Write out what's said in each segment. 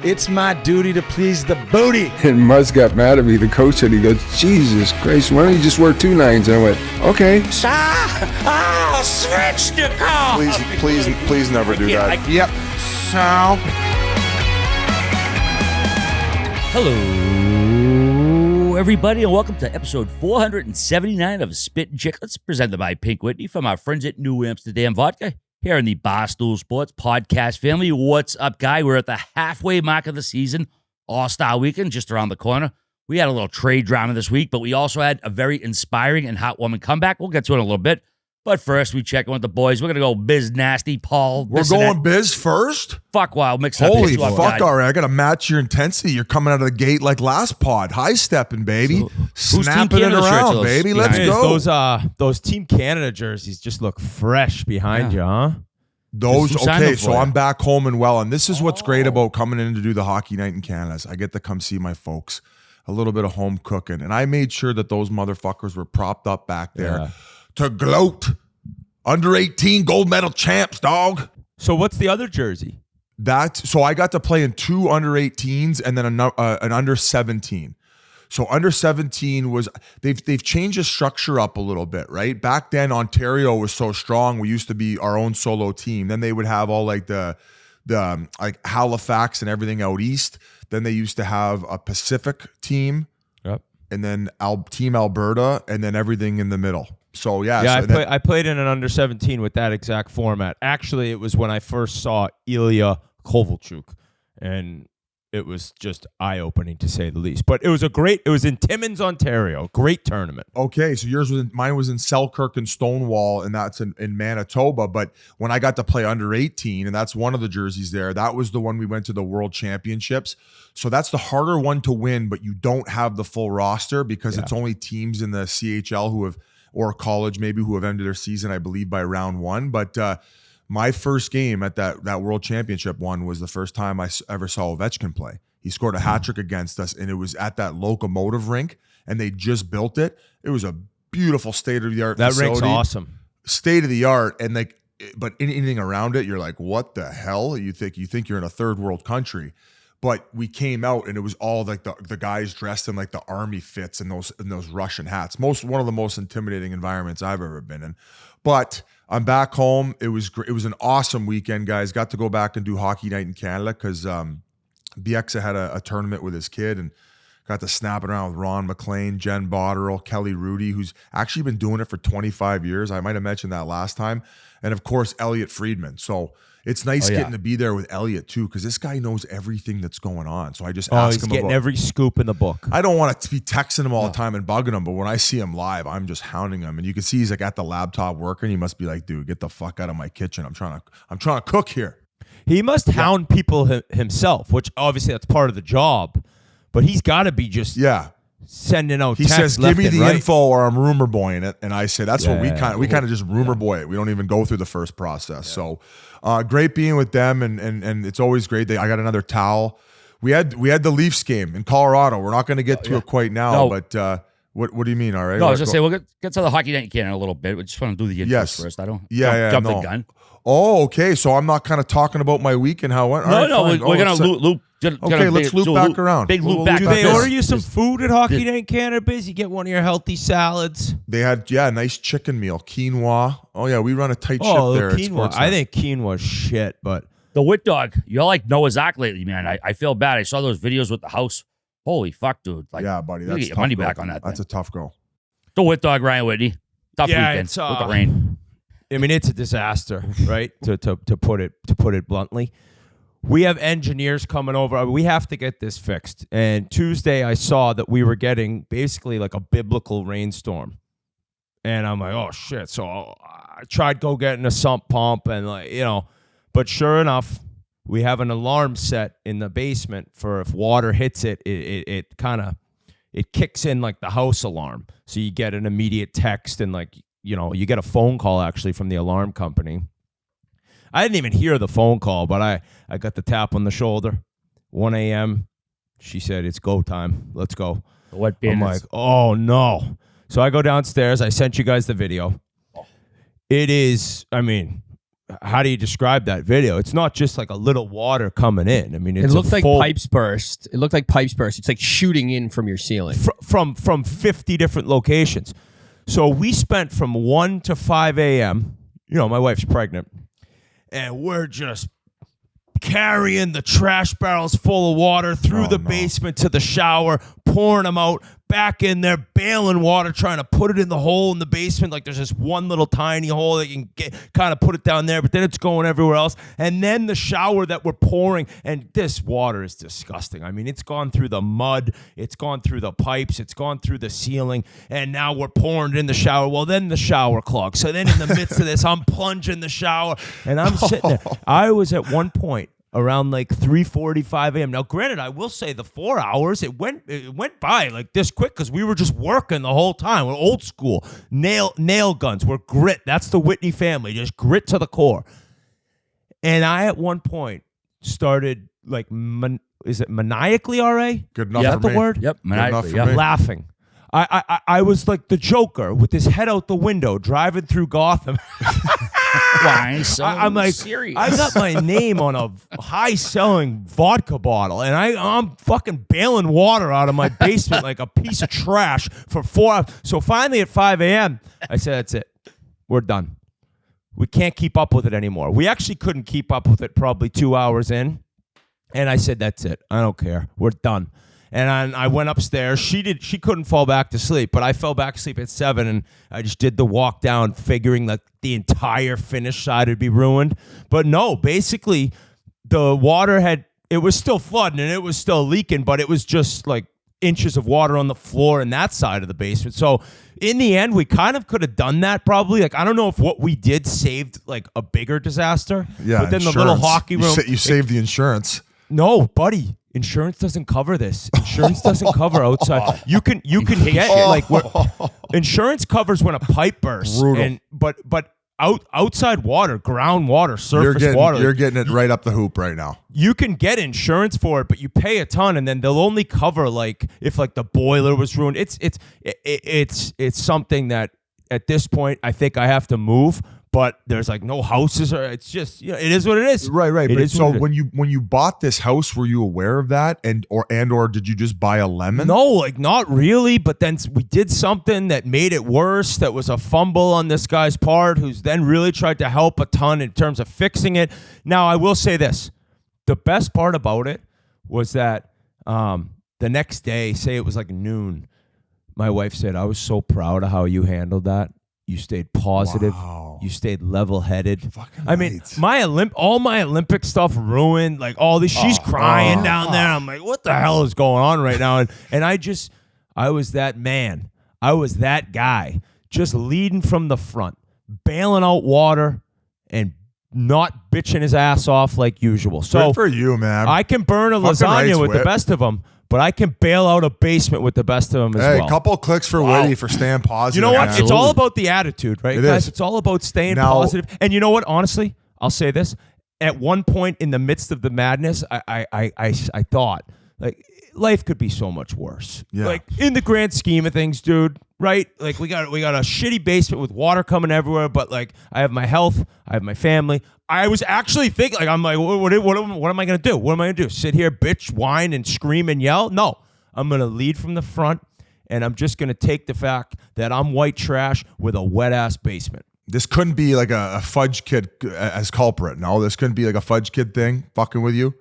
It's my duty to please the booty. And Muzz got mad at me, the coach said, he goes, Jesus Christ, why don't you just wear 2 9s? And I went, okay. I'll switch the call. Please never do that. Yep. So. Hello, everybody, and welcome to episode 479 of Spittin Chiclets, presented by Pink Whitney from our friends at New Amsterdam Vodka. Here in the Barstool Sports podcast family. What's up, guy? We're at the halfway mark of the season. All-Star Weekend just around the corner. We had a little trade drama this week, but we also had a very inspiring and heartwarming comeback. We'll get to it in a little bit. But first, we check in with the boys. We're going to go Biz Nasty, Paul. We're going Biz first? Fuck, wow. Mix Holy up, fuck, all right. I got to match your intensity. You're coming out of the gate like last pod. High-stepping, baby. So, snapping it around, baby. Let's go. Those Team Canada jerseys just look fresh behind you, huh? Okay, so I'm back home and well, and this is what's great about coming in to do the hockey night in Canada. I get to come see my folks, a little bit of home cooking, and I made sure that those motherfuckers were propped up back there to gloat. Under 18 gold medal champs, dog. So what's the other jersey? So I got to play in 2 under 18s and then an under 17. So under 17 was they've changed the structure up a little bit, right? Back then Ontario was so strong. We used to be our own solo team. Then they would have all like the like Halifax and everything out east. Then they used to have a Pacific team, and then Team Alberta, and then everything in the middle. So I played in an under 17 with that exact format. Actually, it was when I first saw Ilya Kovalchuk, and it was just eye-opening to say the least. But it was in Timmins, Ontario. Great tournament. Okay, so mine was in Selkirk and Stonewall, and that's in Manitoba. But when I got to play under 18, and that's one of the jerseys there, that was the one we went to the World Championships. So that's the harder one to win, but you don't have the full roster because it's only teams in the CHL or college maybe who have ended their season, I believe, by round 1. But my first game at that World Championship one was the first time I ever saw Ovechkin play. He scored a hat trick against us, and it was at that locomotive rink, and they just built it. It was a beautiful state-of-the-art facility. That rink's awesome. State-of-the-art, and but anything around it, you're like, what the hell? You think you're in a third world country. But we came out, and it was all like the guys dressed in like the army fits and those Russian hats. One of the most intimidating environments I've ever been in. But I'm back home. It was great. It was an awesome weekend, guys. Got to go back and do hockey night in Canada because BX had a tournament with his kid and got to snap it around with Ron McLean, Jen Botterill, Kelly Rudy, who's actually been doing it for 25 years. I might have mentioned that last time. And of course, Elliot Friedman. So it's nice getting to be there with Elliot too, because this guy knows everything that's going on. So I just ask him getting every scoop in the book. I don't want to be texting him all the time and bugging him, but when I see him live, I'm just hounding him. And you can see he's like at the laptop working. He must be like, dude, get the fuck out of my kitchen. I'm trying to cook here. He must hound people himself, which obviously that's part of the job. But he's got to be just sending out texts. He says, give me the info or I'm rumor boying it. And I say, that's what we kind of just rumor boy it. We don't even go through the first process. Yeah. So great being with them. And it's always great. I got another towel. We had the Leafs game in Colorado. We're not going to get to it quite now, but what do you mean? All right. No, I was going to say, we'll get to the hockey night in a little bit. We just want to do the intros first. I don't jump the gun. Oh, okay. So I'm not kind of talking about my week and how it went. We're going to loop. Let's loop back around. Big loop back. Do they order you some food at Hockey Night in Canada, Biz? You get one of your healthy salads. They had, a nice chicken meal. Quinoa. Oh, yeah, we run a tight ship there. Quinoa. I think quinoa's shit, but... The Wit Dog. You're like Noah's Ark lately, man. I feel bad. I saw those videos with the house. Holy fuck, dude. Like, yeah, buddy. That's get your money back on that That's thing. A tough go. The Wit Dog, Ryan Whitney. Tough weekend with the rain. I mean, it's a disaster, right? to put it bluntly. We have engineers coming over. We have to get this fixed. And Tuesday, I saw that we were getting basically like a biblical rainstorm. And I'm like, oh, shit. So I tried getting a sump pump and but sure enough, we have an alarm set in the basement for if water hits it, it kicks in like the house alarm. So you get an immediate text and you get a phone call actually from the alarm company. I didn't even hear the phone call, but I got the tap on the shoulder. 1 a.m. She said, it's go time. Let's go. I'm like, oh, no. So I go downstairs. I sent you guys the video. It is, how do you describe that video? It's not just like a little water coming in. I mean, it's It looked like full, pipes burst. It looked like pipes burst. It's like shooting in from your ceiling. from 50 different locations. So we spent from 1 to 5 a.m. You know, my wife's pregnant, and we're just carrying the trash barrels full of water through the basement to the shower, pouring them out, back in there, bailing water, trying to put it in the hole in the basement. Like there's this one little tiny hole that you can get, kind of put it down there, but then it's going everywhere else. And then the shower that we're pouring, and this water is disgusting. I mean, it's gone through the mud, it's gone through the pipes, it's gone through the ceiling, and now we're pouring it in the shower. Well, then the shower clogs. So then in the midst of this, I'm plunging the shower, and I'm sitting there. I was at one point around like 3:45 a.m. Now, granted, I will say the 4 hours, it went by like this quick because we were just working the whole time. We're old school. Nail guns. We're grit. That's the Whitney family. Just grit to the core. And I, at one point, started like, is it maniacally, R.A.? Good enough Is for that the me. word? Yep. Good enough for Maniacally, me. Laughing. I was like the Joker with his head out the window driving through Gotham. Why so I'm like, serious? I got my name on a high-selling vodka bottle, and I'm fucking bailing water out of my basement like a piece of trash for 4 hours. So finally at 5 a.m., I said, that's it. We're done. We can't keep up with it anymore. We actually couldn't keep up with it probably 2 hours in, and I said, that's it. I don't care. We're done. And I went upstairs. She couldn't fall back to sleep, but I fell back to sleep at 7, and I just did the walk down, figuring that the entire finish side would be ruined. But no, basically, the water it was still flooding and it was still leaking, but it was just like inches of water on the floor in that side of the basement. So in the end, we kind of could have done that probably. Like, I don't know if what we did saved like a bigger disaster. Yeah, But then the insurance. little hockey room. You saved the insurance. No, buddy. Insurance doesn't cover this. Insurance doesn't cover outside. You can get like insurance covers when a pipe bursts. Brutal. And but outside water, groundwater, surface water. You're getting it right up the hoop right now. You can get insurance for it, but you pay a ton, and then they'll only cover like if like the boiler was ruined. It's something that at this point I think I have to move. But there's like no houses, or it's just, you know, it is what it is. Right. It But is so what it is. when you bought this house, were you aware of that, or did you just buy a lemon? No, like not really. But then we did something that made it worse. That was a fumble on this guy's part, who's then really tried to help a ton in terms of fixing it. Now, I will say this: the best part about it was that the next day, say it was like noon, my wife said, "I was so proud of how you handled that. You stayed positive. Wow. You stayed level-headed." Fucking I mean, right. all my Olympic stuff ruined. Like all this, she's crying down there. I'm like, what the hell is going on right now? And I was that man. I was that guy, just leading from the front, bailing out water, and not bitching his ass off like usual. So Good for you, man. I can burn a Fucking lasagna rights, with the Whit. best of them, but I can bail out a basement with the best of them as Hey, well. a couple of clicks for Whitney for staying positive. You know what? man. It's all about the attitude, right, It guys? is. It's all about staying Now- positive. And you know what? Honestly, I'll say this: at one point in the midst of the madness, I thought like life could be so much worse. Yeah. Like in the grand scheme of things, dude. Right? Like we got a shitty basement with water coming everywhere, but like I have my health, I have my family. I was actually thinking, like, I'm like, what am I gonna do? What am I gonna do? Sit here, bitch, whine, and scream and yell? No. I'm going to lead from the front, and I'm just going to take the fact that I'm white trash with a wet-ass basement. This couldn't be like a fudge kid as culprit. No, this couldn't be like a fudge kid thing fucking with you.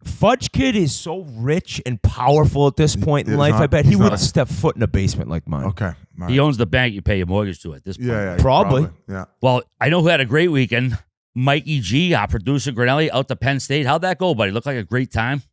Fudge Kid is so rich and powerful at this point in He's life, not- I bet he he's not wouldn't a- step foot in a basement like mine. Okay. All right. He owns the bank you pay your mortgage to at this point. Yeah, Probably. Yeah. Well, I know who had a great weekend. Mikey G, our producer Grinelli, out to Penn State. How'd that go, buddy? Looked like a great time.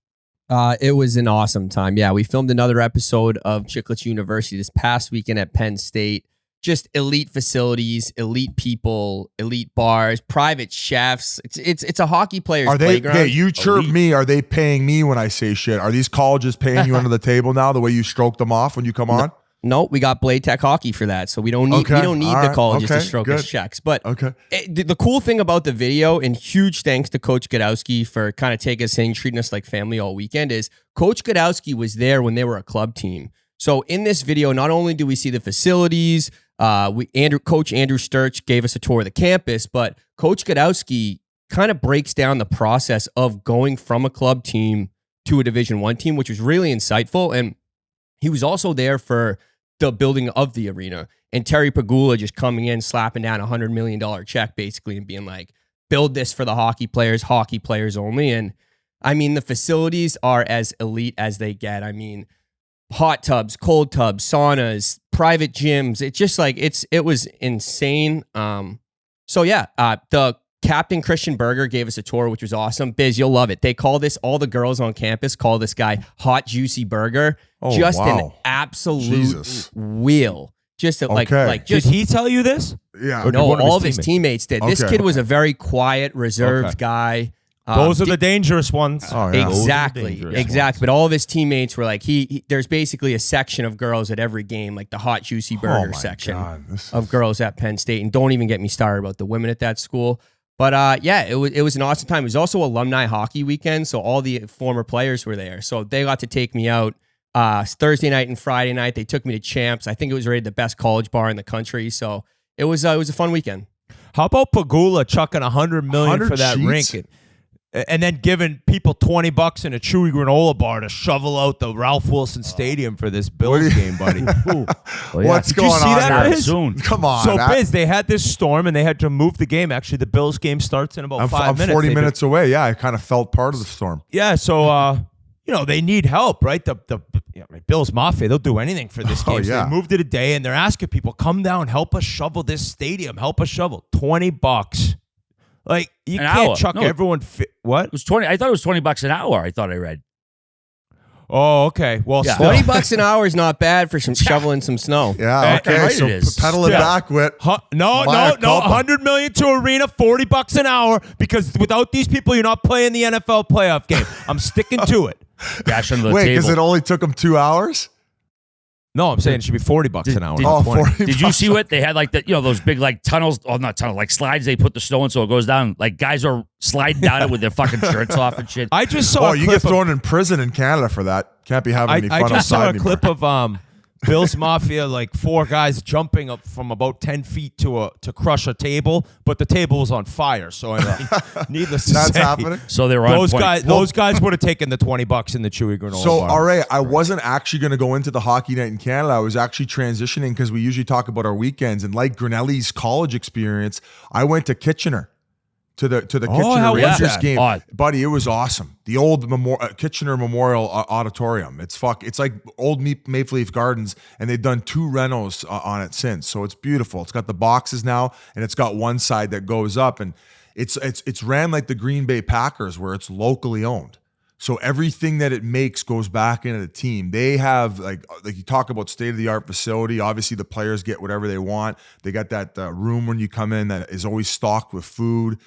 It was an awesome time. Yeah, we filmed another episode of Chiclets University this past weekend at Penn State. Just elite facilities, elite people, elite bars, private chefs. It's a hockey player's Are they? playground. Hey, you chirp Elite. me. Are they paying me when I say shit? Are these colleges paying you under the table now? The way you stroke them off when you come on? No, we got Blade Tech Hockey for that, so we don't need Okay, we don't need all the right, colleges to okay, stroke good. us checks. But Okay. the cool thing about the video, and huge thanks to Coach Gauthier for kind of taking us in, treating us like family all weekend, is Coach Gauthier was there when they were a club team. So in this video, not only do we see the facilities, Coach Andrew Sturch gave us a tour of the campus, but Coach Gauthier kind of breaks down the process of going from a club team to a Division I team, which was really insightful. And he was also there for the building of the arena. And Terry Pagula just coming in, slapping down $100 million check basically and being like, build this for the hockey players only. And I mean, the facilities are as elite as they get. I mean, hot tubs, cold tubs, saunas, private gyms. It's just like, it was insane. The Captain Christian Berger gave us a tour, which was awesome. Biz, you'll love it. They call this, all the girls on campus call this guy Hot Juicy Burger. Oh, just wow. an absolute Jesus. wheel. Just Okay. Did he tell you this? Yeah. Or no, one of all his of his teammates did. This Okay. kid was a very quiet, reserved Okay. guy. Those are the dangerous ones. Oh, yeah. Exactly. dangerous Exactly. But all of his teammates were like, there's basically a section of girls at every game, like the Hot Juicy Burger section of girls at Penn State. And don't even get me started about the women at that school. But it was an awesome time. It was also alumni hockey weekend, so all the former players were there. So they got to take me out Thursday night and Friday night. They took me to Champs. I think it was rated the best college bar in the country. So it was a fun weekend. How about Pagula chucking $100 million for that sheets? rink? And then giving people $20 in a Chewy granola bar to shovel out the Ralph Wilson Stadium for this Bills game, buddy. What's Did you going see on that, here? Biz? Soon. Come on. So, Biz, they had this storm and they had to move the game. Actually, the Bills game starts in about I'm 5 minutes. 40 They've been- minutes away. Yeah, I kind of felt part of the storm. Yeah, so they need help, right? The Bills Mafia, they'll do anything for this game. Oh, So yeah. they moved it a day, and they're asking people, come down, help us shovel this stadium, help us shovel. $20. Like, you An can't hour. chuck No. everyone. What? It was 20. I thought it was $20 an hour. I thought I read. Oh, okay. Well, Yeah. still. $20 an hour is not bad for some shoveling some snow. Yeah, okay. right So it is. pedal it Yeah. back, Whit. No, Maya culpa. $100 million to arena, $40 an hour, because without these people, you're not playing the NFL playoff game. I'm sticking to it. Dash under the Wait, table. because it only took them 2 hours? No, I'm saying it should be $40 an hour. did- not Oh, 20. 40 Did you see what they had, like those big like tunnels? Oh, not tunnels, like slides. They put the snow in so it goes down. Like guys are sliding down it with their fucking shirts off and shit. I just saw Oh, a you clip get thrown in prison in Canada for that. Can't be having any I fun just saw outside a anymore. clip of Bill's Mafia, like 4 guys jumping up from about 10 feet to crush a table, but the table was on fire. So I mean, needless to That's say, happening? So they were on those point. guys would have taken the $20 in the Chewy granola So, bar. all right, I wasn't actually going to go into the hockey night in Canada. I was actually transitioning because we usually talk about our weekends. And like Grinelli's college experience, I went to Kitchener to the Kitchener how was Rangers that? game. Oh. Buddy, it was awesome. The old Kitchener Memorial Auditorium. It's like old Maple Leaf Gardens, and they've done 2 renos on it since. So it's beautiful. It's got the boxes now, and it's got one side that goes up, and it's ran like the Green Bay Packers, where it's locally owned. So everything that it makes goes back into the team. They have like you talk about state-of-the-art facility. Obviously, the players get whatever they want. They got that room when you come in that is always stocked with food.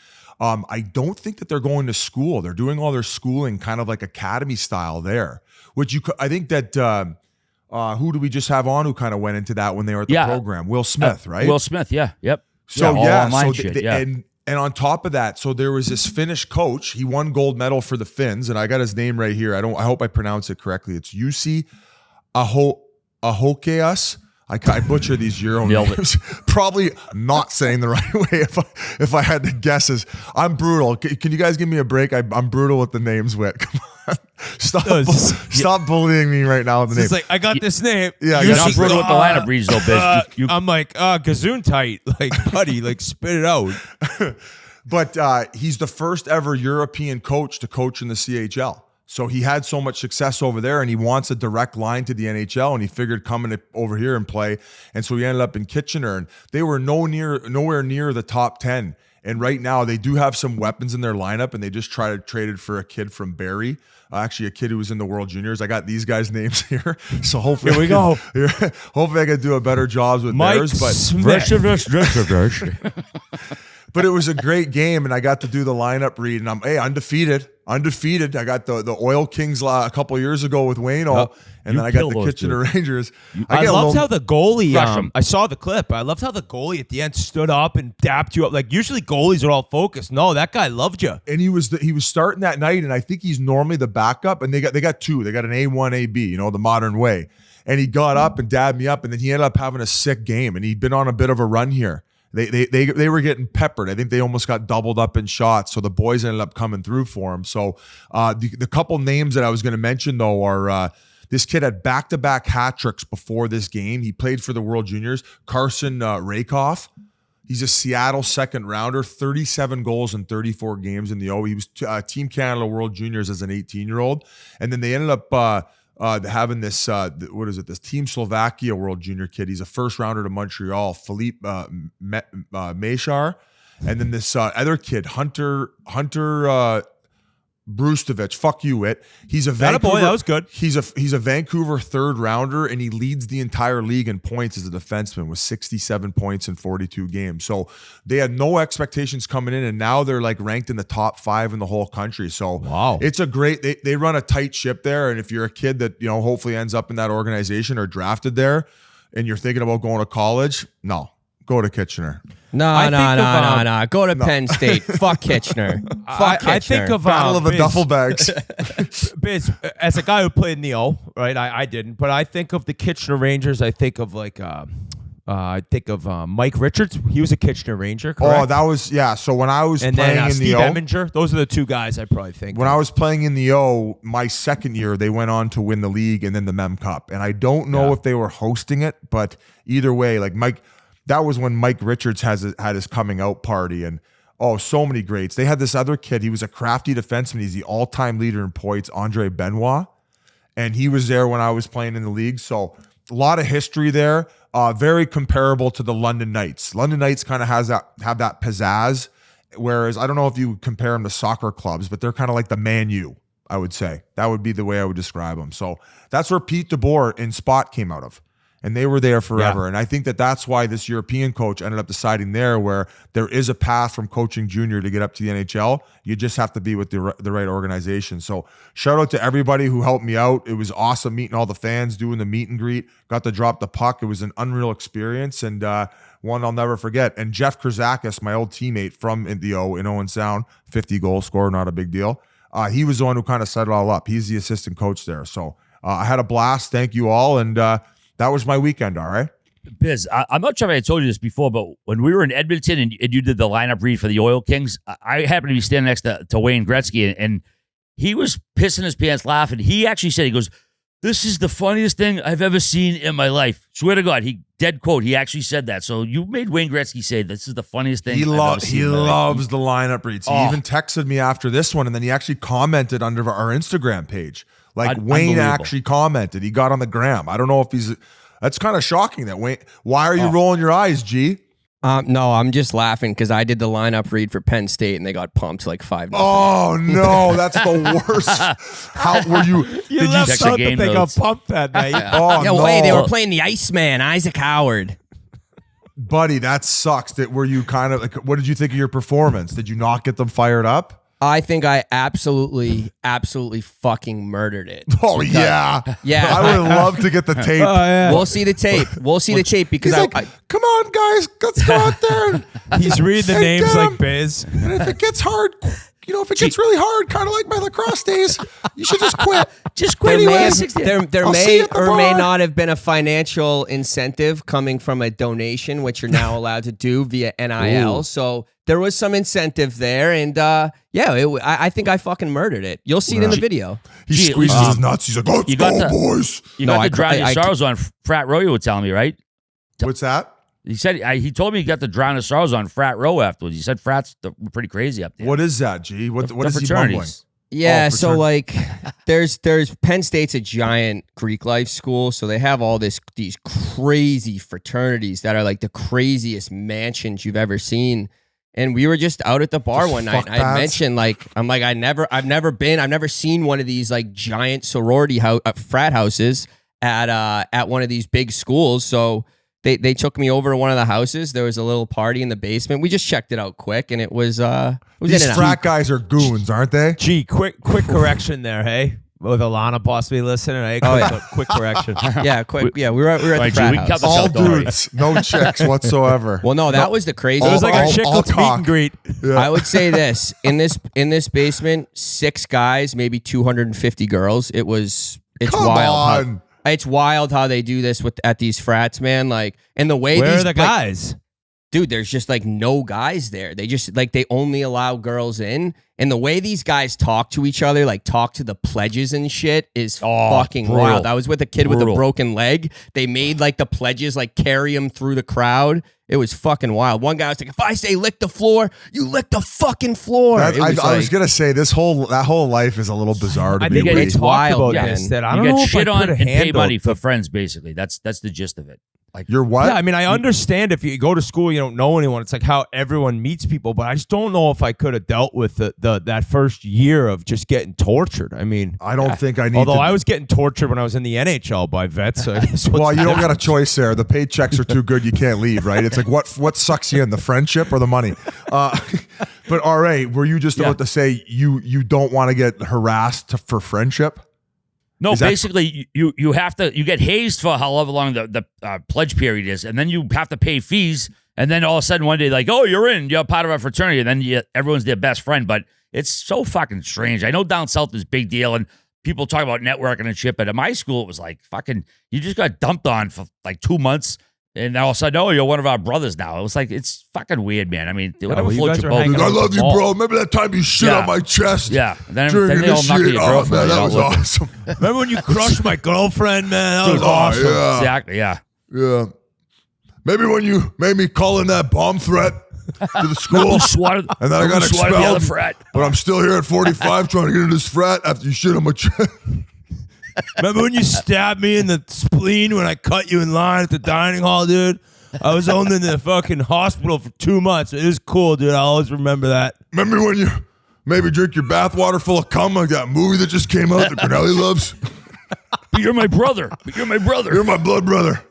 I don't think that they're going to school. They're doing all their schooling kind of like academy style there, which I think that who do we just have on who kind of went into that when they were at the program? Will Smith, right? Will Smith, yeah, yep. So all online so shit, and on top of that, so there was this Finnish coach. He won gold medal for the Finns, and I got his name right here. I hope I pronounce it correctly. It's Jussi Ahokeas. I butcher these Euro names. Probably not saying the right way if I had to guesses. I'm brutal. Can you guys give me a break? I'm brutal with the names, Whit. Come on. Stop bullying me right now with the names. It's like, I got this name. Yeah, You're I got not this brutal name. with the lineup reads though, Biz. I'm like, gazoon tight. Like, buddy, like, spit it out. But he's the first ever European coach to coach in the CHL. So he had so much success over there, and he wants a direct line to the NHL, and he figured coming over here and play. And so he ended up in Kitchener, and they were nowhere near the top 10. And right now they do have some weapons in their lineup, and they just traded for a kid from Barrie, actually a kid who was in the World Juniors. I got these guys' names here, so hopefully Here we go. Hopefully I can do a better job with Mike theirs. But Smith. But it was a great game, and I got to do the lineup read, and I'm undefeated. I got the Oil Kings a couple of years ago with Wayno, and then I got the Kitchener Rangers. I loved how the goalie. Rush him. I saw the clip. I loved how the goalie at the end stood up and dapped you up. Like usually goalies are all focused. No, that guy loved you. And he was starting that night, and I think he's normally the backup. And they got 2. They got an A1, AB, the modern way. and he got up and dabbed me up, and then he ended up having a sick game, and he'd been on a bit of a run here. They were getting peppered. I think they almost got doubled up in shots, so the boys ended up coming through for him. So the couple names that I was going to mention, though, are this kid had back-to-back hat tricks before this game. He played for the World Juniors. Carson Rakoff. He's a Seattle second rounder, 37 goals in 34 games in the O. He was Team Canada World Juniors as an 18-year-old. And then they ended up having this, this Team Slovakia World Junior kid. He's a first rounder to Montreal, Philippe Meshar. And then this other kid, Hunter Brustovich, fuck you, Whit. He's a Vancouver. That was good. He's a Vancouver third rounder, and he leads the entire league in points as a defenseman with 67 points in 42 games. So they had no expectations coming in, and now they're like ranked in the top 5 in the whole country. So wow, it's a great. They run a tight ship there, and if you're a kid that hopefully ends up in that organization or drafted there, and you're thinking about going to college, no, go to Kitchener. No. Go to Penn State. Fuck Kitchener. Fuck Kitchener. I think of Battle of the Duffel Bags. Biz, as a guy who played in the O, right? I didn't, but I think of the Kitchener Rangers. I think of Mike Richards. He was a Kitchener Ranger, correct? Oh, that was So when I was playing in Steve the O, Eminger. Those are the two guys I probably think. When I was playing in the O, my second year, they went on to win the league and then the Mem Cup. And I don't know if they were hosting it, but either way, like Mike. That was when Mike Richards had his coming out party, and so many greats. They had this other kid. He was a crafty defenseman. He's the all-time leader in points, Andre Benoit, and he was there when I was playing in the league. So a lot of history there. Very comparable to the London Knights. London Knights kind of have that pizzazz, whereas I don't know if you would compare them to soccer clubs, but they're kind of like the Man U, I would say. That would be the way I would describe them. So that's where Pete DeBoer in Spot came out of. And they were there forever. Yeah. And I think that's why this European coach ended up deciding there, where there is a path from coaching junior to get up to the NHL. You just have to be with the right organization. So shout out to everybody who helped me out. It was awesome meeting all the fans, doing the meet and greet, got to drop the puck. It was an unreal experience and one I'll never forget. And Jeff Krzakis, my old teammate from the O in Owen Sound, 50 goal scorer, not a big deal. He was the one who kind of set it all up. He's the assistant coach there. So I had a blast. Thank you all. And that was my weekend, all right? Biz, I'm not sure if I told you this before, but when we were in Edmonton and you did the lineup read for the Oil Kings, I happened to be standing next to Wayne Gretzky, and he was pissing his pants laughing. He actually said, he goes, "This is the funniest thing I've ever seen in my life." Swear to God, dead quote, he actually said that. So you made Wayne Gretzky say, "This is the funniest thing I've ever seen." He loves the lineup reads. He even texted me after this one, and then he actually commented under our Instagram page. Like Wayne actually commented. He got on the gram. I don't know if that's kind of shocking that Wayne. Why are you rolling your eyes, G? No, I'm just laughing because I did the lineup read for Penn State and they got pumped like 5-0. Oh no, that's the worst. How were you? You left out that they got pumped that night. Wait, they were playing the Iceman, Isaac Howard. Buddy, that sucks. Were you kind of like? What did you think of your performance? Did you not get them fired up? I think I absolutely fucking murdered it. Oh, yeah. Yeah. I would love to get the tape. We'll see the tape. The tape because come on, guys. Let's go out there. He's reading the names like Biz. And if it gets hard, if it gets really hard, kind of like my lacrosse days, you should just quit. Just quit. There may or may not have been a financial incentive coming from a donation, which you're now allowed to do via NIL. Ooh. So there was some incentive there, and I think I fucking murdered it. You'll see it in the video. He squeezes his nuts. He's like, "Let's go, boys." You got to drown your sorrows on Frat Row, you were telling me, right? What's that? He said he told me he got to drown his sorrows on Frat Row afterwards. He said Frats pretty crazy up there. What is that, G? What is he mumbling? Yeah, so like there's Penn State's a giant Greek life school, so they have all these crazy fraternities that are like the craziest mansions you've ever seen. And we were just out at the bar one night. And I mentioned I've never seen one of these like giant sorority frat houses at one of these big schools. So they took me over to one of the houses. There was a little party in the basement. We just checked it out quick, and it was these frat guys are goons, aren't they? Gee, quick correction there, hey. With Alana possibly listening, hey, quick correction. Quick. Yeah, we were at the frat house. All dudes, no chicks whatsoever. Well, no, that was the crazy. It was like a Chiclets meet and greet. Yeah. I would say this in this basement, 6 guys, maybe 250 girls. It's Come wild. On. It's wild how they do this at these frats, man. Like, and the way Where these are the guys? dude, there's just like no guys there. They just like they only allow girls in. And the way these guys talk to each other, like talk to the pledges and shit, is fucking brutal. wild. I was with a kid with a Brutal. broken leg. They made like the pledges like carry him through the crowd. It was fucking wild. One guy was like, "If I say lick the floor, you lick the fucking floor." That, It I was gonna say that whole life is a little bizarre to I me. think It's we talked wild, about man. this. That I You don't know get if shit I on could and have pay handled money for friends, basically. That's the gist of it. Like, You're what? Yeah, I mean, I understand if you go to school, you don't know anyone. It's like how everyone meets people, but I just don't know if I could have dealt with that first year of just getting tortured. I mean, I don't think I need. although to, I was getting tortured when I was in the NHL by vets. So I guess well, you don't got a choice there. The paychecks are too good. You can't leave, right? It's like what sucks you in, the friendship or the money? But RA, were you just about to say you don't want to get harassed for friendship? no, Is that- basically, you get hazed for however long the pledge period is, and then you have to pay fees, and then all of a sudden one day, like, oh, you're part of our fraternity, and then everyone's their best friend. But it's so fucking strange. I know down south is a big deal, and people talk about networking and shit, but at my school, it was like fucking, you just got dumped on for like 2 months. And all of a sudden, oh, you're one of our brothers now. It was like, it's fucking weird, man. I mean, whatever well, you floats guys your are boat. hanging Dude, I out love you, Oh. bro. Remember that time you shit Yeah. on my chest? Yeah. And then Drinking they all this knock shit. your Oh, girlfriend. man, that You're was all looking. awesome. Remember when you crushed my girlfriend, man? That was Oh, awesome. yeah. Exactly, yeah. Yeah. Maybe when you made me call in that bomb threat to the school, Swatted, and then I got swatted the other expelled. frat. But I'm still here at 45 trying to get into this frat after you shit on my chest. Remember when you stabbed me in the spleen when I cut you in line at the dining hall, dude? I was only in the fucking hospital for 2 months. It was cool, dude. I'll always remember that. Remember when you maybe drink your bathwater full of cum like that movie that just came out that Cornelli loves? But you're my brother. But you're my brother. You're my blood brother.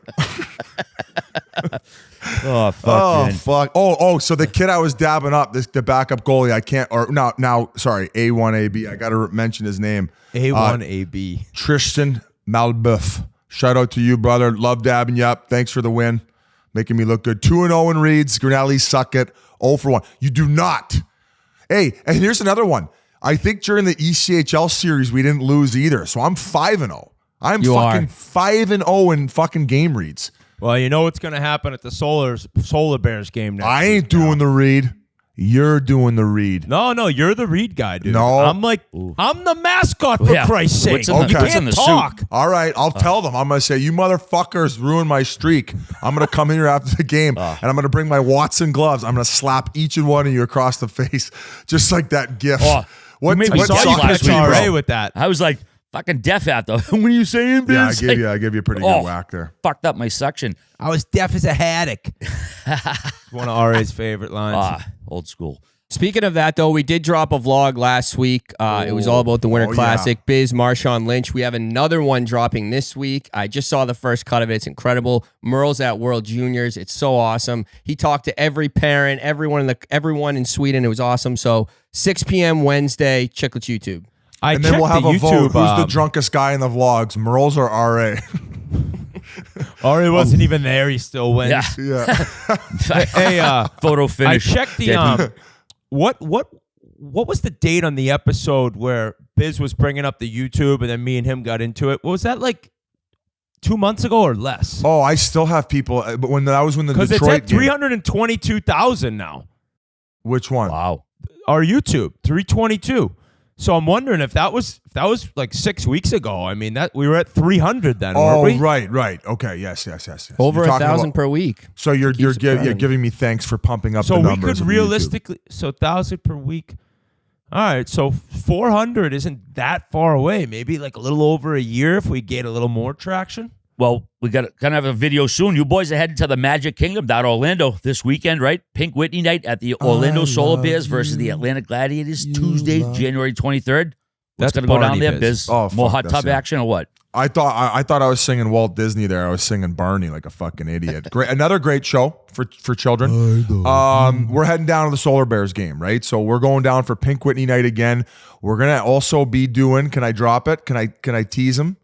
Oh, fuck, Oh, man. fuck. So the kid I was dabbing up, the backup goalie, I can't, or now, sorry, A1AB. I got to mention his name. A1AB. Tristan Malbeuf. Shout out to you, brother. Love dabbing you up. Thanks for the win. Making me look good. 2-0 in reads. Grinnelli, suck it. 0 for 1. You do not. Hey, and here's another one. I think during the ECHL series, we didn't lose either. So I'm 5-0. I'm You fucking are. 5-0 in fucking game reads. Well, you know what's going to happen at the Solar Bears game next I ain't week now. doing the read. You're doing the read. No, you're the read guy, dude. No. I'm the mascot for Yeah. Christ's sake. What's in the- You what's in can't the suit? talk. All right, I'll tell them. I'm going to say, you motherfuckers ruined my streak. I'm going to come here after the game, and I'm going to bring my Watson gloves. I'm going to slap each and one of you across the face, just like that gif. Oh, you made me I saw you last catch week, bro. RA with that. I was like fucking deaf after. What are you saying, Yeah, Biz? I gave you a pretty good whack there. Fucked up my suction. I was deaf as a haddock. One of RA's favorite lines. Old school. Speaking of that, though, we did drop a vlog last week. It was all about the Winter Oh, Classic. yeah. Biz, Marshawn Lynch. We have another one dropping this week. I just saw the first cut of it. It's incredible. Merle's at World Juniors. It's so awesome. He talked to every parent, everyone in Sweden. It was awesome. So 6 p.m. Wednesday, Chiclets YouTube. I And then we'll checked have the a vote. YouTube, Who's the drunkest guy in the vlogs, Merles or RA? RA wasn't even there. He still wins. Yeah. Yeah. Hey, Photo I finish. checked the Debbie. what was the date on the episode where Biz was bringing up the YouTube and then me and him got into it? What was that, like 2 months ago or less? Oh, I still have people, but when the Because it's Detroit at game. 322,000 now. Which one? Wow. Our YouTube 322. So I'm wondering if that was like 6 weeks ago. I mean, that we were at 300 then, Oh, weren't we? right. Okay, yes. Over You're talking 1,000 about- per week. So you're Keeps spreading. giving me thanks for pumping up So the we numbers. could of the YouTube. realistically, so 1,000 per week. All right, so 400 isn't that far away. Maybe like a little over a year if we get a little more traction. Well, we got gonna have a video soon. You boys are heading to the Magic Kingdom down Orlando this weekend, right? Pink Whitney night at the Orlando Solar Bears versus the Atlanta Gladiators, Tuesday, January 23rd. What's That's gonna go down Barney there, Biz. Biz? Oh, More fuck, hot that's tub it. action or what? I thought I was singing Walt Disney there. I was singing Barney like a fucking idiot. Great, another great show for children. We're heading down to the Solar Bears game, right? So we're going down for Pink Whitney night again. We're gonna also be doing. Can I drop it? Can I tease them?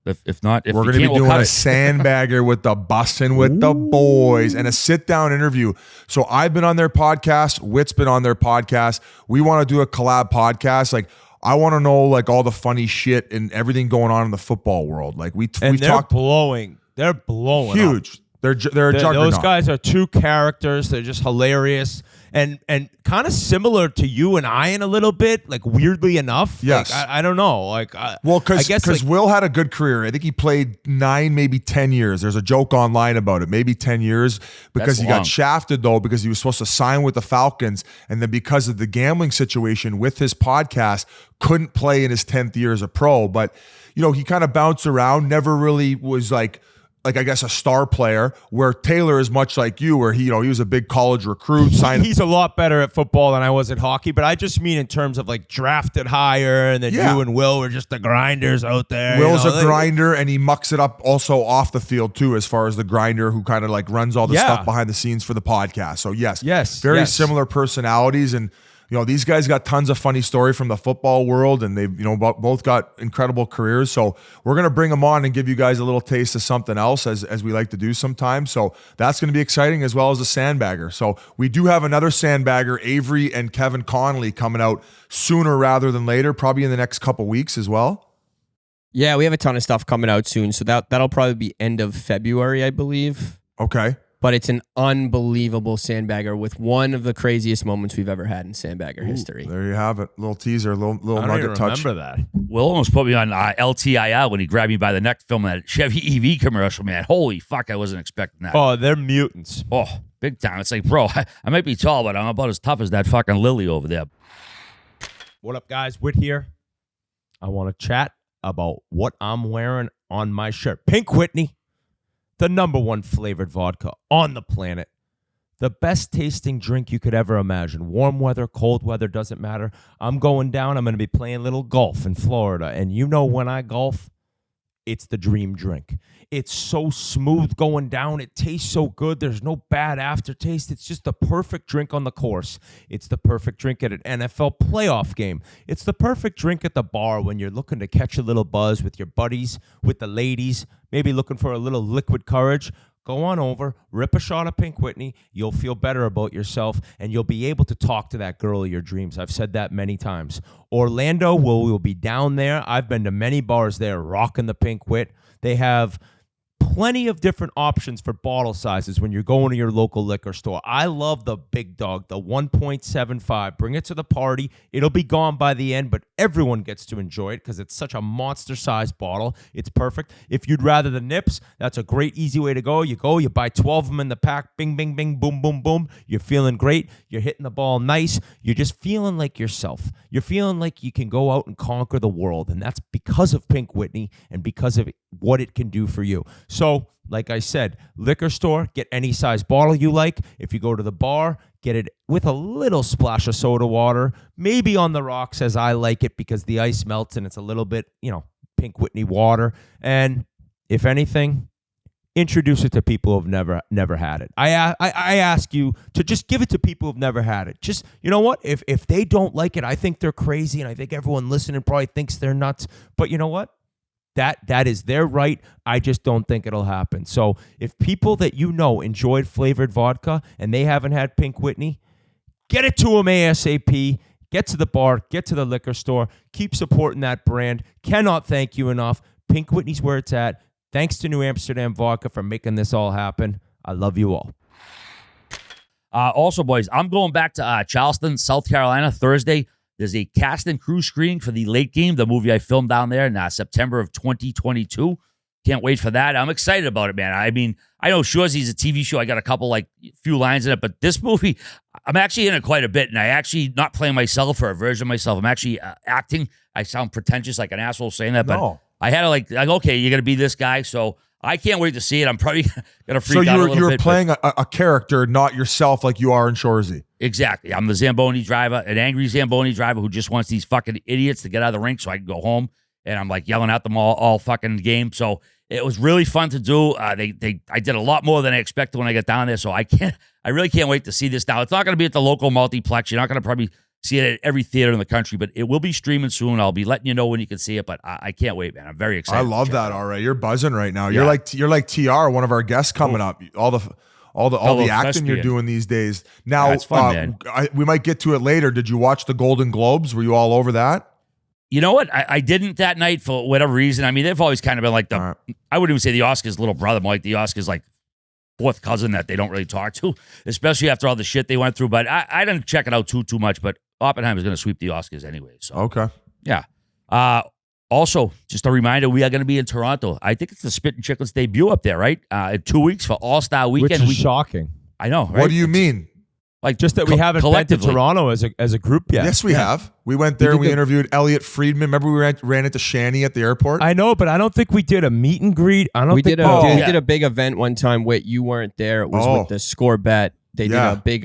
If not, if We're you going to be can't, we'll doing cut a it. sandbagger with the bussin' with the boys and a sit-down interview. So I've been on their podcast. Whit's been on their podcast. We want to do a collab podcast. Like I want to know like all the funny shit and everything going on in the football world. Like we've talked blowing. They're blowing huge. Up. They're a juggernaut. Those guys are two characters. They're just hilarious and kind of similar to you and I in a little bit, like weirdly enough. Yes. Like, I don't know. Like, because Will had a good career. I think he played 9, maybe 10 years. There's a joke online about it. Maybe 10 years because he got shafted though because he was supposed to sign with the Falcons, and then because of the gambling situation with his podcast, couldn't play in his 10th year as a pro. But he kind of bounced around. Never really was like I guess a star player, where Taylor is much like you, where he was a big college recruit. He's a lot better at football than I was at hockey, but I just mean in terms of like drafted higher, and then you and Will were just the grinders out there. Will's a grinder, and he mucks it up also off the field too, as far as the grinder who kind of like runs all the stuff behind the scenes for the podcast. So very similar personalities, and these guys got tons of funny story from the football world, and they've, both got incredible careers. So we're going to bring them on and give you guys a little taste of something else as we like to do sometimes. So that's going to be exciting, as well as a sandbagger. So we do have another sandbagger, Avery and Kevin Connolly, coming out sooner rather than later, probably in the next couple weeks as well. Yeah, we have a ton of stuff coming out soon. So that'll probably be end of February, I believe. Okay. But it's an unbelievable sandbagger with one of the craziest moments we've ever had in sandbagger history. There you have it. Little teaser, little nugget touch. Remember that. Will almost put me on LTIR when he grabbed me by the neck filming that Chevy EV commercial, man. Holy fuck, I wasn't expecting that. Oh, they're mutants. Oh, big time. It's like, bro, I might be tall, but I'm about as tough as that fucking Lily over there. What up, guys? Whit here. I want to chat about what I'm wearing on my shirt. Pink Whitney. The #1 flavored vodka on the planet. The best tasting drink you could ever imagine. Warm weather, cold weather, doesn't matter. I'm going down. I'm going to be playing a little golf in Florida. And when I golf, it's the dream drink. It's so smooth going down. It tastes so good. There's no bad aftertaste. It's just the perfect drink on the course. It's the perfect drink at an NFL playoff game. It's the perfect drink at the bar when you're looking to catch a little buzz with your buddies, with the ladies, maybe looking for a little liquid courage. Go on over, rip a shot of Pink Whitney. You'll feel better about yourself, and you'll be able to talk to that girl of your dreams. I've said that many times. Orlando, we'll be down there. I've been to many bars there rocking the Pink Whit. They have plenty of different options for bottle sizes when you're going to your local liquor store. I love the big dog, the 1.75. Bring it to the party. It'll be gone by the end, but everyone gets to enjoy it because it's such a monster-sized bottle. It's perfect. If you'd rather the nips, that's a great, easy way to go. You buy 12 of them in the pack. Bing, bing, bing, boom, boom, boom. You're feeling great. You're hitting the ball nice. You're just feeling like yourself. You're feeling like you can go out and conquer the world, and that's because of Pink Whitney and because of what it can do for you. So, like I said, liquor store, get any size bottle you like. If you go to the bar, get it with a little splash of soda water, maybe on the rocks as I like it because the ice melts and it's a little bit, Pink Whitney water. And if anything, introduce it to people who've never had it. I ask you to just give it to people who've never had it. Just, you know what? If they don't like it, I think they're crazy, and I think everyone listening probably thinks they're nuts. But you know what? That is their right. I just don't think it'll happen. So if people that enjoyed flavored vodka and they haven't had Pink Whitney, get it to them ASAP. Get to the bar. Get to the liquor store. Keep supporting that brand. Cannot thank you enough. Pink Whitney's where it's at. Thanks to New Amsterdam Vodka for making this all happen. I love you all. Also, boys, I'm going back to Charleston, South Carolina, Thursday. There's a cast and crew screening for The Late Game, the movie I filmed down there in September of 2022. Can't wait for that. I'm excited about it, man. I mean, I know Shawsy's a TV show. I got a couple, few lines in it, but this movie, I'm actually in it quite a bit, and I actually not playing myself or a version of myself. I'm actually acting. I sound pretentious like an asshole saying that, but I had to okay, you're going to be this guy, so I can't wait to see it. I'm probably going to freak out a little bit. So you're playing a character, not yourself like you are in Shorzy. Exactly. I'm the Zamboni driver, an angry Zamboni driver who just wants these fucking idiots to get out of the rink so I can go home. And I'm yelling at them all fucking game. So it was really fun to do. I did a lot more than I expected when I got down there. So I really can't wait to see this now. It's not going to be at the local multiplex. You're not going to probably see it at every theater in the country, but it will be streaming soon. I'll be letting you know when you can see it, but I can't wait, man. I'm very excited. I love that. All right. You're buzzing right now. Yeah. You're like TR, one of our guests coming up. All the acting you're doing these days. Now, it's fun, man. We might get to it later. Did you watch the Golden Globes? Were you all over that? You know what? I didn't that night for whatever reason. I mean, they've always kind of been like I wouldn't even say the Oscars' little brother, more like the Oscars' like fourth cousin that they don't really talk to, especially after all the shit they went through. But I didn't check it out too much. But Oppenheimer's going to sweep the Oscars anyway. So Okay. yeah. Also, just a reminder, we are going to be in Toronto. I think it's the Spittin Chiclets debut up there, right? In 2 weeks for All-Star Weekend. Which is shocking. I know, right? What do you mean? Like Just that we haven't been to Toronto as a group yet. Yes, we have. We went there and we interviewed Elliot Friedman. Remember we ran into Shanny at the airport? I know, but I don't think we did a meet and greet. We did a big event one time. Whit, you weren't there. It was with the Score Bet. They did a big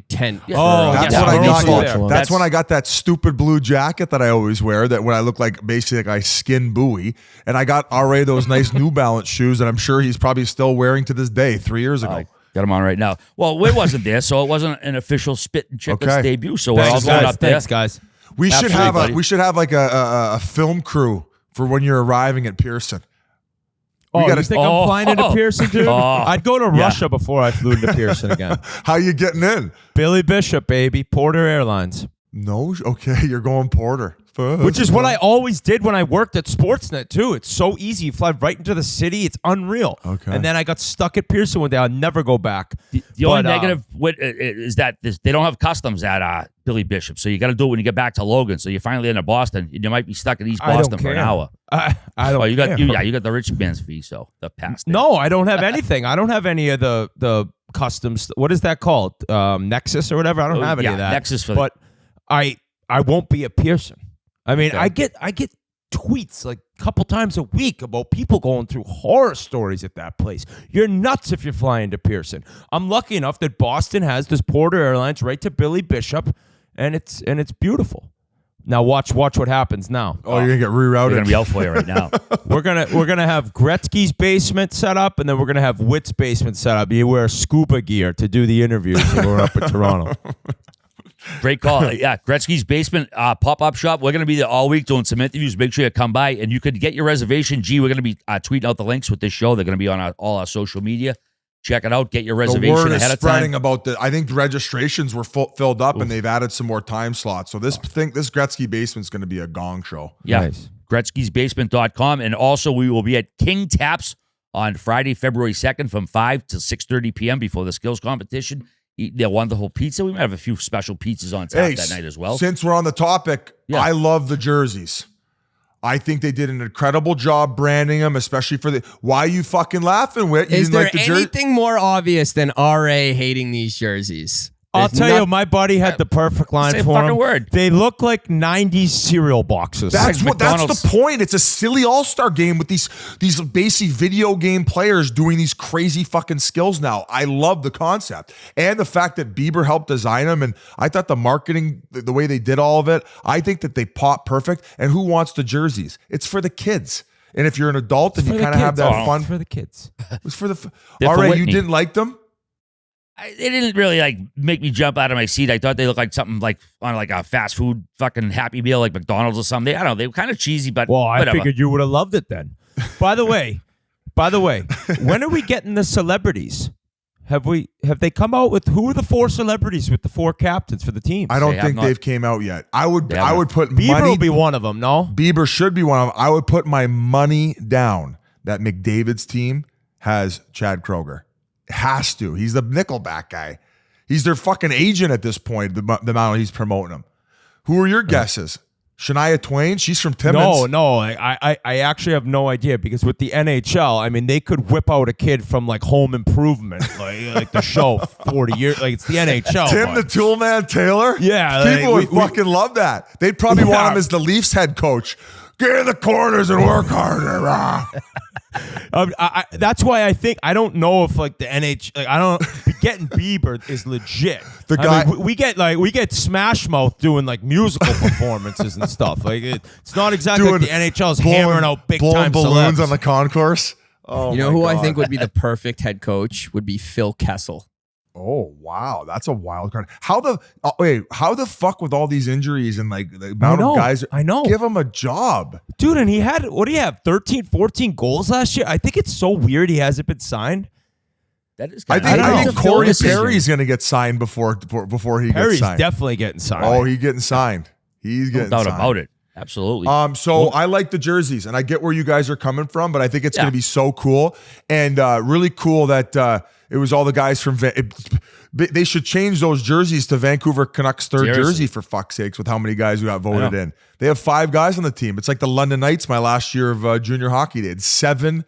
tent. That's yeah, what I yeah. got. That's when I got that stupid blue jacket that I always wear. That when I look like basically like I skin buoy, and I got RA those nice New Balance shoes that I'm sure he's probably still wearing to this day. 3 years ago. Got him on right now. Well, Whit wasn't there, so it wasn't an official Spittin Chiclets debut. So we're all going up there. Thanks, guys. We should Absolutely, have like a film crew for when you're arriving at Pearson. You think I'm flying into Pearson, dude? I'd go to Russia before I flew into Pearson again. How you getting in? Billy Bishop, baby. Porter Airlines. No, okay, you're going Porter. Which is what I always did when I worked at Sportsnet, too. It's so easy. You fly right into the city. It's unreal. Okay. And then I got stuck at Pearson one day. I'll never go back. The only negative is that they don't have customs at Billy Bishop, so you got to do it when you get back to Logan. So you finally end up Boston, and you might be stuck in East Boston for an hour. I don't you got care. you got the rich man's fee, so the pass. No, I don't have anything. I don't have any of the customs. What is that called? Nexus or whatever? I don't have any of that. Nexus for but I won't be at Pearson. I mean, I get tweets like a couple times a week about people going through horror stories at that place. You're nuts if you're flying to Pearson. I'm lucky enough that Boston has this Porter Airlines right to Billy Bishop, and it's beautiful. Now watch what happens now. Oh, you're gonna get rerouted. They're gonna be out for you right now. We're gonna have Gretzky's basement set up, and then we're gonna have Witt's basement set up. You wear scuba gear to do the interviews when we're up in Toronto. Great call. Yeah, Gretzky's Basement pop-up shop. We're going to be there all week doing some interviews. Make sure you come by, and you could get your reservation. We're going to be tweeting out the links with this show. They're going to be on all our social media. Check it out. Get your reservation the word ahead is of time. spreading about I think the registrations were filled up, and they've added some more time slots. So this Gretzky Basement's going to be a gong show. Yeah, nice. Gretzky'sBasement.com. And also, we will be at King Taps on Friday, February 2nd from 5 to 6:30 p.m. before the skills competition. Eat their wonderful pizza. We might have a few special pizzas on tap that night as well. Since we're on the topic, I love the jerseys. I think they did an incredible job branding them, especially for the. Why are you fucking laughing, Whit? You Is didn't there like the anything more obvious than RA hating these jerseys? I'll tell you, my buddy had the perfect line Say a for fucking him. word. They look like 90s cereal boxes. That's like that's the point. It's a silly all-star game with these basic video game players doing these crazy fucking skills now. I love the concept. And the fact that Bieber helped design them, and I thought the marketing, the way they did all of it, I think that they pop perfect. And who wants the jerseys? It's for the kids. And if you're an adult and you kind of have that fun. For the kids. It was for the They're all for right, you Whitney. didn't like them? They didn't really like make me jump out of my seat. I thought they looked like something like on like a fast food fucking Happy Meal like McDonald's or something. I don't know. They were kind of cheesy, but Well, I whatever. figured you would have loved it then. By the way, when are we getting the celebrities? Have they come out with who are the 4 celebrities with the 4 captains for the teams? I don't They have think not. they've came out yet. I would put Bieber money. will be one of them. No, Bieber should be one of them. I would put my money down that McDavid's team has Chad Kroger. Has to. He's the Nickelback guy. He's their fucking agent at this point, the amount he's promoting them. Who are your guesses? Shania Twain? She's from Timmins. No. I actually have no idea because with the NHL, I mean, they could whip out a kid from like Home Improvement, like the show 40 years. Like it's the NHL. Tim the Toolman Taylor? Yeah. People would fucking love that. They'd probably want him as the Leafs head coach. Get in the corners and work harder. That's why I don't know if like the NHL, like I don't getting Bieber is legit. The guy we get Smash Mouth doing like musical performances and stuff. Like it's not exactly like the NHL's hammering out big time balloons celebs. on the concourse. Oh, You know my who I God. think would be the perfect head coach would be Phil Kessel. Oh wow, that's a wild card. How the fuck with all these injuries and like the amount of guys? I know. Give him a job, Dude, and he had, what do you have, 13, 14 goals last year? I think it's so weird he hasn't been signed. That is I kind think of Corey Perry's going to get signed before he Perry's gets signed. definitely getting signed. Oh, he's getting signed. He's no getting doubt signed. about it. Absolutely. So I like the jerseys, and I get where you guys are coming from, but I think it's going to be so cool and really cool that it was all the guys from. They should change those jerseys to Vancouver Canucks third jersey for fuck's sakes with how many guys who got voted in. They have 5 guys on the team. It's like the London Knights my last year of junior hockey. They had 7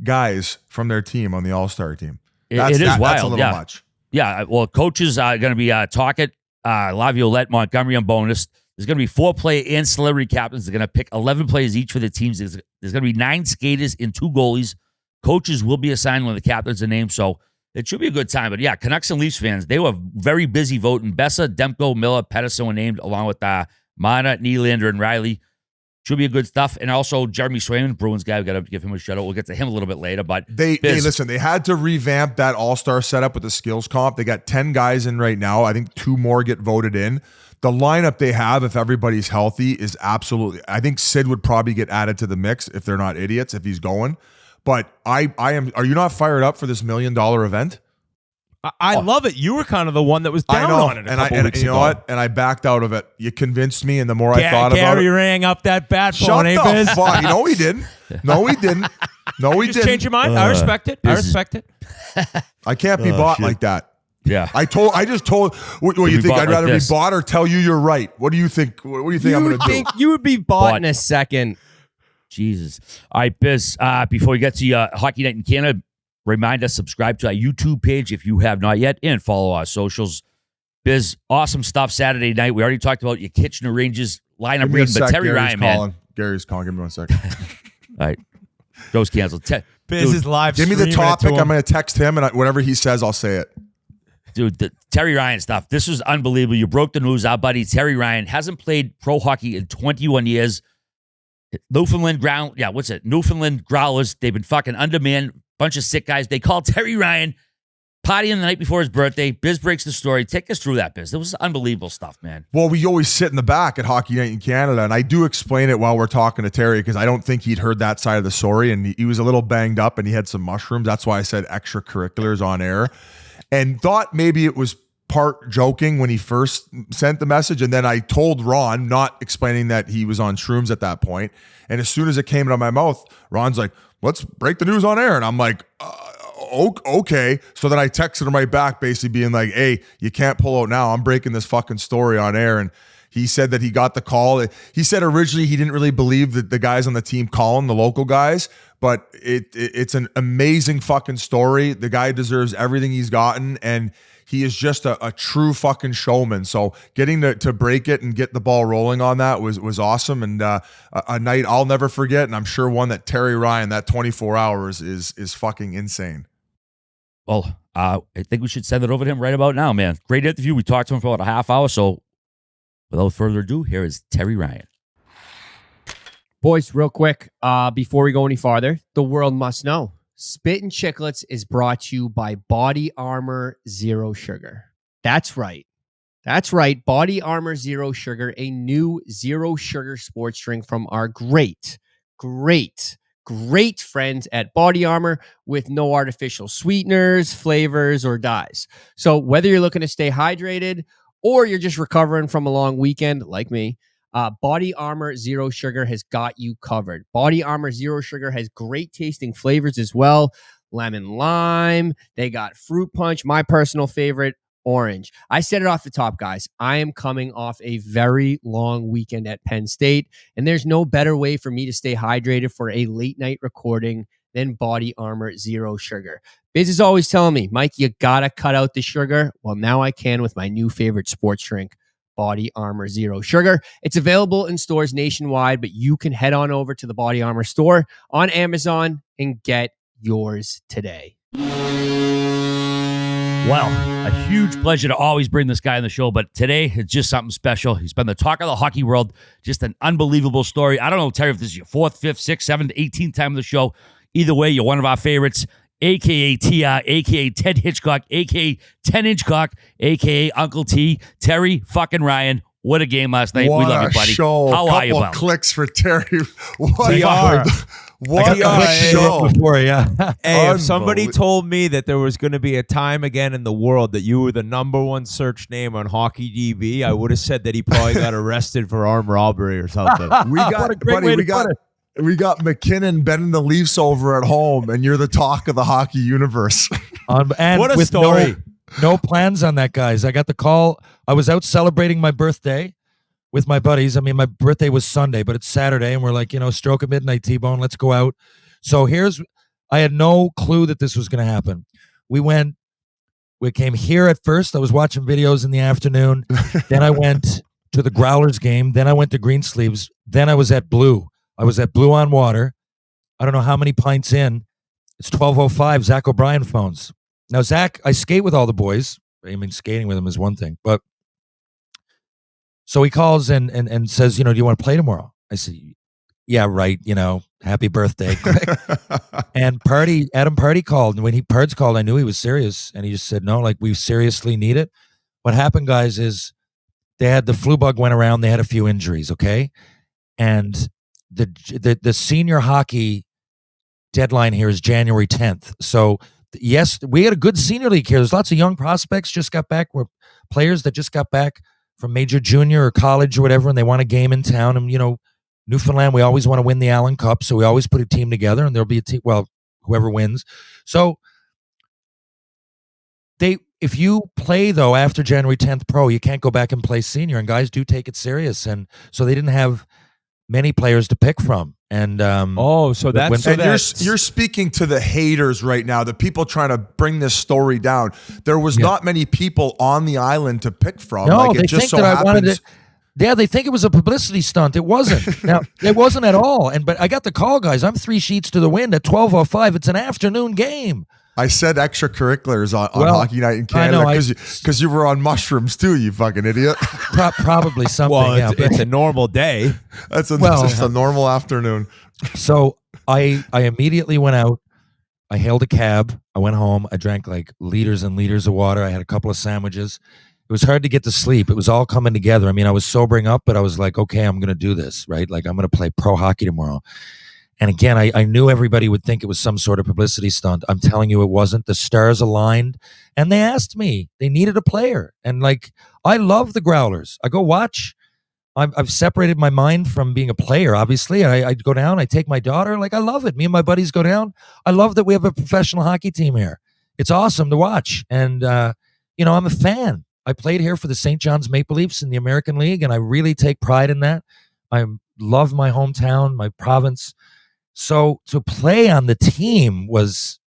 guys from their team on the All-Star team. It is wild. That's a little much. Yeah, well, coaches are going to be Tocchet, Laviolette, Montgomery on bonus. There's going to be 4 player and celebrity captains. They're going to pick 11 players each for the teams. There's going to be 9 skaters and 2 goalies. Coaches will be assigned when the captains are named, so it should be a good time. But yeah, Canucks and Leafs fans, they were very busy voting. Bessa, Demko, Miller, Pedersen were named along with Mana, Nylander, and Riley. Should be a good stuff. And also Jeremy Swayman, Bruins guy. We got to give him a shout out. We'll get to him a little bit later. But listen, they had to revamp that all-star setup with the skills comp. They got 10 guys in right now. I think 2 more get voted in. The lineup they have, if everybody's healthy, is absolutely. I think Sid would probably get added to the mix if they're not idiots, if he's going. But I am. Are you not fired up for this $1 million event? I love it. You were kind of the one that was down on it a couple weeks ago. You know what? And I backed out of it. You convinced me, and the more I thought about it, Gary rang up that bat phone. Shut the fuck! No, he didn't. No, he didn't. No, he didn't. Change your mind. I respect it. I respect it. I can't be bought like that. Yeah, I just told. What do you think? I'd rather be bought or tell you you're right. What do you think? What do you think I'm going to do? You would be bought in a second. Jesus. All right, Biz. Before we get to Hockey Night in Canada, remind us, subscribe to our YouTube page if you have not yet, and follow our socials. Biz, awesome stuff Saturday night. We already talked about your Kitchener Rangers lineup reading, but Terry Ryan, man. Gary's calling. Give me 1 second. All right. Joe's canceled. Biz is live. Give me the topic. I'm going to text him, and whatever he says, I'll say it. Dude, the Terry Ryan stuff, this was unbelievable. You broke the news. Our buddy Terry Ryan hasn't played pro hockey in 21 years. Newfoundland Growlers, they've been fucking undermanned, bunch of sick guys. They called Terry Ryan partying the night before his birthday. Biz breaks the story. Take us through that, Biz. It was unbelievable stuff, man. Well, we always sit in the back at Hockey Night in Canada, and I do explain it while we're talking to Terry because I don't think he'd heard that side of the story, and he was a little banged up, and he had some mushrooms. That's why I said extracurriculars on air. And thought maybe it was part joking when he first sent the message. And then I told Ron, not explaining that he was on shrooms at that point. And as soon as it came out of my mouth, Ron's like, let's break the news on air. And I'm like, okay. So then I texted him right back, basically being like, hey, you can't pull out now. I'm breaking this fucking story on air. And he said that he got the call. He said originally he didn't really believe that the guys on the team calling, the local guys, but it's an amazing fucking story. The guy deserves everything he's gotten, and he is just a true fucking showman. So getting to break it and get the ball rolling on that was awesome, and a night I'll never forget, and I'm sure one that Terry Ryan, that 24 hours is fucking insane. Well, I think we should send it over to him right about now, man. Great interview. We talked to him for about a half hour, so without further ado, here is Terry Ryan. Boys, real quick, before we go any farther, the world must know. Spittin Chiclets is brought to you by Body Armor Zero Sugar. That's right. Body Armor Zero Sugar, a new zero sugar sports drink from our great friends at Body Armor with no artificial sweeteners, flavors, or dyes. So whether you're looking to stay hydrated or you're just recovering from a long weekend like me, Body Armor Zero Sugar has got you covered. Body Armor Zero Sugar has great tasting flavors as well. Lemon lime. They got fruit punch. My personal favorite, orange. I said it off the top, guys. I am coming off a very long weekend at Penn State, and there's no better way for me to stay hydrated for a late night recording than Body Armor Zero Sugar. Biz is always telling me, Mike, you gotta cut out the sugar. Well, now I can with my new favorite sports drink, Body Armor Zero Sugar. It's available in stores nationwide, but you can head on over to the Body Armor store on Amazon and get yours today. Well, a huge pleasure to always bring this guy on the show, but today it's just something special. He's been the talk of the hockey world. Just an unbelievable story. I don't know, Terry, if this is your 4th, 5th, 6th, 7th, 18th time on the show. Either way, you're one of our favorites, a.k.a. TR, a.k.a. Ted Hitchcock, a.k.a. 10-inch cock, a.k.a. Uncle T, Terry fucking Ryan. What a game last night. What we love you, buddy. Show. How are you, Couple pal? clicks for Terry. What got a the show. before, yeah. Hey, if somebody Unbelievable. told me that there was going to be a time again in the world that you were the #1 search name on Hockey DB, I would have said that he probably got arrested for armed robbery or something. We got, buddy, we got McKinnon bending the Leafs over at home, and you're the talk of the hockey universe. And What a with story. no plans on that, guys. I got the call. I was out celebrating my birthday with my buddies. I mean, my birthday was Sunday, but it's Saturday, and we're like, stroke of midnight, T-Bone, let's go out. So I had no clue that this was going to happen. We came here at first. I was watching videos in the afternoon. Then I went to the Growlers game. Then I went to Greensleeves. Then I was at Blue. I was at Blue on Water. I don't know how many pints in. It's 12:05. Zach O'Brien phones. Now, Zach, I skate with all the boys. I mean, skating with them is one thing. But so he calls and says, do you want to play tomorrow? I said, yeah, right. Happy birthday. And Adam Party called. And when Pards called, I knew he was serious. And he just said, no, we seriously need it. What happened, guys, is the flu bug went around. They had a few injuries, okay? And the senior hockey deadline here is January 10th. So, yes, we had a good senior league here. There's lots of young prospects just got back. We're players that just got back from major junior or college or whatever, and they want a game in town. And, Newfoundland, we always want to win the Allen Cup, so we always put a team together, and there'll be a team, whoever wins. So if you play, though, after January 10th pro, you can't go back and play senior, and guys do take it serious. And so they didn't have many players to pick from. And you're speaking to the haters right now, the people trying to bring this story down. There was not many people on the island to pick from. No, they think that I wanted it. Yeah, they think it was a publicity stunt. It wasn't. Now, it wasn't at all. But I got the call, guys. I'm 3 sheets to the wind at 12:05. It's an afternoon game. I said extracurriculars on Hockey Night in Canada because you were on mushrooms too, you fucking idiot. Probably something. Well, it's a normal day. It's just a normal afternoon. So I immediately went out. I hailed a cab. I went home. I drank liters and liters of water. I had a couple of sandwiches. It was hard to get to sleep. It was all coming together. I mean, I was sobering up, but I was like, okay, I'm going to do this, right? I'm going to play pro hockey tomorrow. And again, I knew everybody would think it was some sort of publicity stunt. I'm telling you, it wasn't. The stars aligned, and they asked me. They needed a player. And I love the Growlers. I go watch. I've separated my mind from being a player, obviously. I go down. I take my daughter. I love it. Me and my buddies go down. I love that we have a professional hockey team here. It's awesome to watch. And, I'm a fan. I played here for the St. John's Maple Leafs in the American League, and I really take pride in that. I love my hometown, my province. So to play on the team was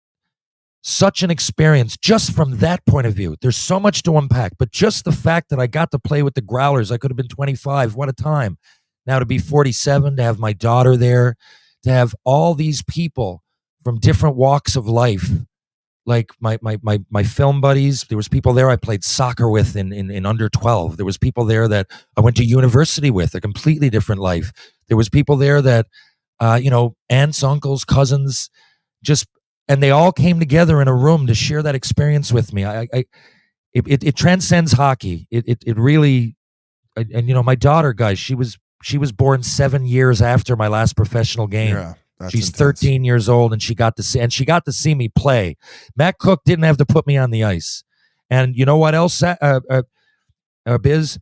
such an experience just from that point of view. There's so much to unpack, but just the fact that I got to play with the Growlers, I could have been 25. What a time. Now to be 47, to have my daughter there, to have all these people from different walks of life, like my film buddies. There was people there I played soccer with in under 12. There was people there that I went to university with, a completely different life. There was people there that, aunts, uncles, cousins, and they all came together in a room to share that experience with me. It transcends hockey. It really, my daughter, guys, she was born 7 years after my last professional game. Yeah. She's 13 years old, and she got to see me play. Matt Cook didn't have to put me on the ice. And you know what else, Biz?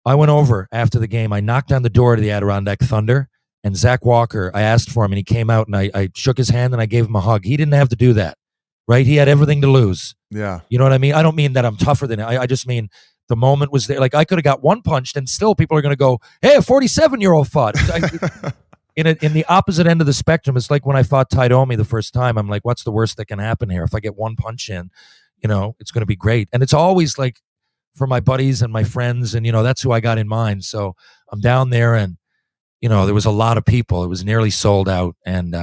I went over after the game. I knocked on the door to the Adirondack Thunder, and Zach Walker, I asked for him, and he came out, and I shook his hand, and I gave him a hug. He didn't have to do that, right? He had everything to lose. Yeah. You know what I mean? I don't mean that I'm tougher than him. I just mean the moment was there. I could have got one punched, and still people are going to go, hey, a 47-year-old fought. In the opposite end of the spectrum, it's like when I fought Taidomi the first time. I'm like, what's the worst that can happen here? If I get one punch in, it's going to be great. And it's always for my buddies and my friends, and that's who I got in mind. So I'm down there, and there was a lot of people. It was nearly sold out, and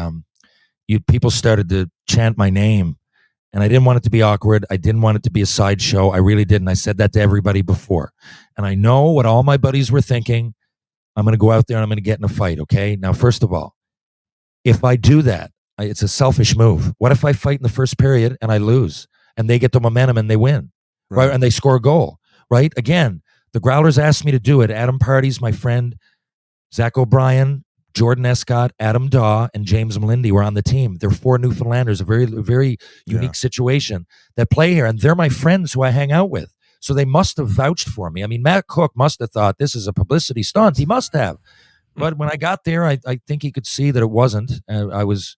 people started to chant my name, and I didn't want it to be awkward. I didn't want it to be a sideshow. I really didn't. I said that to everybody before, and I know what all my buddies were thinking. I'm going to go out there and I'm going to get in a fight, okay? Now, first of all, if I do that, it's a selfish move. What if I fight in the first period and I lose, and they get the momentum and they win, right? And they score a goal, right? Again, the Growlers asked me to do it. Adam Party's my friend. Zach O'Brien Jordan Escott, Adam Daw, and James Melindy were on the team. They're 4 Newfoundlanders, a very unique situation that play here, and they're my friends who I hang out with. So they must have vouched for me. I mean, Matt Cook must have thought this is a publicity stunt. He must have. But when I got there, I think he could see that it wasn't. I was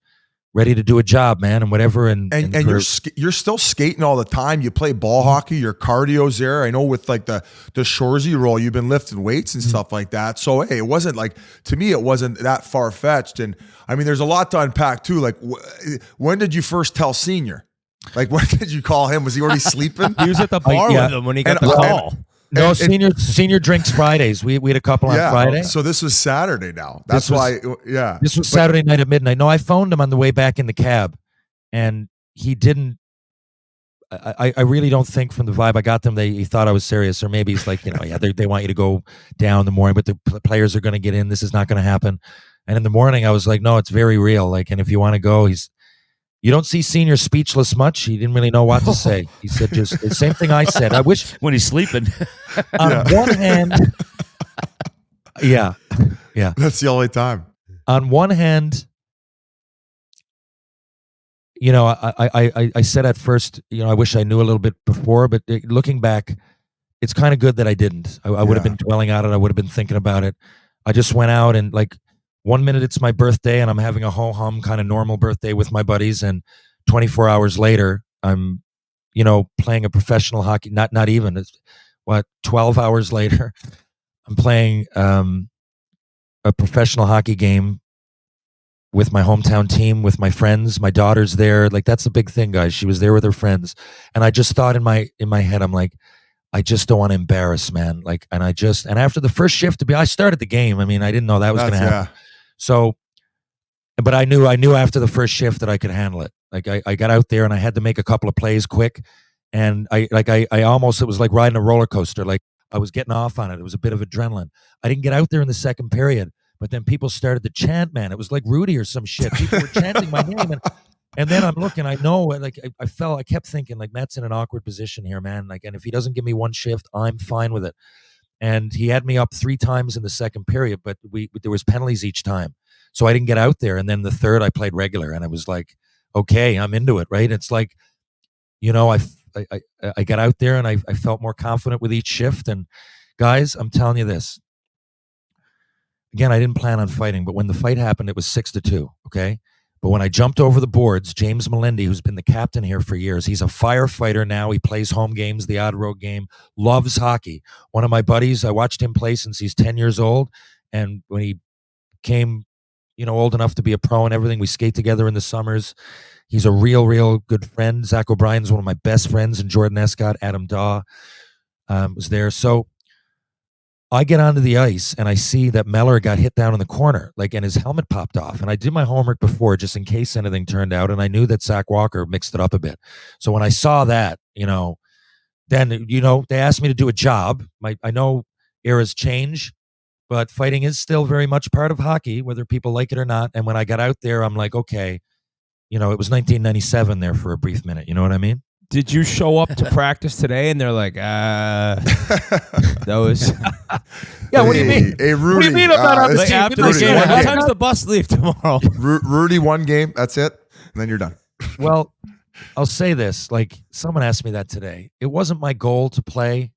ready to do a job, man, and whatever. And you're still skating all the time. You play ball hockey. Your cardio's there. I know with like the Shorzy roll, you've been lifting weights and stuff like that. So hey, it wasn't like, to me, it wasn't that far fetched. And I mean, there's a lot to unpack too. Like, when did you first tell Senior? Like, when did you call him? Was he already sleeping? He was at the bar with him when he got the call. No, senior drinks Fridays. We had a couple on Friday. So this was Saturday now. That's why. This was Saturday night at midnight. No, I phoned him on the way back in the cab, and he didn't. I really don't think from the vibe I got them, he thought I was serious, or maybe he's like, they want you to go down in the morning, but the players are going to get in. This is not going to happen. And in the morning, I was like, no, it's very real. Like, and if you want to go, you don't see Senior speechless much. He didn't really know what to say. He said just the same thing I said. I wish when he's sleeping. On one hand, yeah. That's the only time. On one hand, I said at first, I wish I knew a little bit before, but looking back, it's kind of good that I didn't. I would have been dwelling on it. I would have been thinking about it. I just went out and 1 minute it's my birthday and I'm having a ho-hum kind of normal birthday with my buddies, and 24 hours later I'm playing a professional hockey, not even, 12 hours later I'm playing a professional hockey game with my hometown team, with my friends. My daughter's there. Like, that's the big thing, guys. She was there with her friends, and I just thought in my head, I'm like, I just don't want to embarrass, man. Like, and after the first shift I started the game. I mean, I didn't know that was going to happen. So, but I knew after the first shift that I could handle it. Like, I got out there and I had to make a couple of plays quick. And I almost, it was like riding a roller coaster. Like, I was getting off on it. It was a bit of adrenaline. I didn't get out there in the second period, but then people started to chant, man. It was like Rudy or some shit. People were chanting my name. And then I'm looking, I know, like, I kept thinking, like, Matt's in an awkward position here, man. Like, and if he doesn't give me one shift, I'm fine with it. And he had me up 3 times in the second period, but there was penalties each time. So I didn't get out there. And then the third, I played regular, and I was like, okay, I'm into it, right? It's like, I got out there and I felt more confident with each shift. And guys, I'm telling you this. Again, I didn't plan on fighting, but when the fight happened, it was 6-2, okay? But when I jumped over the boards, James Melindy, who's been the captain here for years, he's a firefighter now. He plays home games, the odd road game, loves hockey. One of my buddies, I watched him play since he's 10 years old. And when he came, old enough to be a pro and everything, we skate together in the summers. He's a real good friend. Zach O'Brien's one of my best friends, and Jordan Escott, Adam Daw was there. So I get onto the ice and I see that Meller got hit down in the corner, and his helmet popped off. And I did my homework before just in case anything turned out. And I knew that Zach Walker mixed it up a bit. So when I saw that, then, they asked me to do a job. I know eras change, but fighting is still very much part of hockey, whether people like it or not. And when I got out there, I'm like, okay, it was 1997 there for a brief minute. You know what I mean? Did you show up to practice today and they're like, that was... Yeah, what do you mean? Hey, Rudy. What do you mean I'm not on the team? After the game, what time's the bus leave tomorrow? Rudy, 1 game, that's it, and then you're done. Well, I'll say this. Like, someone asked me that today. It wasn't my goal to play.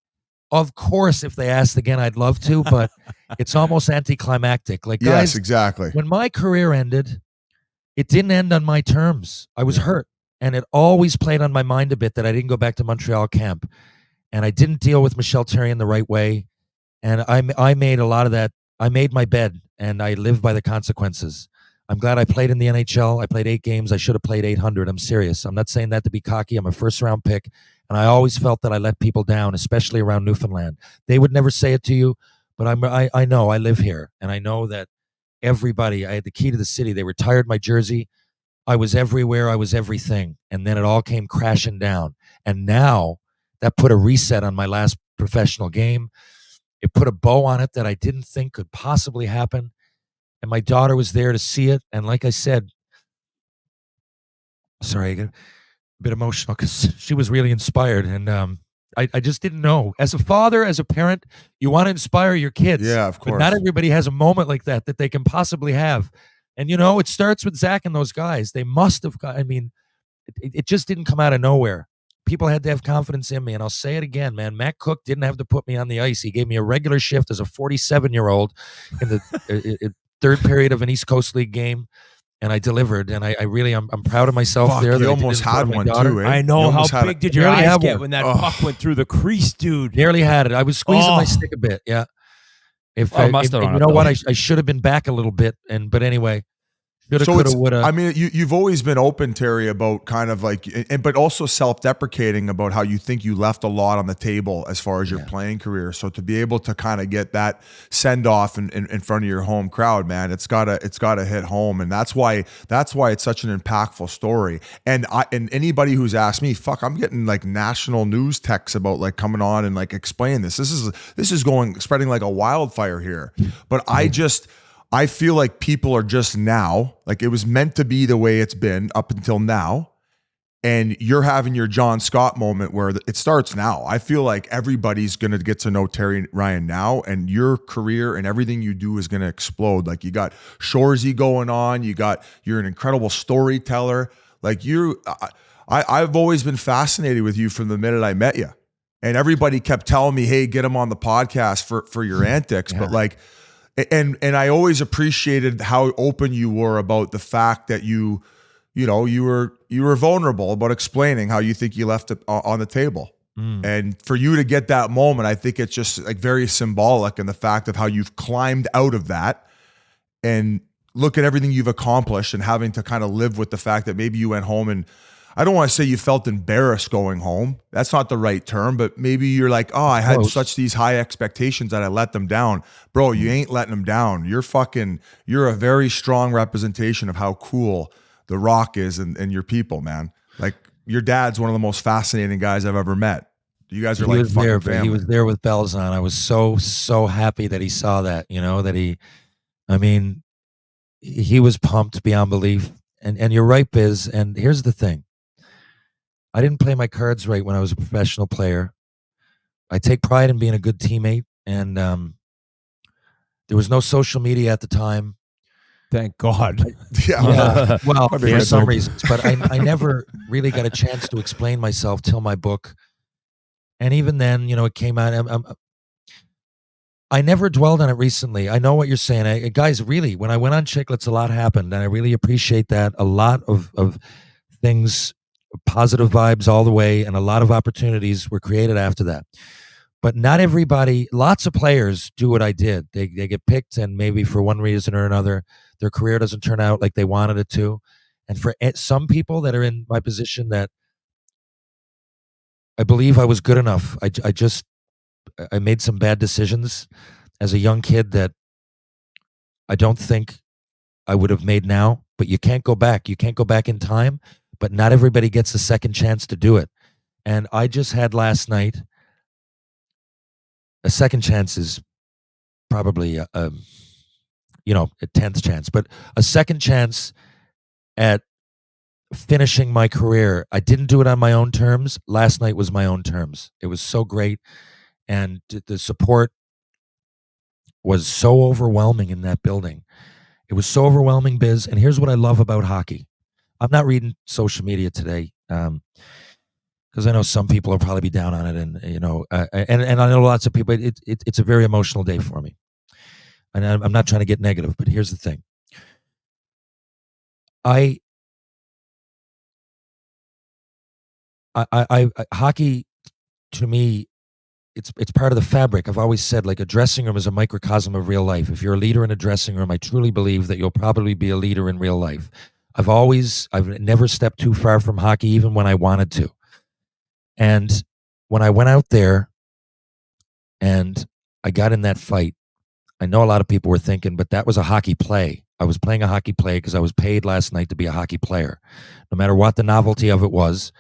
Of course, if they asked again, I'd love to, but it's almost anticlimactic. Like, guys, yes, exactly. When my career ended, it didn't end on my terms. I was hurt. And it always played on my mind a bit that I didn't go back to Montreal camp. And I didn't deal with Michel Therrien the right way. And I made a lot of that. I made my bed, and I lived by the consequences. I'm glad I played in the NHL. I played 8 games. I should have played 800. I'm serious. I'm not saying that to be cocky. I'm a first-round pick. And I always felt that I let people down, especially around Newfoundland. They would never say it to you, but I know I live here. And I know that everybody, I had the key to the city. They retired my jersey. I was everywhere. I was everything. And then it all came crashing down. And now that put a reset on my last professional game. It put a bow on it that I didn't think could possibly happen. And my daughter was there to see it. And like I said, sorry, I get a bit emotional because she was really inspired. And I just didn't know. As a father, as a parent, you want to inspire your kids. Yeah, of But course. not everybody has a moment like that they can possibly have. And, it starts with Zach and those guys. They must have got, it just didn't come out of nowhere. People had to have confidence in me. And I'll say it again, man. Matt Cook didn't have to put me on the ice. He gave me a regular shift as a 47-year-old in the third period of an East Coast League game. And I delivered, and I'm proud of myself. Fuck, there. you that I almost did it in front had of my one daughter. too, eh? I know. You How almost had big it. did your Nearly eyes had get one. when that puck went through the crease, dude? Nearly had it. I was squeezing my Oh. stick a bit. Yeah. If Well, it must have and run you up know what, though. I should have been back a little bit, but anyway, shoulda, So coulda, it's, woulda. I mean, you've always been open, Terry, about kind of like, but also self-deprecating about how you think you left a lot on the table as far as your playing career. So to be able to kind of get that send off in front of your home crowd, man, it's gotta hit home, and that's why it's such an impactful story. And anybody who's asked me, fuck, I'm getting like national news texts about like coming on and like explaining this. This is spreading like a wildfire here. But I feel like people are just now, like it was meant to be the way it's been up until now. And you're having your John Scott moment where it starts now. I feel like everybody's going to get to know Terry Ryan now, and your career and everything you do is going to explode. Like you got Shoresy going on. You're an incredible storyteller. Like I've always been fascinated with you from the minute I met you. And everybody kept telling me, hey, get him on the podcast for your antics. Yeah. But like, and I always appreciated how open you were about the fact that you were vulnerable about explaining how you think you left it on the table. And for you to get that moment, I think it's just like very symbolic in the fact of how you've climbed out of that and look at everything you've accomplished and having to kind of live with the fact that maybe you went home and I don't want to say you felt embarrassed going home. That's not the right term, but maybe you're like, oh, I had Close. these high expectations that I let them down. Bro, you ain't letting them down. You're a very strong representation of how cool The Rock is and your people, man. Like your dad's one of the most fascinating guys I've ever met. You guys are He like was fucking there, but family. he was there with bells on. I was so happy that he saw that, he was pumped beyond belief. And you're right, Biz. And here's the thing. I didn't play my cards right when I was a professional player. I take pride in being a good teammate, and there was no social media at the time. Thank God. Yeah. Well, Probably for had some no- reasons, but I never really got a chance to explain myself till my book. And even then, it came out. I never dwelled on it recently. I know what you're saying. Guys, really, when I went on Chiclets, a lot happened, and I really appreciate that. A lot of things, positive vibes all the way, and a lot of opportunities were created after that. But not everybody, lots of players do what I did. They get picked, and maybe for one reason or another, their career doesn't turn out like they wanted it to. And for some people that are in my position, that I believe I was good enough. I made some bad decisions as a young kid that I don't think I would have made now. But you can't go back. You can't go back in time. But not everybody gets a second chance to do it. And I just had last night. A second chance is probably a 10th chance, but a second chance at finishing my career. I didn't do it on my own terms. Last night was my own terms. It was so great, and the support was so overwhelming in that building. It was so overwhelming, Biz. And here's what I love about hockey. I'm not reading social media today. Because I know some people will probably be down on it, and and I know lots of people. It's a very emotional day for me, and I'm not trying to get negative, but here's the thing. Hockey, to me, it's part of the fabric. I've always said, like, a dressing room is a microcosm of real life. If you're a leader in a dressing room, I truly believe that you'll probably be a leader in real life. I've never stepped too far from hockey, even when I wanted to. And when I went out there and I got in that fight, I know a lot of people were thinking, but that was a hockey play. I was playing a hockey play because I was paid last night to be a hockey player. No matter what the novelty of it was,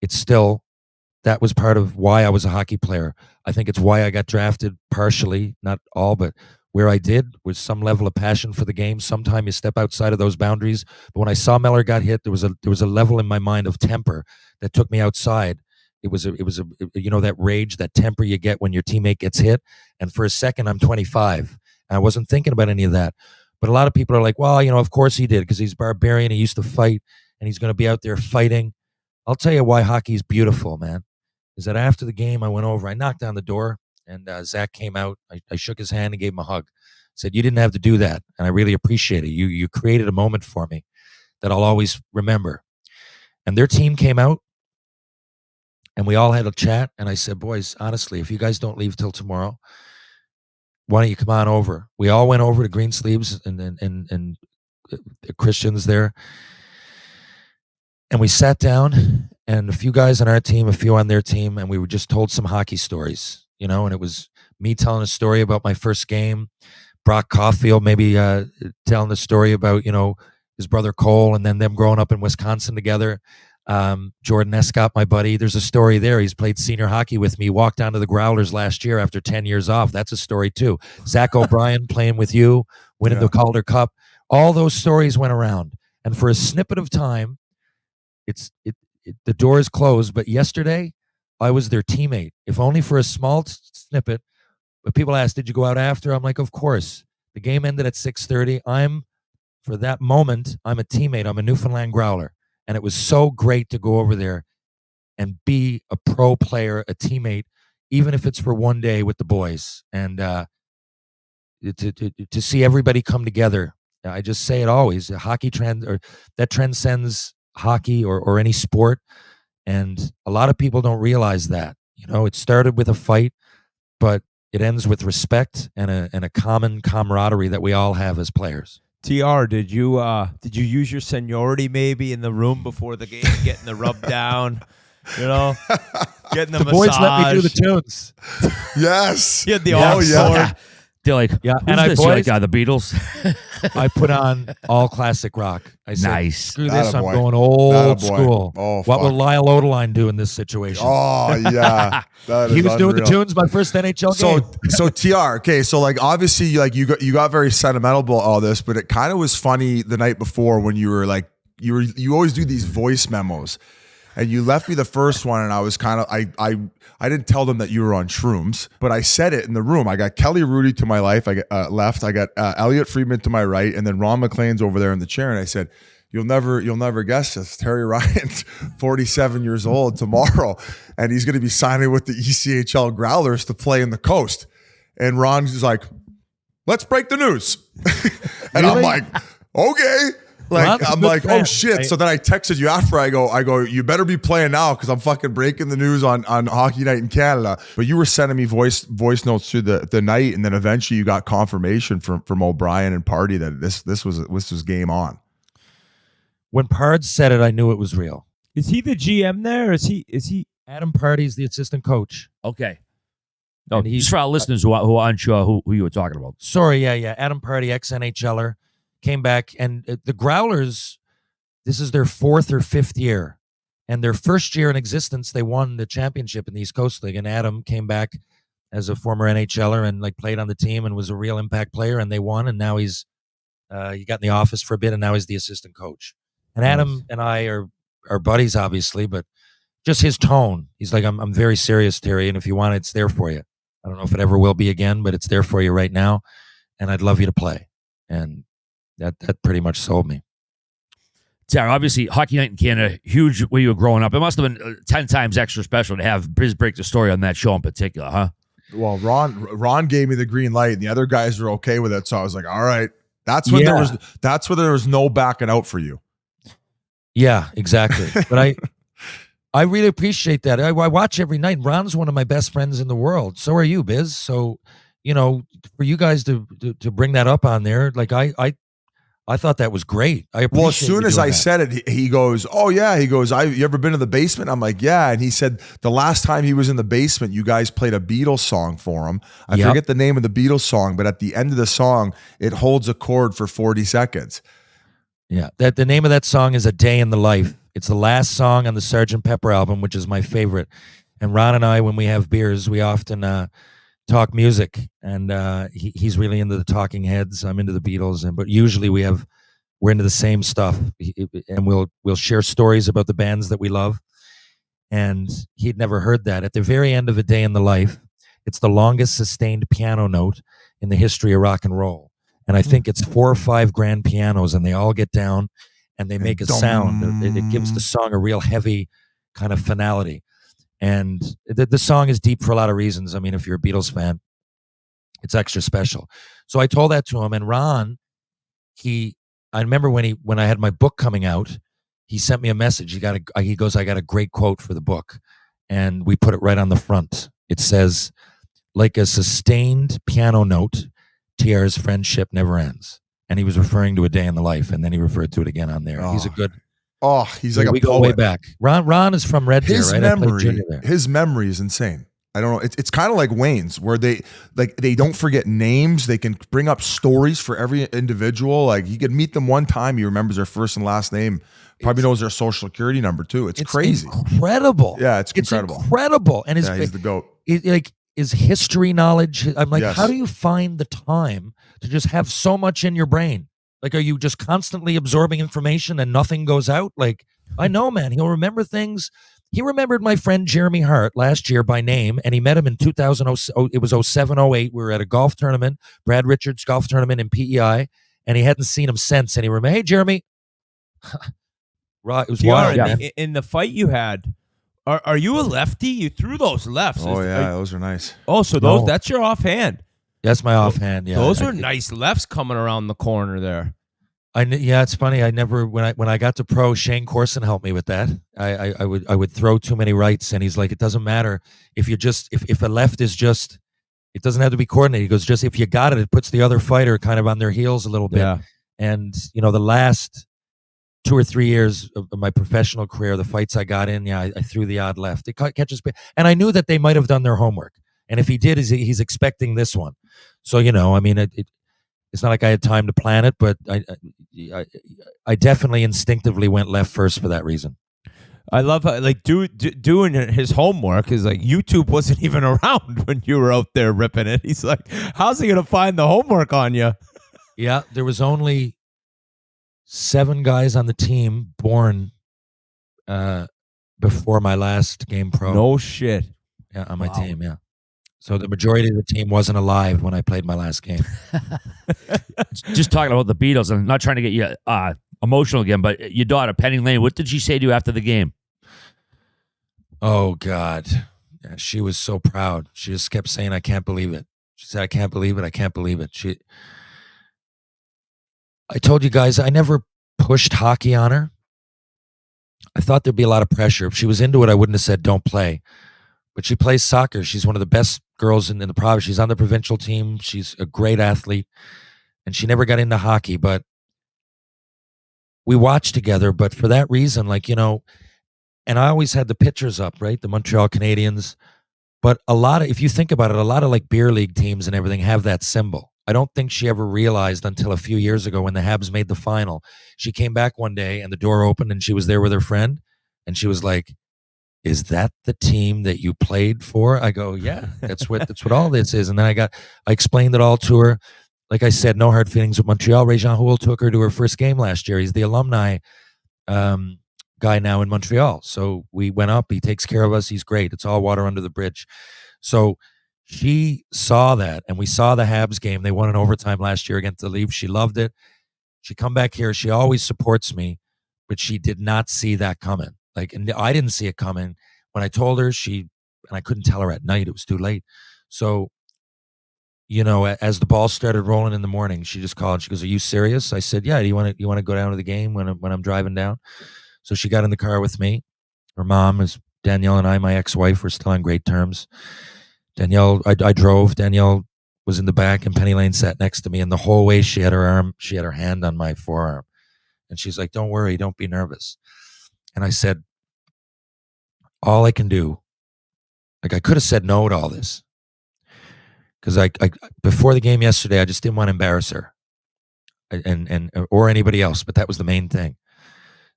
that was part of why I was a hockey player. I think it's why I got drafted partially, not all, but where I did was some level of passion for the game. Sometimes you step outside of those boundaries. But when I saw Meller got hit, there was a level in my mind of temper that took me outside. It was that rage, that temper you get when your teammate gets hit. And for a second, I'm 25. And I wasn't thinking about any of that. But a lot of people are like, well, of course he did, because he's barbarian. He used to fight, and he's going to be out there fighting. I'll tell you why hockey is beautiful, man, is that after the game, I went over, I knocked on the door, and Zach came out. I shook his hand and gave him a hug. Said, you didn't have to do that, and I really appreciate it. You created a moment for me that I'll always remember. And their team came out, and we all had a chat, and I said, boys, honestly, if you guys don't leave till tomorrow, why don't you come on over? We all went over to Greensleeves and Christians there, and we sat down, and a few guys on our team, a few on their team, and we were just told some hockey stories, and it was me telling a story about my first game, Brock Caulfield maybe telling a story about, his brother Cole, and then them growing up in Wisconsin together. Jordan Escott, my buddy, there's a story there. He's played senior hockey with me, walked down to the Growlers last year after 10 years off. That's a story too. Zach O'Brien playing with you, winning the Calder Cup. All those stories went around. And for a snippet of time, the door is closed. But yesterday, I was their teammate, if only for a small snippet. But people ask, did you go out after? I'm like, of course. The game ended at 6:30. For that moment, I'm a teammate. I'm a Newfoundland Growler. And it was so great to go over there and be a pro player, a teammate, even if it's for one day with the boys. And to see everybody come together. I just say it always. A hockey trend, or that transcends hockey or any sport. And a lot of people don't realize that. It started with a fight, but it ends with respect and a common camaraderie that we all have as players. TR, did you use your seniority maybe in the room before the game, getting the rub down, getting the massage? Boys let me do the tunes. Yes. You had the They're like, yeah, and I this? You're like, the Beatles. I put on all classic rock. I said, nice. Screw this, I'm Attaboy. going old Attaboy. school. Oh, what will fuck. Lyle Odeline do in this situation? Oh, yeah. That He is was doing the unreal. tunes my first NHL game. So TR, okay, so obviously you got very sentimental about all this, but it kind of was funny the night before when you were you always do these voice memos, and you left me the first one, and I was kind of I didn't tell them that you were on shrooms, but I said it in the room. I got Kelly Rudy to my left. I got Elliot Friedman to my right, and then Ron McLean's over there in the chair, and I said, You'll never guess this. Terry Ryan's 47 years old tomorrow, and he's going to be signing with the ECHL Growlers to play in the Coast. And Ron's like, let's break the news. And I'm like, okay. I'm like, oh shit. Right? So then I texted you after. I go, you better be playing now because I'm fucking breaking the news on Hockey Night in Canada. But you were sending me voice notes through the night, and then eventually you got confirmation from O'Brien and Party that this was game on. When Pard said it, I knew it was real. Is he the GM there? Is he? Adam Party's the assistant coach. Okay. No, And he's just for our listeners who are unsure who you were talking about. Sorry, yeah. Adam Party, ex-NHLer, came back. And the Growlers, this is their 4th or 5th year. And their first year in existence, they won the championship in the East Coast League. And Adam came back as a former NHLer and played on the team and was a real impact player. And they won. And now he got in the office for a bit, and now he's the assistant coach. And Adam and I are buddies, obviously, but just his tone. He's like, I'm very serious, Terry, and if you want it, it's there for you. I don't know if it ever will be again, but it's there for you right now, and I'd love you to play. And that pretty much sold me. Terry, obviously, Hockey Night in Canada, huge when you were growing up. It must have been 10 times extra special to have Biz break the story on that show in particular, huh? Well, Ron gave me the green light, and the other guys were okay with it, so I was like, all right. That's when there was no backing out for you. Yeah, exactly. But I really appreciate that. I watch every night. Ron's one of my best friends in the world. So are you, Biz. So, for you guys to bring that up on there, I thought that was great. I appreciate. Well, as soon as I said it, he goes, "Oh yeah." He goes, "You ever been to the basement?" I'm like, "Yeah." And he said the last time he was in the basement, you guys played a Beatles song for him. I forget the name of the Beatles song, but at the end of the song, it holds a chord for 40 seconds. Yeah, the name of that song is "A Day in the Life." It's the last song on the Sgt. Pepper album, which is my favorite. And Ron and I, when we have beers, we often talk music. And he's really into the Talking Heads. I'm into the Beatles, but usually we're into the same stuff. And we'll share stories about the bands that we love. and he'd never heard that. At the very end of A Day in the Life, it's the longest sustained piano note in the history of rock and roll. And I think it's 4 or 5 grand pianos, and they all get down and they make a sound. It gives the song a real heavy kind of finality. And the song is deep for a lot of reasons. I mean, if you're a Beatles fan, it's extra special. So I told that to him, and Ron, I remember when I had my book coming out, he sent me a message. He goes, I got a great quote for the book. And we put it right on the front. It says, like a sustained piano note, Tier's friendship never ends. And he was referring to A Day in the Life, and then he referred to it again on there. He's a good. Oh, he's like a we poet. go way back. Ron is from Red Deer, right? His memory is insane. I don't know. It's kind of like Wayne's, where they don't forget names. They can bring up stories for every individual. Like, he could meet them one time, he remembers their first and last name. Probably knows their social security number too. It's crazy. Incredible. Yeah, it's incredible. Incredible. And he's the GOAT. His history knowledge. I'm like, Yes. How do you find the time to just have so much in your brain? Like, are you just constantly absorbing information and nothing goes out? Like, I know, man, he'll remember things. He remembered my friend Jeremy Hart last year by name, and he met him in 2000. It was 07, 08. We were at a golf tournament, Brad Richards golf tournament in PEI, and he hadn't seen him since. And he remembered, hey, Jeremy. Right, it was wild. Yeah. In the fight you had, are you a lefty? You threw those lefts. Oh, those are nice. Oh, so that's your offhand. That's my offhand. Yeah, those were nice lefts coming around the corner there. It's funny. I never when I got to pro, Shane Corson helped me with that. I would throw too many rights, and he's like, it doesn't matter if you just if a left is just, it doesn't have to be coordinated. He goes, just if you got it, it puts the other fighter kind of on their heels a little bit. Yeah. And the last 2 or 3 years of my professional career, the fights I got in, I threw the odd left. It catches, and I knew that they might have done their homework. And if he did, he's expecting this one. So I mean, it's not like I had time to plan it, but I definitely instinctively went left first for that reason. I love how, like, doing his homework is like, YouTube wasn't even around when you were out there ripping it. He's like, how's he gonna find the homework on you? Yeah, there was only 7 guys on the team born before my last game pro. No shit. Yeah, on my team. Yeah. So the majority of the team wasn't alive when I played my last game. Just talking about the Beatles, I'm not trying to get you emotional again, but your daughter, Penny Lane, what did she say to you after the game? Oh, God. Yeah, she was so proud. She just kept saying, I can't believe it. She said, I can't believe it. I can't believe it. I told you guys, I never pushed hockey on her. I thought there'd be a lot of pressure. If she was into it, I wouldn't have said, don't play. But she plays soccer. She's one of the best girls in the province. She's on the provincial team. She's a great athlete. And she never got into hockey. But we watched together. But for that reason, and I always had the pictures up, right? The Montreal Canadiens. But if you think about it, a lot of like beer league teams and everything have that symbol. I don't think she ever realized until a few years ago when the Habs made the final. She came back one day and the door opened and she was there with her friend. And she was like, is that the team that you played for? I go, yeah, that's what all this is. And then I explained it all to her. Like I said, no hard feelings with Montreal. Ray-Jean Houle took her to her first game last year. He's the alumni guy now in Montreal. So we went up. He takes care of us. He's great. It's all water under the bridge. So she saw that, and we saw the Habs game. They won in overtime last year against the Leafs. She loved it. She come back here. She always supports me, but she did not see that coming. And I didn't see it coming. When I told her, and I couldn't tell her at night. It was too late. So, as the ball started rolling in the morning, she just called. She goes, "Are you serious?" I said, "Yeah. Do you want to go down to the game when I'm driving down?" So she got in the car with me. Her mom is Danielle, and I, my ex-wife, were still on great terms. Danielle, I drove. Danielle was in the back, and Penny Lane sat next to me. And the whole way, she had her hand on my forearm, and she's like, "Don't worry, don't be nervous." And I said, all I can do, I could have said no to all this. Because I before the game yesterday, I just didn't want to embarrass her and or anybody else, but that was the main thing.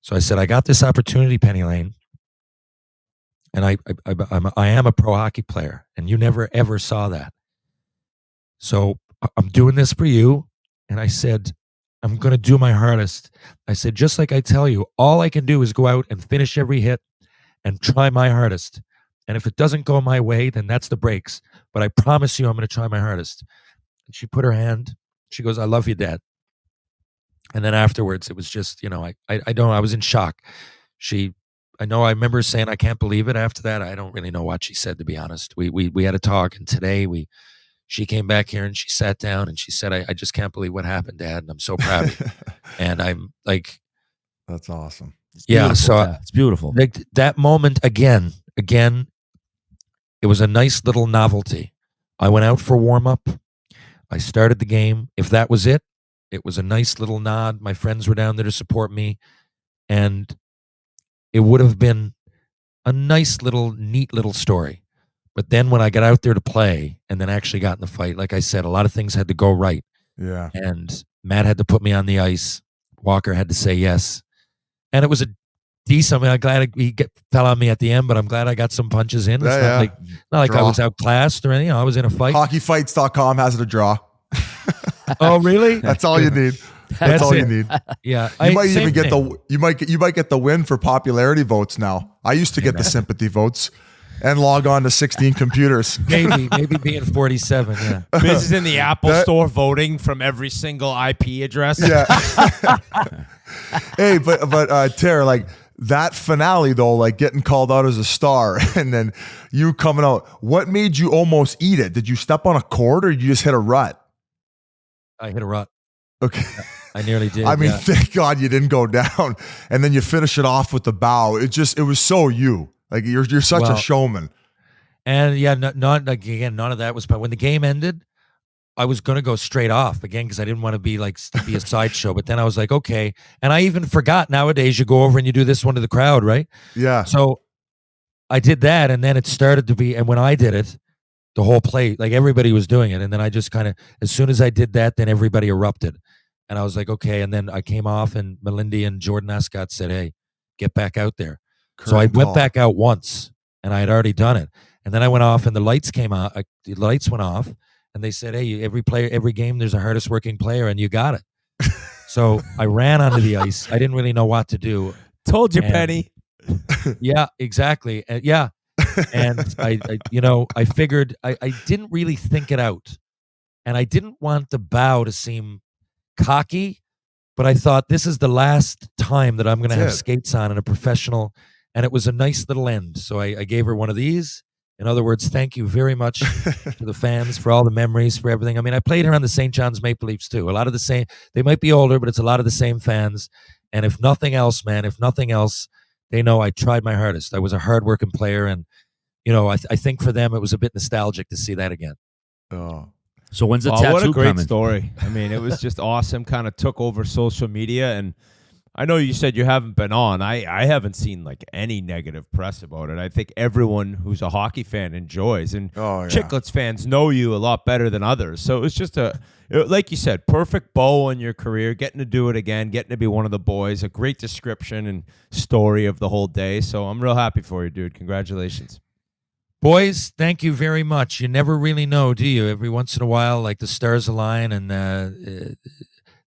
So I said, I got this opportunity, Penny Lane, and I am a pro hockey player, and you never, ever saw that. So I'm doing this for you. And I said, I'm going to do my hardest. I said, just like I tell you, all I can do is go out and finish every hit and try my hardest. And if it doesn't go my way, then that's the breaks. But I promise you I'm going to try my hardest. And she put her hand, she goes, I love you, Dad. And then afterwards, it was just, I was in shock. I remember saying, I can't believe it. After that, I don't really know what she said, to be honest. We had a talk, and today she came back here and she sat down and she said, I just can't believe what happened, Dad. And I'm so proud of you. And I'm like, That's awesome. yeah. So it's beautiful. like that moment again, it was a nice little novelty. I went out for warm up. I started the game. If that was it was a nice little nod. My friends were down there to support me. And it would have been a nice little, neat little story. But then when I got out there to play and then actually got in the fight, like I said, a lot of things had to go right. Yeah. And Matt had to put me on the ice. Walker had to say yes. And it was a decent, I'm glad he fell on me at the end, but I'm glad I got some punches in. It's not like I was outclassed or anything. I was in a fight. Hockeyfights.com has it a draw. Oh, really? That's all you need. That's all you need. Yeah. You might even get you might get the win for popularity votes now. I used to get the sympathy votes and log on to 16 computers. Maybe being 47, yeah. Biz is in the Apple store voting from every single IP address. Yeah. Hey, but Tara, like that finale though, like getting called out as a star and then you coming out, what made you almost eat it? Did you step on a cord or did you just hit a rut? I hit a rut. Okay. I nearly did. I mean, thank God you didn't go down. And then you finish it off with the bow. It was so you. Like you're such a showman. And yeah, none of that was. But when the game ended, I was gonna go straight off again because I didn't want to be a sideshow. But then I was like, okay. And I even forgot. Nowadays, you go over and you do this one to the crowd, right? Yeah. So I did that, and then it started to be. And when I did it, the whole play, like everybody was doing it, and then I just kind of, as soon as I did that, then everybody erupted, and I was like, okay. And then I came off, and Melindy and Jordan Escott said, "Hey, get back out there." So I went back out once, and I had already done it. And then I went off, and the lights came out. The lights went off, and they said, "Hey, every game, there's a hardest working player, and you got it." So I ran onto the ice. I didn't really know what to do. Told you, Penny. Yeah, exactly. Yeah, and I figured I didn't really think it out, and I didn't want the bow to seem cocky, but I thought this is the last time that I'm going to have skates on in a professional. And it was a nice little end. So I gave her one of these. In other words, thank you very much to the fans for all the memories, for everything. I mean, I played around the St. John's Maple Leafs too. A lot of the same, they might be older, but it's a lot of the same fans. And if nothing else, they know I tried my hardest. I was a hardworking player. And, I think for them, it was a bit nostalgic to see that again. Oh. So when's the tattoo What a great coming? story. I mean, it was just awesome. Kind of took over social media, and I know you said you haven't been on. I haven't seen like any negative press about it. I think everyone who's a hockey fan enjoys, and Chiclets fans know you a lot better than others. So it was just like you said, perfect bow on your career, getting to do it again, getting to be one of the boys, a great description and story of the whole day. So I'm real happy for you, dude. Congratulations. Boys, thank you very much. You never really know, do you? Every once in a while, like the stars align and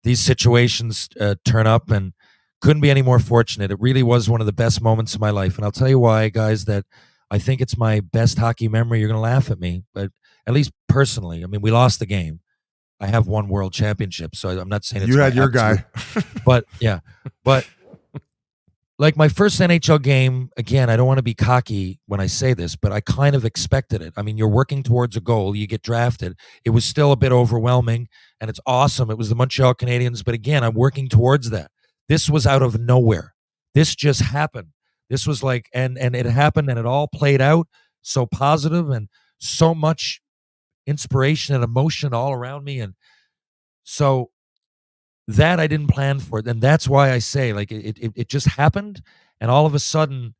these situations turn up, and couldn't be any more fortunate. It really was one of the best moments of my life. And I'll tell you why, guys, that I think it's my best hockey memory. You're going to laugh at me, but at least personally, I mean, we lost the game. I have won world championships, so I'm not saying it's you had your guy. But yeah, but like my first NHL game, again, I don't want to be cocky when I say this, but I kind of expected it. I mean, you're working towards a goal, you get drafted. It was still a bit overwhelming, and it's awesome. It was the Montreal Canadiens, but again, I'm working towards that. This was out of nowhere. This just happened. This was like, and it happened, and it all played out so positive, and so much inspiration and emotion all around me. And so that I didn't plan for it. And that's why I say, like, it just happened. And all of a sudden,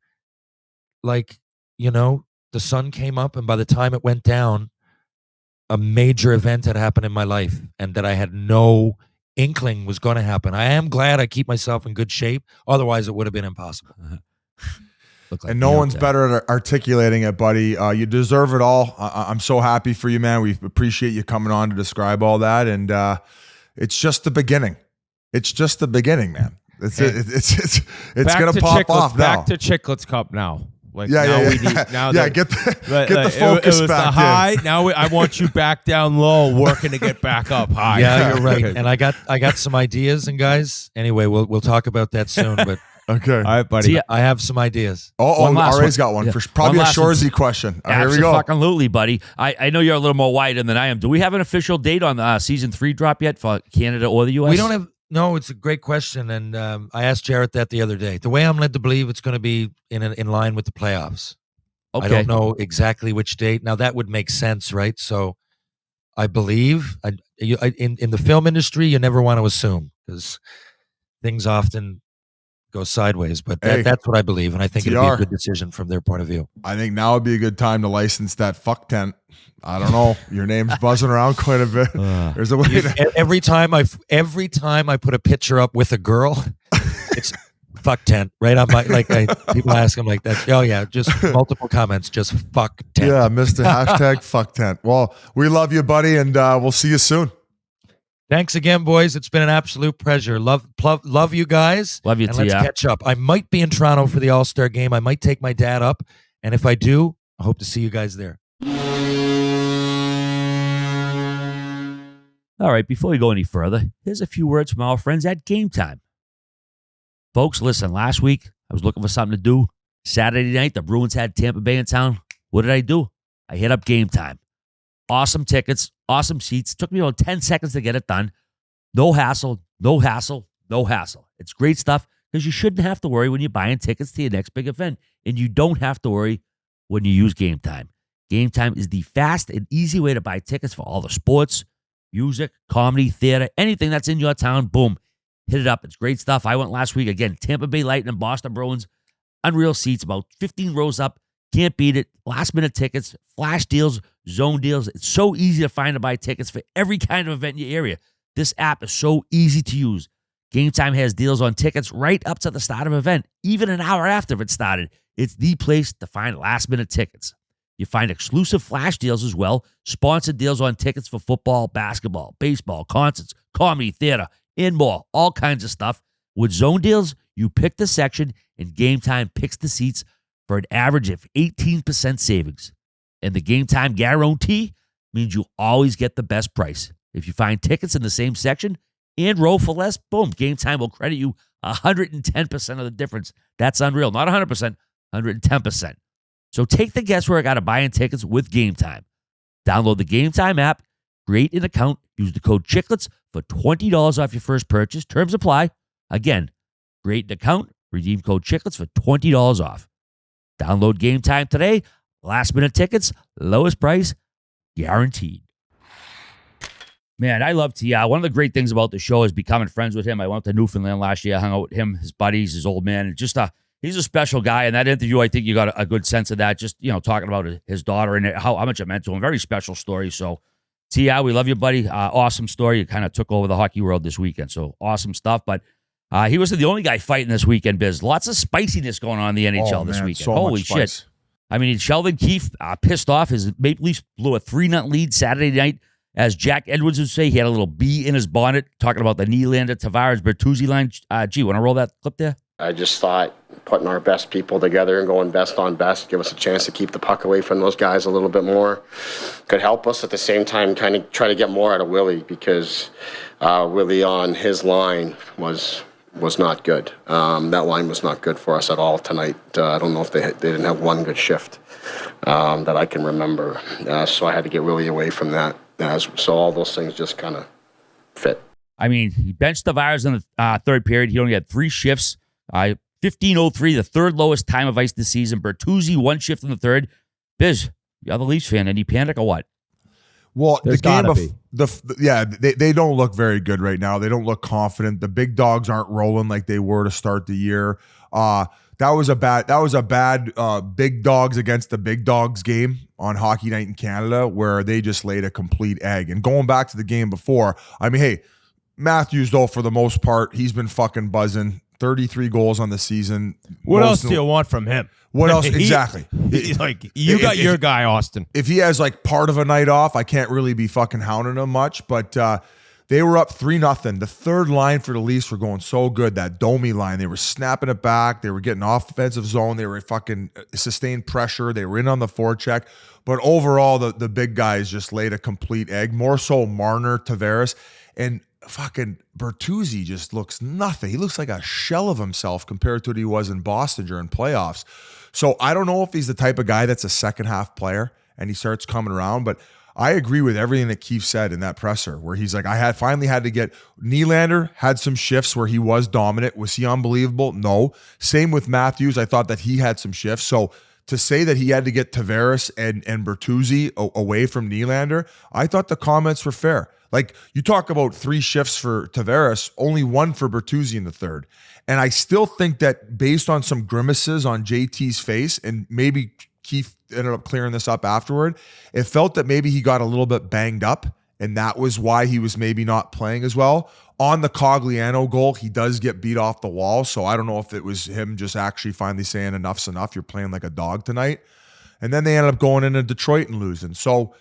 like, the sun came up, and by the time it went down, a major event had happened in my life, and that I had no inkling was going to happen. I am glad I keep myself in good shape. Otherwise, it would have been impossible. And no one's better at articulating it, buddy. You deserve it all. I'm so happy for you, man. We appreciate you coming on to describe all that. And it's just the beginning. It's just the beginning, man. It's going to pop off now. Back to Chiclets Cup now. Like Yeah, now yeah, we yeah. need now. Yeah, that- get the But, get the focus it was back the high. Now I want you back down low, working to get back up high. Yeah, you're right. And I got some ideas, and guys. Anyway, we'll talk about that soon. But in. Okay. All right, buddy. See, I have some ideas. One last RA's one. got one. Yeah. For probably One a last one. Shorzy question. All right, here we go. Absolutely, buddy. I know you're a little more wide in than I am. Do we have an official date on season 3 drop yet for Canada or the U.S.? We don't have. No, it's a great question, and I asked Jarrett that the other day. The way I'm led to believe, it's going to be in line with the playoffs. Okay. I don't know exactly which date. Now that would make sense, right? So I believe in the film industry, you never want to assume because things often go sideways. But Hey, that's what I believe, and I think it'll be a TR. good decision from their point of view. I think now would be a good time to license that fuck tent. I don't know. Your name's buzzing around quite a bit. There's a way to. Every time I put a picture up with a girl, it's fuck tent right on my people ask them like that. Oh yeah, just multiple comments, just fuck tent. Yeah, Mr. Hashtag fuck tent. Well, we love you, buddy, and we'll see you soon. Thanks again, boys. It's been an absolute pleasure. Love you guys. Love you, and let's T.I. catch up. I might be in Toronto for the All-Star game. I might take my dad up, and if I do, I hope to see you guys there. All right, before we go any further, here's a few words from our friends at Game Time. Folks, listen, last week I was looking for something to do. Saturday night, the Bruins had Tampa Bay in town. What did I do? I hit up Game Time. Awesome tickets, awesome seats. Took me about 10 seconds to get it done. No hassle, no hassle, no hassle. It's great stuff because you shouldn't have to worry when you're buying tickets to your next big event. And you don't have to worry when you use Game Time. Game Time is the fast and easy way to buy tickets for all the sports, music, comedy, theater, anything that's in your town. Boom. Hit it up. It's great stuff. I went last week. Again, Tampa Bay Lightning, Boston Bruins. Unreal seats, about 15 rows up. Can't beat it. Last minute tickets, flash deals, zone deals. It's so easy to find and buy tickets for every kind of event in your area. This app is so easy to use. Game Time has deals on tickets right up to the start of an event, even an hour after it started. It's the place to find last minute tickets. You find exclusive flash deals as well, sponsored deals on tickets for football, basketball, baseball, concerts, comedy, theater, and more, all kinds of stuff. With zone deals, you pick the section and Game Time picks the seats for an average of 18% savings. And the Game Time guarantee means you always get the best price. If you find tickets in the same section and row for less, boom, Game Time will credit you 110% of the difference. That's unreal. Not 100%, 110%. So take the guesswork out of buying tickets with Game Time. Download the Game Time app, create an account, use the code Chiclets for $20 off your first purchase. Terms apply. Again, create an account, redeem code Chiclets for $20 off. Download Game Time today. Last minute tickets, lowest price, guaranteed. Man, I love T.I. One of the great things about the show is becoming friends with him. I went to Newfoundland last year, hung out with him, his buddies, his old man, and just he's a special guy. In that interview, I think you got a good sense of that. Just, talking about his daughter and how much it meant to him. Very special story. So, T.I., we love you, buddy. Awesome story. You kind of took over the hockey world this weekend. So, awesome stuff. But he wasn't the only guy fighting this weekend, Biz. Lots of spiciness going on in the NHL this weekend. So Holy much shit. spice. I mean, Sheldon Keefe pissed off. His Maple Leafs blew a 3-0 lead Saturday night. As Jack Edwards would say, he had a little bee in his bonnet talking about the Nylander, Tavares, Bertuzzi line. Gee, want to roll that clip there? I just thought putting our best people together and going best on best, give us a chance to keep the puck away from those guys a little bit more, could help us. At the same time, kind of try to get more out of Willie, because Willie on his line was not good. That line was not good for us at all tonight. I don't know if they didn't have one good shift that I can remember. So I had to get Willie away from that. So all those things just kind of fit. I mean, he benched Tavares in the third period. He only had 3 shifts. 15:03, the third lowest time of ice this season. Bertuzzi, 1 shift in the third. Biz, you're the Leafs fan. Any panic or what? Well, There's the game gotta of they don't look very good right now. They don't look confident. The big dogs aren't rolling like they were to start the year. That was a bad big dogs against the big dogs game on Hockey Night in Canada, where they just laid a complete egg. And going back to the game before, I mean, hey, Matthews, though, for the most part, he's been fucking buzzing. 33 goals on the season. What else do you want from him? What else? Exactly. He's like, you got your guy, Austin. If he has like part of a night off, I can't really be fucking hounding him much. But They were up 3-0. The third line for the Leafs were going so good. That Domi line, they were snapping it back. They were getting offensive zone. They were fucking sustained pressure. They were in on the forecheck. But overall, the big guys just laid a complete egg. More so Marner, Tavares, and fucking Bertuzzi just looks nothing. He looks like a shell of himself compared to what he was in Boston during playoffs. So I don't know if he's the type of guy that's a second half player and he starts coming around, but I agree with everything that Keefe said in that presser where he's like, I finally had to get Nylander had some shifts where he was dominant. Was he unbelievable? No. Same with Matthews. I thought that he had some shifts. So to say that he had to get Tavares and Bertuzzi away from Nylander, I thought the comments were fair. Like you talk about 3 shifts for Tavares, only 1 for Bertuzzi in the third. And I still think that based on some grimaces on JT's face, and maybe Keefe ended up clearing this up afterward, it felt that maybe he got a little bit banged up, and that was why he was maybe not playing as well. On the Cogliano goal, he does get beat off the wall, so I don't know if it was him just actually finally saying enough's enough, you're playing like a dog tonight. And then they ended up going into Detroit and losing. So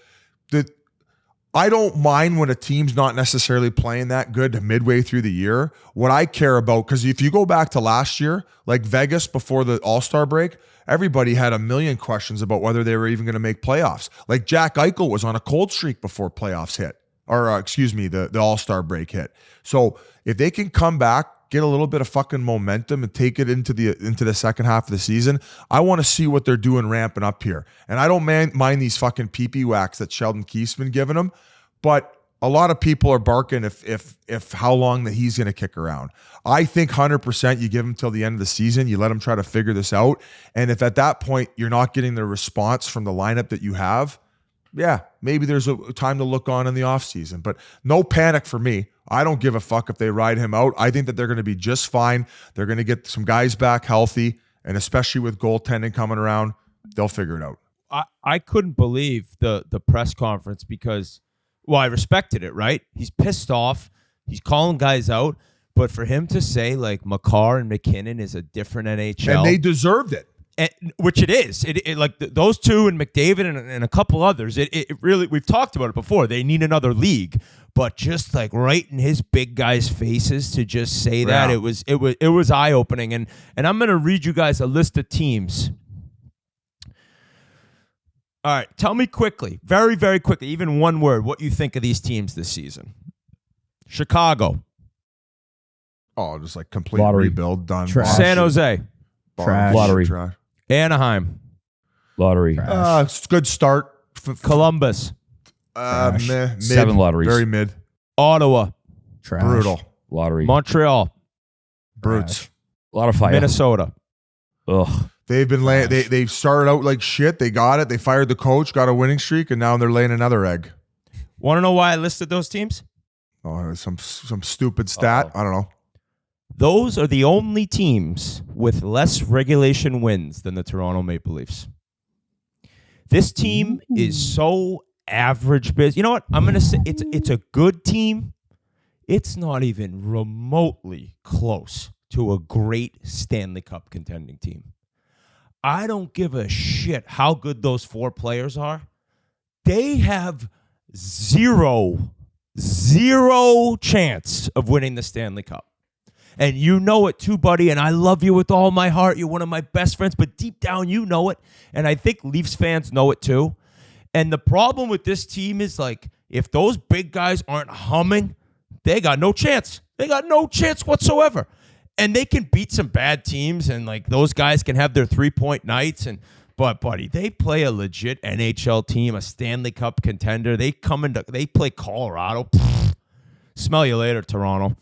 I don't mind when a team's not necessarily playing that good midway through the year. What I care about, because if you go back to last year, like Vegas before the All-Star break, everybody had a million questions about whether they were even going to make playoffs. Like Jack Eichel was on a cold streak before playoffs hit, or the All-Star break hit. So if they can come back, get a little bit of fucking momentum and take it into the second half of the season, I want to see what they're doing ramping up here. And I don't mind these fucking pee-pee whacks that Sheldon Keefe's been giving them, but a lot of people are barking if how long that he's going to kick around. I think 100% you give him till the end of the season. You let him try to figure this out. And if at that point you're not getting the response from the lineup that you have, yeah, maybe there's a time to look on in the offseason. But no panic for me. I don't give a fuck if they ride him out. I think that they're going to be just fine. They're going to get some guys back healthy, and especially with goaltending coming around, they'll figure it out. I couldn't believe the press conference because, well, I respected it, right? He's pissed off. He's calling guys out. But for him to say, like, Makar and McKinnon is a different NHL. And they deserved it. Which it is. It like those two and McDavid and a couple others. It really, we've talked about it before. They need another league. But just like right in his big guys' faces to just say that, it was eye-opening. And I'm going to read you guys a list of teams. All right, tell me quickly, very, very quickly, even one word, what you think of these teams this season. Chicago. Oh, just like complete Lottery. Rebuild done. Trash. San Jose. Trash. Lottery. Trash. Anaheim. Lottery. It's a good start. Columbus. Mid. 7 lotteries. Very mid. Ottawa. Trash. Brutal. Lottery. Montreal. Brutes. A lot of fire. Minnesota. Ugh. They've been laying. They started out like shit. They got it. They fired the coach, got a winning streak, and now they're laying another egg. Want to know why I listed those teams? Oh, some stupid stat. I don't know. Those are the only teams with less regulation wins than the Toronto Maple Leafs. This team is so average biz. You know what? I'm going to say it's a good team. It's not even remotely close to a great Stanley Cup contending team. I don't give a shit how good those 4 players are. They have zero chance of winning the Stanley Cup. And you know it too, buddy, and I love you with all my heart. You're one of my best friends, but deep down you know it. And I think Leafs fans know it too. And the problem with this team is, like, if those big guys aren't humming, they got no chance. They got no chance whatsoever. And they can beat some bad teams, and, like, those guys can have their 3-point nights. But, buddy, they play a legit NHL team, a Stanley Cup contender. They play Colorado. Pfft. Smell you later, Toronto.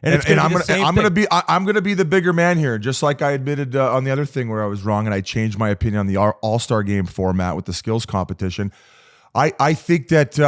And I'm gonna be the bigger man here, just like I admitted on the other thing where I was wrong and I changed my opinion on the All-Star game format with the skills competition. I think that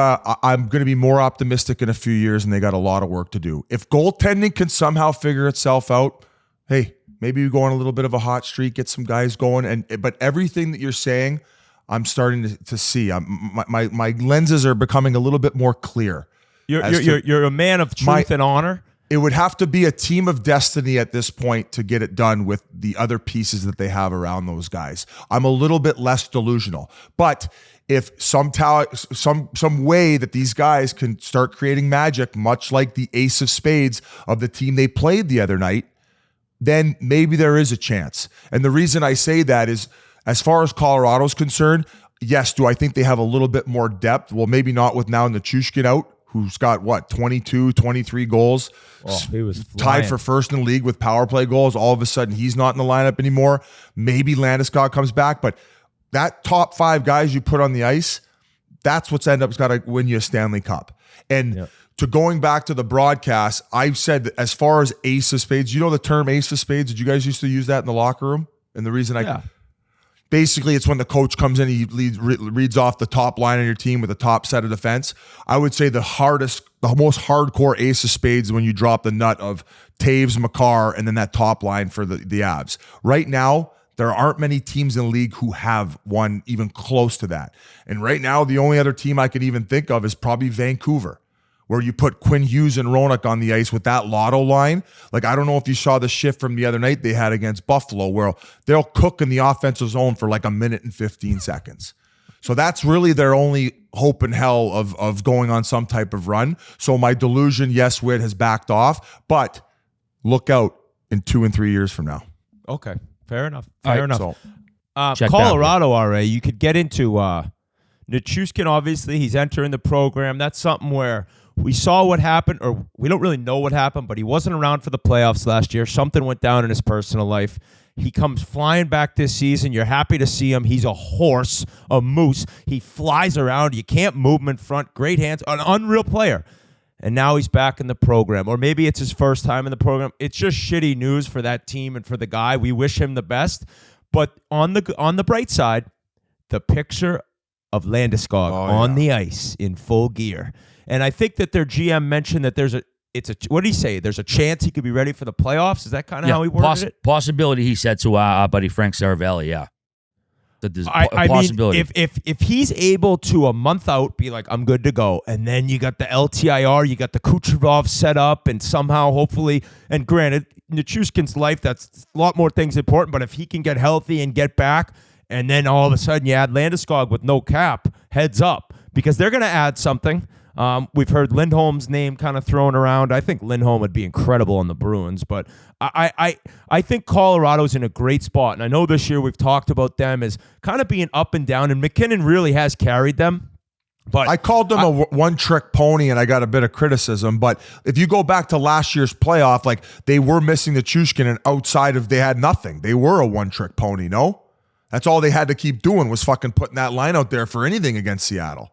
I'm going to be more optimistic in a few years, and they got a lot of work to do. If goaltending can somehow figure itself out, hey, maybe we go on a little bit of a hot streak, get some guys going. But everything that you're saying, I'm starting to see. My lenses are becoming a little bit more clear. You're a man of truth and honor. it would have to be a team of destiny at this point to get it done with the other pieces that they have around those guys. I'm a little bit less delusional, but if some way that these guys can start creating magic, much like the ace of spades of the team they played the other night, then maybe there is a chance. And the reason I say that is, as far as Colorado's concerned, yes, do I think they have a little bit more depth? Well, maybe not with now Nichushkin out, who's got, 22, 23 goals. Oh, he was tied for first in the league with power play goals. All of a sudden, he's not in the lineup anymore. Maybe Landeskog comes back, but that top 5 guys you put on the ice, that's what's got to win you a Stanley Cup. And to going back to the broadcast, I said that as far as ace of spades, you know the term ace of spades? Did you guys used to use that in the locker room? And the reason basically, it's when the coach comes in, he reads off the top line on your team with the top set of defense. I would say the most hardcore ace of spades is when you drop the nut of Taves, Makar, and then that top line for the Avs. Right now, there aren't many teams in the league who have one even close to that. And right now, the only other team I can even think of is probably Vancouver, where you put Quinn Hughes and Roenick on the ice with that lotto line. Like, I don't know if you saw the shift from the other night they had against Buffalo, where they'll cook in the offensive zone for like a minute and 15 seconds. So that's really their only hope in hell of going on some type of run. So my delusion, yes, Whit has backed off, but look out in 2 and 3 years from now. Okay, fair enough. So, Colorado, RA, you could get into Nichushkin, obviously. He's entering the program. That's something where we saw what happened, or we don't really know what happened, but he wasn't around for the playoffs last year. Something went down in his personal life. He comes flying back this season. You're happy to see him. He's a horse, a moose. He flies around. You can't move him in front. Great hands. An unreal player. And now he's back in the program. Or maybe it's his first time in the program. It's just shitty news for that team and for the guy. We wish him the best. But on the bright side, the picture of Landeskog on the ice in full gear. And I think that their GM mentioned that what did he say? There's a chance he could be ready for the playoffs. Is that kind of how he worded it? Possibility, he said to our buddy Frank Saravelli, yeah. That there's a possibility. Mean, if he's able to a month out be like, I'm good to go, and then you got the LTIR, you got the Kucherov set up, and somehow, hopefully, and granted, Nichushkin's life, that's a lot more things important, but if he can get healthy and get back, and then all of a sudden you add Landeskog with no cap, heads up, because they're going to add something. We've heard Lindholm's name kind of thrown around. I think Lindholm would be incredible on the Bruins, but I think Colorado's in a great spot. And I know this year we've talked about them as kind of being up and down, and McKinnon really has carried them. But I called them a one-trick pony, and I got a bit of criticism. But if you go back to last year's playoff, like, they were missing the Nichushkin, and outside of they had nothing. They were a one-trick pony, no? That's all they had to keep doing was fucking putting that line out there for anything against Seattle.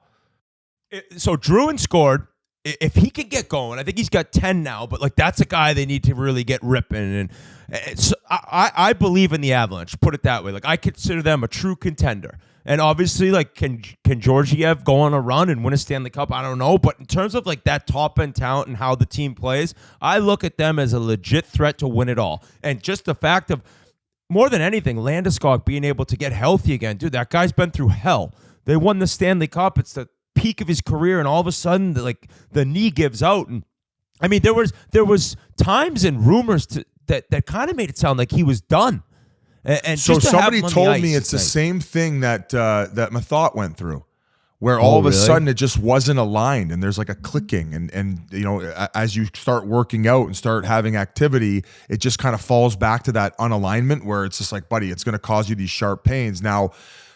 So Druin scored. If he could get going, I think he's got 10 now, but like, that's a guy they need to really get ripping. And so I believe in the Avalanche, put it that way. Like, I consider them a true contender. And obviously, like, can Georgiev go on a run and win a Stanley Cup? I don't know. But in terms of like that top end talent and how the team plays, I look at them as a legit threat to win it all. And just the fact of, more than anything, Landeskog being able to get healthy again. Dude, that guy's been through hell. They won the Stanley Cup. It's the peak of his career, and all of a sudden, the knee gives out. And I mean, there was times and rumors that kind of made it sound like he was done. And so just somebody told ice, me it's the same thing that Mathot went through, where all of a sudden it just wasn't aligned, and there's like a clicking, and you know, as you start working out and start having activity, it just kind of falls back to that unalignment where it's just like, buddy, it's going to cause you these sharp pains. Now,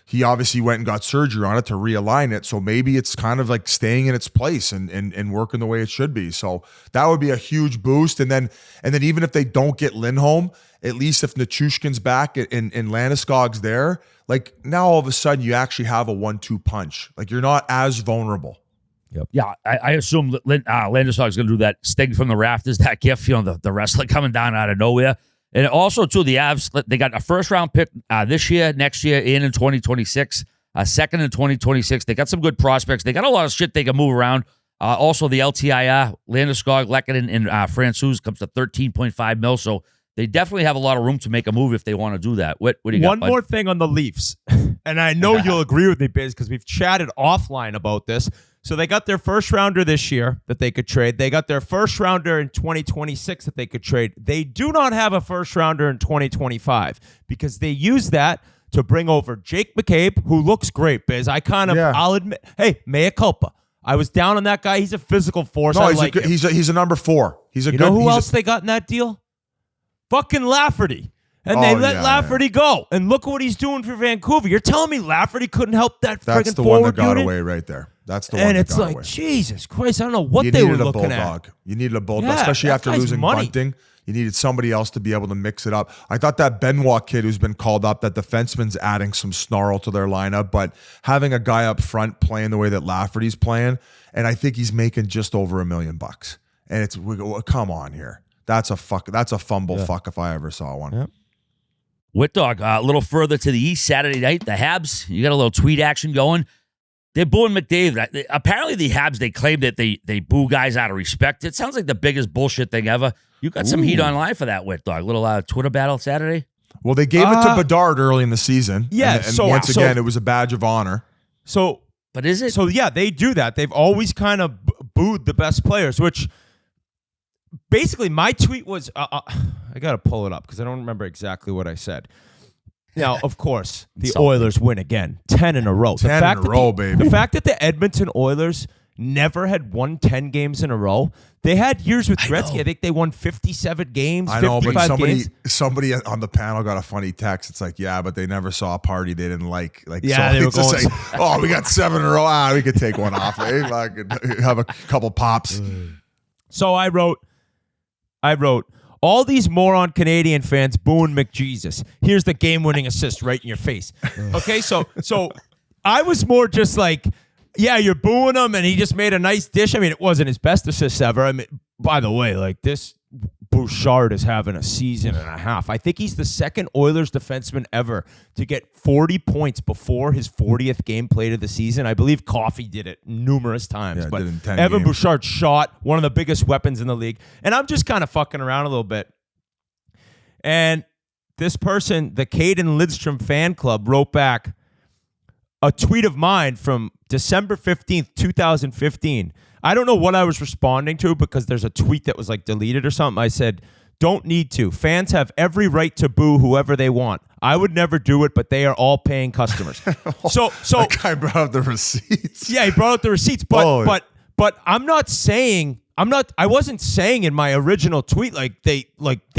he obviously went and got surgery on it to realign it, so maybe it's kind of like staying in its place and working the way it should be. So that would be a huge boost. And then even if they don't get Lindholm, at least if Nichushkin's back and Landeskog's there, like, now all of a sudden you actually have a 1-2 punch. Like, you're not as vulnerable. Yep. Yeah, I assume Landeskog's going to do that sting from the rafters, that gift, you know, the wrestler coming down out of nowhere. And also, too, the Avs, they got a first-round pick this year, next year, and in 2026, a second in 2026. They got some good prospects. They got a lot of shit they can move around. Also, the LTIR, Landeskog, Lehkonen, and Francouz comes to $13.5 million. So they definitely have a lot of room to make a move if they want to do that. What do you got, One more thing on the Leafs, and I know you'll agree with me, Biz, because we've chatted offline about this. So they got their first rounder this year that they could trade. They got their first rounder in 2026 that they could trade. They do not have a first rounder in 2025 because they use that to bring over Jake McCabe, who looks great, Biz. I'll admit, hey, mea culpa. I was down on that guy. He's a physical force. No, he's a number 4. He's a you good. know who else they got in that deal? Fucking Lafferty. And they let Lafferty go. And look what he's doing for Vancouver. You're telling me Lafferty couldn't help that friggin' forward That's the one that got unit? away right there. That's the one And that it's got like, away. Jesus Christ, I don't know what they were looking bulldog. at. You needed a bulldog, Yeah, especially that after guy's losing money. Bunting. You needed somebody else to be able to mix it up. I thought that Benoit kid who's been called up, that defenseman's adding some snarl to their lineup, but having a guy up front playing the way that Lafferty's playing, and I think he's making just over $1 million. And come on here. That's a fumble fuck if I ever saw one. Yeah. Whit Dog, a little further to the east Saturday night, the Habs, you got a little tweet action going. They're booing McDavid. Apparently the Habs, they claim that they boo guys out of respect. It sounds like the biggest bullshit thing ever. You got some heat online for that, Whit Dog. Little Twitter battle Saturday. Well, they gave it to Bedard early in the season. Yeah, And so- once so- again, it was a badge of honor. But is it? So, yeah, they do that. They've always kind of booed the best players, which basically my tweet was, I got to pull it up because I don't remember exactly what I said. Now, of course, the Oilers win again, 10 in a row. 10 in a row, baby. The fact that the Edmonton Oilers never had won 10 games in a row. They had years with Gretzky. I think they won 57 games, I know, but 55 games. somebody on the panel got a funny text. It's like, yeah, but they never saw a party they didn't like. Yeah, so they were it's just going- like, oh, we got 7 in a row. We could take one off. Hey, I could have a couple pops. So I wrote, all these moron Canadian fans booing McJesus. Here's the game-winning assist right in your face. Okay, so I was more just like, yeah, you're booing him, and he just made a nice dish. I mean, it wasn't his best assist ever. I mean, by the way, like this Bouchard is having a season and a half. I think he's the second Oilers defenseman ever to get 40 points before his 40th game played of the season. I believe Coffey did it numerous times. Yeah, but did in 10 Evan games. Bouchard shot, one of the biggest weapons in the league. And I'm just kind of fucking around a little bit. And this person, the Caden Lidstrom fan club, wrote back a tweet of mine from December 15th, 2015. I don't know what I was responding to because there's a tweet that was like deleted or something. I said, don't need to. Fans have every right to boo whoever they want. I would never do it, but they are all paying customers. So That guy brought up the receipts. yeah, he brought up the receipts, but I'm not saying I wasn't saying in my original tweet like they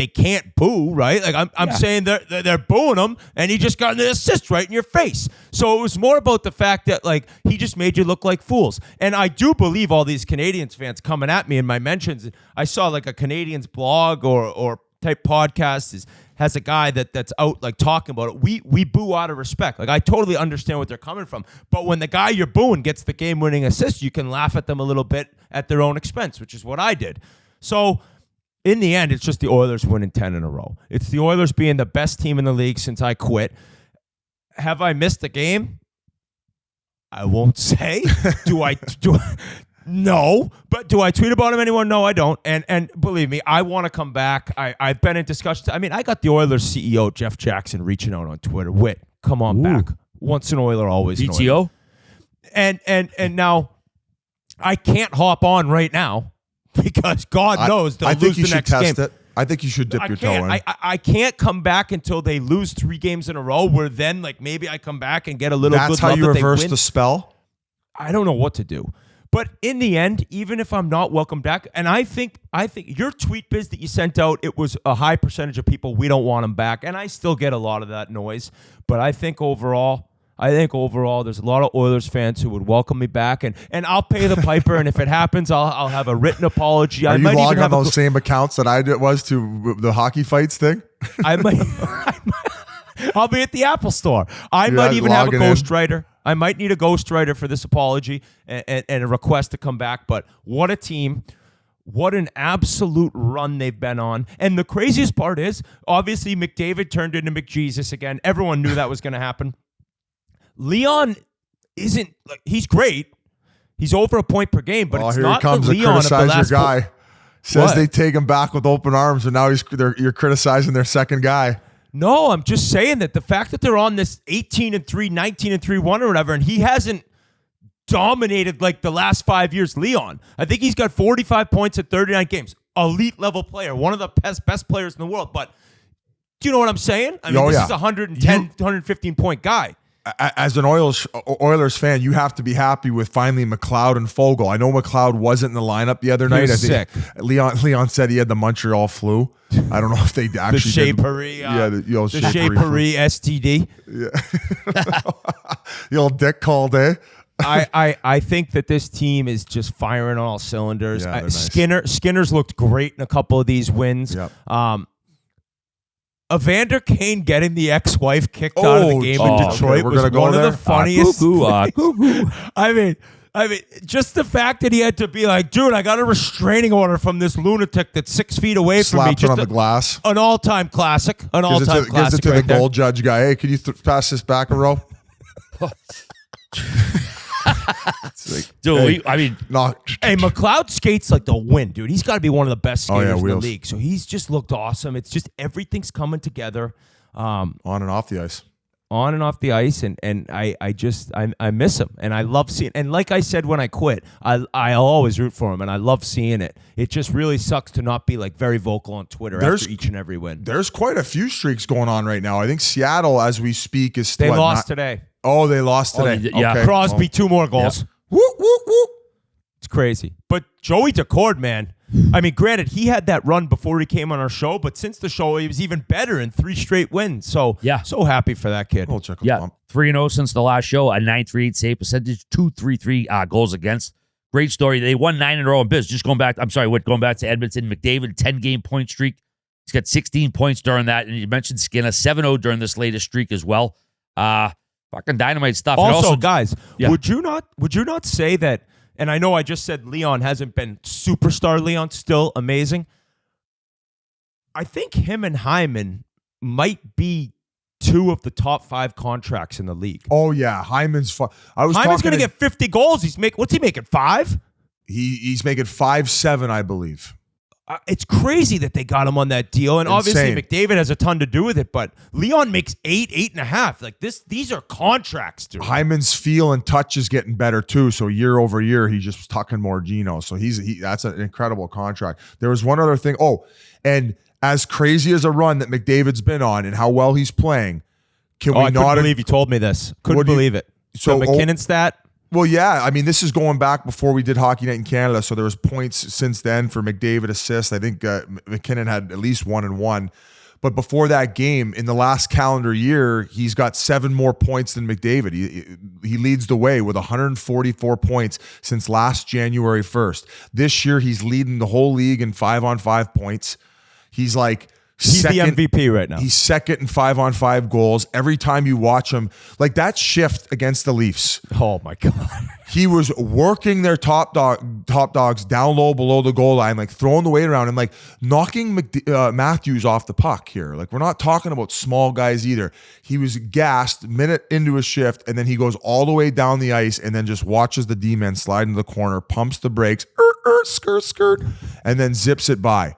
can't boo, right? Like I'm saying they're booing him and he just got an assist right in your face. So it was more about the fact that like he just made you look like fools. And I do believe all these Canadians fans coming at me in my mentions. I saw like a Canadians blog or type podcast has a guy that's out like talking about it. We boo out of respect. Like I totally understand what they're coming from. But when the guy you're booing gets the game-winning assist, you can laugh at them a little bit at their own expense, which is what I did. So in the end, it's just the Oilers winning 10 in a row. It's the Oilers being the best team in the league since I quit. Have I missed a game? I won't say. No, but do I tweet about him anyone? No, I don't. And believe me, I want to come back. I've been in discussions. I mean, I got the Oilers CEO, Jeff Jackson, reaching out on Twitter. Whit, come on back. Once an Oiler, always an Oiler. PTO? And now I can't hop on right now because God knows they'll lose the next game. It. I think you should dip your toe in. I can't come back until they lose 3 games in a row where then like maybe I come back and get a little That's good how love you that they reverse win. the spell? I don't know what to do. But in the end, even if I'm not welcome back, and I think your tweet, Biz, that you sent out, it was a high percentage of people, we don't want them back. And I still get a lot of that noise. But I think overall, there's a lot of Oilers fans who would welcome me back. And I'll pay the piper. And if it happens, I'll have a written apology. Are I you might logging even on have those same accounts that I was to the hockey fights thing? I might. I'll be at the Apple store. I might even have a ghostwriter. I might need a ghostwriter for this apology and a request to come back. But what a team. What an absolute run they've been on. And the craziest part is, obviously, McDavid turned into McJesus again. Everyone knew that was going to happen. Leon isn't, like, he's great. He's over a point per game, but it's not the Leon of the last guy. Says What? they take him back with open arms, and now you're criticizing their second guy. No, I'm just saying that the fact that they're on this 18-3, 19-3 1 or whatever, and he hasn't dominated like the last 5 years, Leon. I think he's got 45 points in 39 games. Elite level player, one of the best players in the world. But do you know what I'm saying? I mean, this is a 110, 115 point guy. As an Oilers fan, you have to be happy with finally McLeod and Fogle. I know McLeod wasn't in the lineup the other night. I think Leon said he had the Montreal flu. I don't know if they actually the Shea Paris, the Shea Paris STD. Yeah. The old dick called, eh? I think that this team is just firing on all cylinders. Yeah, nice. Skinner's looked great in a couple of these wins. Yep. Evander Kane getting the ex-wife kicked out of the game in Detroit was one of the funniest. I mean, just the fact that he had to be like, dude, I got a restraining order from this lunatic that's 6 feet away from me. Slapped it on the glass. An all-time classic. Gives it to the goal judge guy. Hey, can you pass this back a row? Dude, hey, hey, McLeod skates like the wind, dude. He's got to be one of the best skaters in the league. So he's just looked awesome. It's just everything's coming together. On and off the ice. On and off the ice, and I miss him, and I love seeing. And like I said when I quit, I'll always root for him, and I love seeing it. It just really sucks to not be like very vocal on Twitter after each and every win. There's quite a few streaks going on right now. I think Seattle, as we speak, is they lost today. Oh, they lost today. Yeah. Okay. Crosby, 2 more goals. Yeah. Whoop, whoop, whoop. It's crazy. But Joey Decord, man. I mean, granted, he had that run before he came on our show, but since the show, he was even better in 3 straight wins. So, so happy for that kid. 3-0 since the last show, a 9.38 save percentage, 2.33 goals against. Great story. They won 9 in a row in biz. Just going back, going back to Edmonton, McDavid, 10-game point streak. He's got 16 points during that. And you mentioned Skinner, 7-0 during this latest streak as well. Fucking dynamite stuff. Also, guys, would you not say that? And I know I just said Leon hasn't been superstar Leon, still amazing. I think him and Hyman might be 2 of the top 5 contracts in the league. Oh yeah, Hyman's fun. Hyman's going to get 50 goals. What's he making? 5? He's making 5-7, I believe. It's crazy that they got him on that deal, and obviously McDavid has a ton to do with it. But Leon makes 8.5. Like this, these are contracts, dude. Hyman's feel and touch is getting better too. So year over year, he's just tucking more Gino. So that's an incredible contract. There was one other thing. Oh, and as crazy as a run that McDavid's been on and how well he's playing, I couldn't believe you told me this. Couldn't believe it. So McKinnon stat. Well, yeah. I mean, this is going back before we did Hockey Night in Canada, so there was points since then for McDavid assists. I think McKinnon had at least 1 and 1. But before that game, in the last calendar year, he's got 7 more points than McDavid. He leads the way with 144 points since last January 1st. This year, he's leading the whole league in 5-on-5 points. He's like... He's the MVP right now. He's second in 5-on-5 goals. Every time you watch him, like that shift against the Leafs. Oh my God. He was working their top dogs down low below the goal line, like throwing the weight around and like knocking Matthews off the puck here. Like we're not talking about small guys either. He was gassed minute into a shift, and then he goes all the way down the ice and then just watches the D-man slide into the corner, pumps the brakes, skirt, and then zips it by.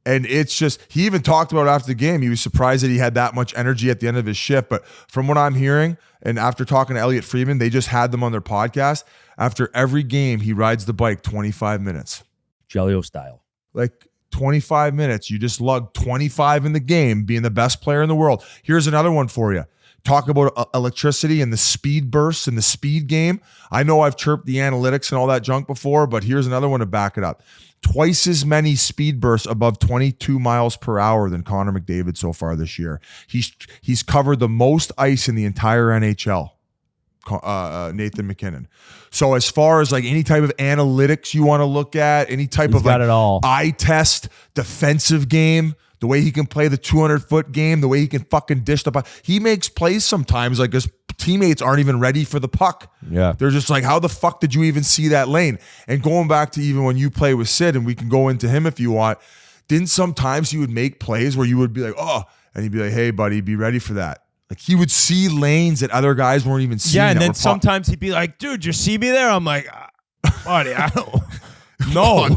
And it's just, he even talked about it after the game. He was surprised that he had that much energy at the end of his shift. But from what I'm hearing, and after talking to Elliot Friedman, they just had them on their podcast. After every game, he rides the bike 25 minutes. Jello style. Like 25 minutes. You just lug 25 in the game, being the best player in the world. Here's another one for you. Talk about electricity and the speed bursts and the speed game. I know I've chirped the analytics and all that junk before, but here's another one to back it up. Twice as many speed bursts above 22 miles per hour than Connor McDavid so far this year. He's covered the most ice in the entire NHL, Nathan McKinnon. So as far as like any type of analytics you want to look at, any type of like eye test, defensive game, the way he can play the 200-foot game, the way he can fucking dish the puck. He makes plays sometimes like his teammates aren't even ready for the puck. Yeah. They're just like, how the fuck did you even see that lane? And going back to even when you play with Sid, and we can go into him if you want, didn't sometimes he would make plays where you would be like, oh, and he'd be like, hey, buddy, be ready for that. Like he would see lanes that other guys weren't even seeing. Yeah, and then sometimes he'd be like, dude, you see me there? I'm like, buddy, I don't know.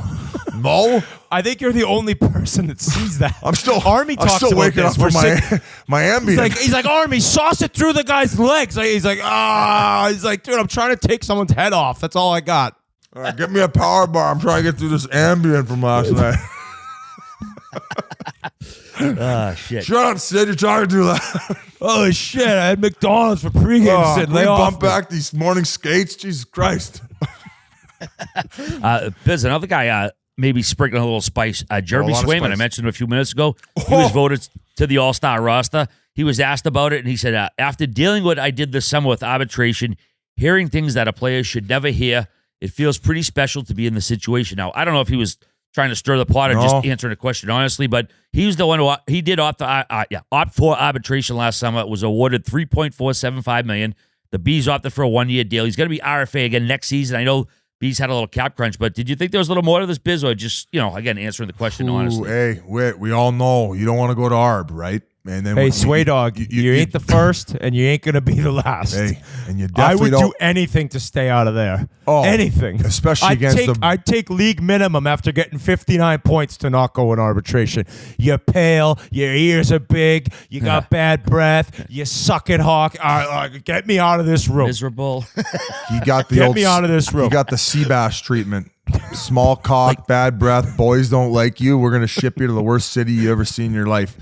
No, I think you're the only person that sees that. I'm still Army talks I'm still about waking this. up from We're my Ambien. He's like, Army, sauce it through the guy's legs. He's like, He's like, dude, I'm trying to take someone's head off. That's all I got. All right, get me a power bar. I'm trying to get through this Ambien from last night. Shit. Shut up, Sid. You're talking too loud. Oh shit! I had McDonald's for pregame. Sid, Can lay we off bump me. back these morning skates? Jesus Christ. Biz, another guy maybe sprinkling a little spice. Jeremy A lot of Swayman, I spice. mentioned him a few minutes ago. He was voted to the All-Star roster. He was asked about it, and he said, after dealing with what I did this summer with arbitration, hearing things that a player should never hear, it feels pretty special to be in the situation. Now, I don't know if he was trying to stir the pot or No. just answering the question honestly, but he was the one who he did opt for arbitration last summer. Was awarded $3.475 million. The Bees opted for a 1-year deal. He's going to be RFA again next season. I know Bees had a little cap crunch, but did you think there was a little more to this, Biz, or just, again, answering the question honestly? Hey, we all know you don't want to go to ARB, right? And then Hey, Sway Dog, you ain't the first, and you ain't gonna be the last. Hey, and you I definitely would don't. do anything to stay out of there. Oh, anything, especially against I'd take league minimum after getting 59 points to not go in arbitration. You're pale, your ears are big, you got bad breath, you suck at hockey. Get me out of this room. Miserable. You got the Get old, me out of this room. You got the Seabass treatment. Small cock, bad breath. Boys don't like you. We're gonna ship you to the worst city you ever seen in your life.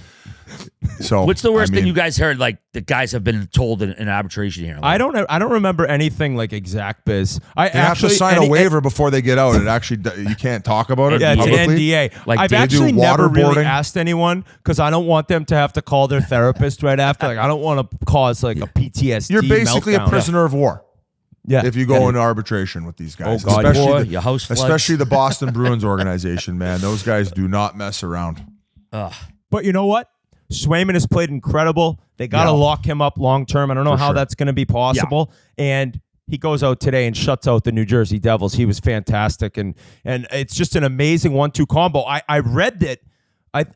So, What's the worst thing you guys heard? Like the guys have been told in arbitration here. I don't remember anything like exact, Biz. They have to sign a waiver before they get out. It actually you can't talk about it Yeah, it's an publicly. NDA. Like, I've do you actually do never really waterboarding? asked anyone because I don't want them to have to call their therapist right after. Like, I don't want to cause like a PTSD. You're basically meltdown. a prisoner of war Yeah. if you go into arbitration with these guys. Oh, God. especially War, the, your house floods. especially the Boston Bruins organization, man. Those guys do not mess around. But you know what? Swayman has played incredible. They got to lock him up long term. I don't know how that's going to be possible. And he goes out today and shuts out the New Jersey Devils. He was fantastic, and it's just an amazing 1-2 combo. I read that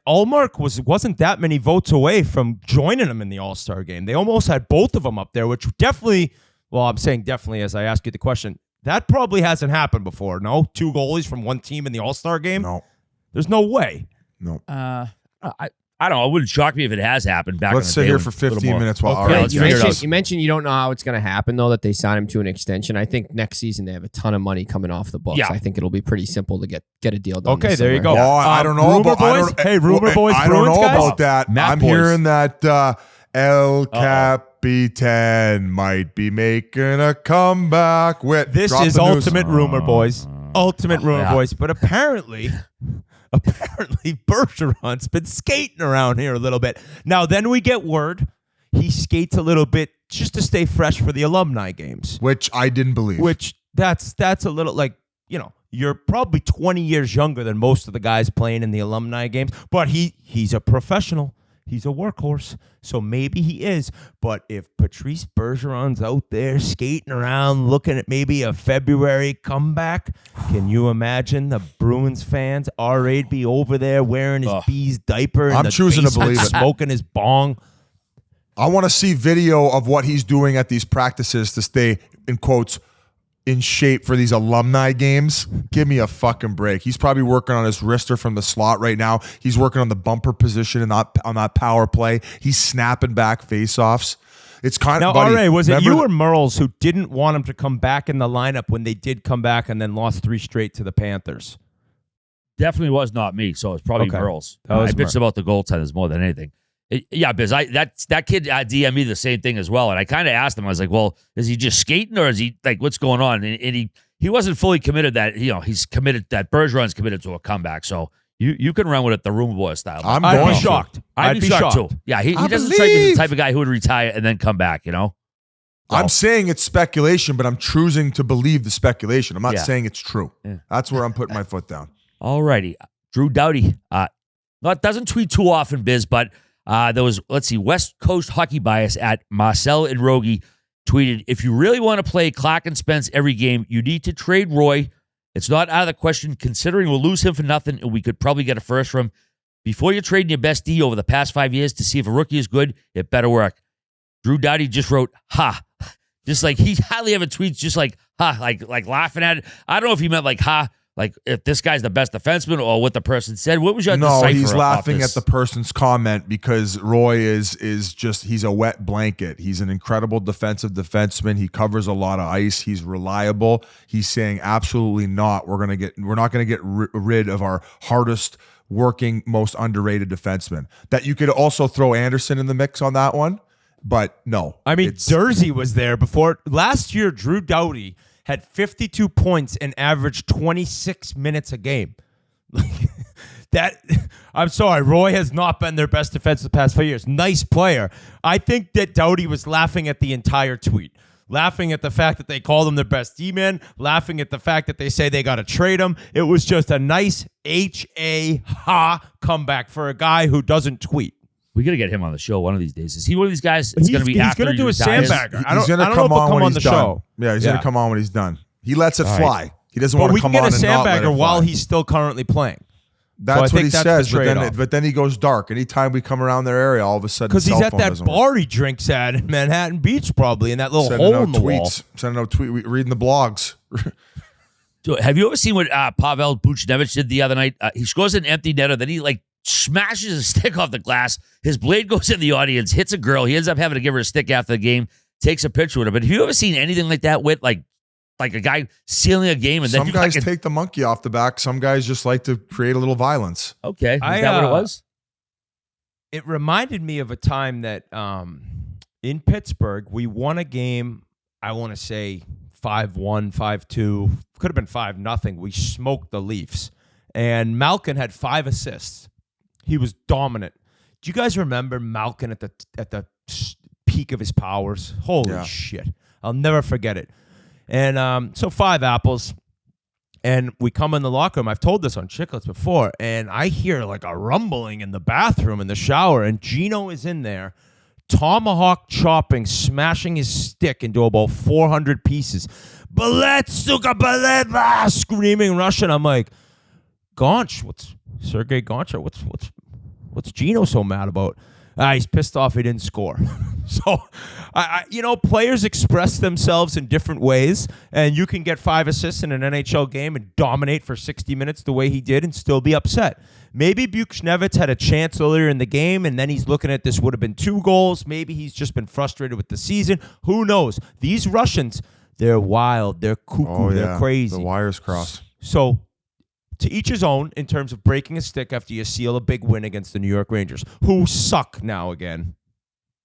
Allmark wasn't that many votes away from joining him in the All-Star game. They almost had both of them up there, which definitely. Well, I'm saying definitely as I ask you the question. That probably hasn't happened before. No, 2 goalies from one team in the All-Star game. No, There's no way. no. I don't know. It wouldn't shock me if it has happened back. Let's in sit the day here when for a little 15 more. minutes while Okay, our let's You figure it mentioned, out. you mentioned you don't know how it's going to happen, though, that they sign him to an extension. I think next season they have a ton of money coming off the books. Yeah. I think it'll be pretty simple to get a deal done. Okay, this there you summer. go. Oh, I don't know Rumor about I boys? don't- Hey, Rumor boys, I don't Bruins know guys? about that. Matt I'm boys. hearing that El Capitan might be making a comeback. This Drop is the news. ultimate rumor, boys. Ultimate rumor, yeah. boys. But apparently Bergeron's been skating around here a little bit. Now, then we get word he skates a little bit just to stay fresh for the alumni games. Which I didn't believe. Which that's a little like, you're probably 20 years younger than most of the guys playing in the alumni games, but he's a professional. He's a workhorse, so maybe he is. But if Patrice Bergeron's out there skating around looking at maybe a February comeback, can you imagine the Bruins fans, R8 be over there wearing his Bees diaper and I'm choosing to believe it. smoking his bong? I want to see video of what he's doing at these practices to stay, in quotes, in shape for these alumni games. Give me a fucking break. He's probably working on his wrister from the slot right now. He's working on the bumper position and on that power play. He's snapping back face-offs. It's kind Now, of, buddy, R.A., was it remember you or Merles who didn't want him to come back in the lineup when they did come back and then lost 3 straight to the Panthers? Definitely was not me, so it's probably Okay. girls. That was I bitched about the goaltenders more than anything. Yeah, because that kid DM'd me the same thing as well, and I kind of asked him. I was like, "Well, is he just skating, or is he like what's going on?" And he wasn't fully committed. That he's committed. That Bergeron's committed to a comeback. So you can run with it the Room Boy style. I'm I'd going be to. shocked. I'd be shocked too. Yeah, he doesn't strike me as the type of guy who would retire and then come back. I'm saying it's speculation, but I'm choosing to believe the speculation. I'm not Yeah. saying it's true. Yeah. That's where I'm putting my foot down. Alrighty, Drew Doughty. Doesn't tweet too often, Biz, but there was, West Coast Hockey Bias at Marcel and Rogie tweeted, if you really want to play Clark and Spence every game, you need to trade Roy. It's not out of the question considering we'll lose him for nothing and we could probably get a first from him. Before you're trading your best D over the past 5 years to see if a rookie is good, it better work. Drew Doughty just wrote, ha. Just like he hardly ever tweets just like, ha, like laughing at it. I don't know if he meant like, ha, Like, if this guy's the best defenseman or what the person said? What was your No, decipher he's off laughing this? at the person's comment because Roy is just, he's a wet blanket. He's an incredible defensive defenseman. He covers a lot of ice. He's reliable. He's saying absolutely not. We're not going to get rid of our hardest working, most underrated defenseman. That you could also throw Anderson in the mix on that one, but no. I mean, Dursey was there before. Last year, Drew Doughty had 52 points and averaged 26 minutes a game. I'm sorry, Roy has not been their best defense the past 5 years. Nice player. I think that Doughty was laughing at the entire tweet. Laughing at the fact that they called him their best D-man. Laughing at the fact that they say they got to trade him. It was just a nice ha comeback for a guy who doesn't tweet. We got to get him on the show one of these days. Is he one of these guys that's going to be he's after going to do a retires? sandbagger. He's going to come on the show. show. Yeah, he's going to come on when he's done. He lets it fly. He doesn't want to come on and not let it But we can get a sandbagger fly. while he's still currently playing. That's what he says, the but then he goes dark. Anytime we come around their area, all of a sudden, because he's at that bar he drinks at in Manhattan Beach, probably in that little hole in the wall. Sending out tweets, reading the blogs. Have you ever seen what Pavel Buchnevich did the other night? He scores an empty netter, then he smashes his stick off the glass. His blade goes in the audience, hits a girl. He ends up having to give her a stick after the game, takes a picture with her. But have you ever seen anything like that with like a guy sealing a game? And then some guys take the monkey off the back. Some guys just like to create a little violence. Okay, is that what it was? It reminded me of a time that in Pittsburgh, we won a game, I want to say 5-1, 5-2. Could have been 5-0. We smoked the Leafs. And Malkin had 5 assists. He was dominant. Do you guys remember Malkin at the peak of his powers? Holy shit. I'll never forget it. And so 5 apples. And we come in the locker room. I've told this on Chiclets before. And I hear like a rumbling in the bathroom in the shower. And Gino is in there, tomahawk chopping, smashing his stick into about 400 pieces. Balet, suka, balet, screaming Russian. I'm like, Gonch, Sergei Goncha, what's Gino so mad about? He's pissed off he didn't score. So, players express themselves in different ways, and you can get 5 assists in an NHL game and dominate for 60 minutes the way he did and still be upset. Maybe Buchnevich had a chance earlier in the game, and then he's looking at this would have been 2 goals. Maybe he's just been frustrated with the season. Who knows? These Russians, they're wild. They're cuckoo. They're crazy. The wires cross. So, to each his own in terms of breaking a stick after you seal a big win against the New York Rangers, who suck now again.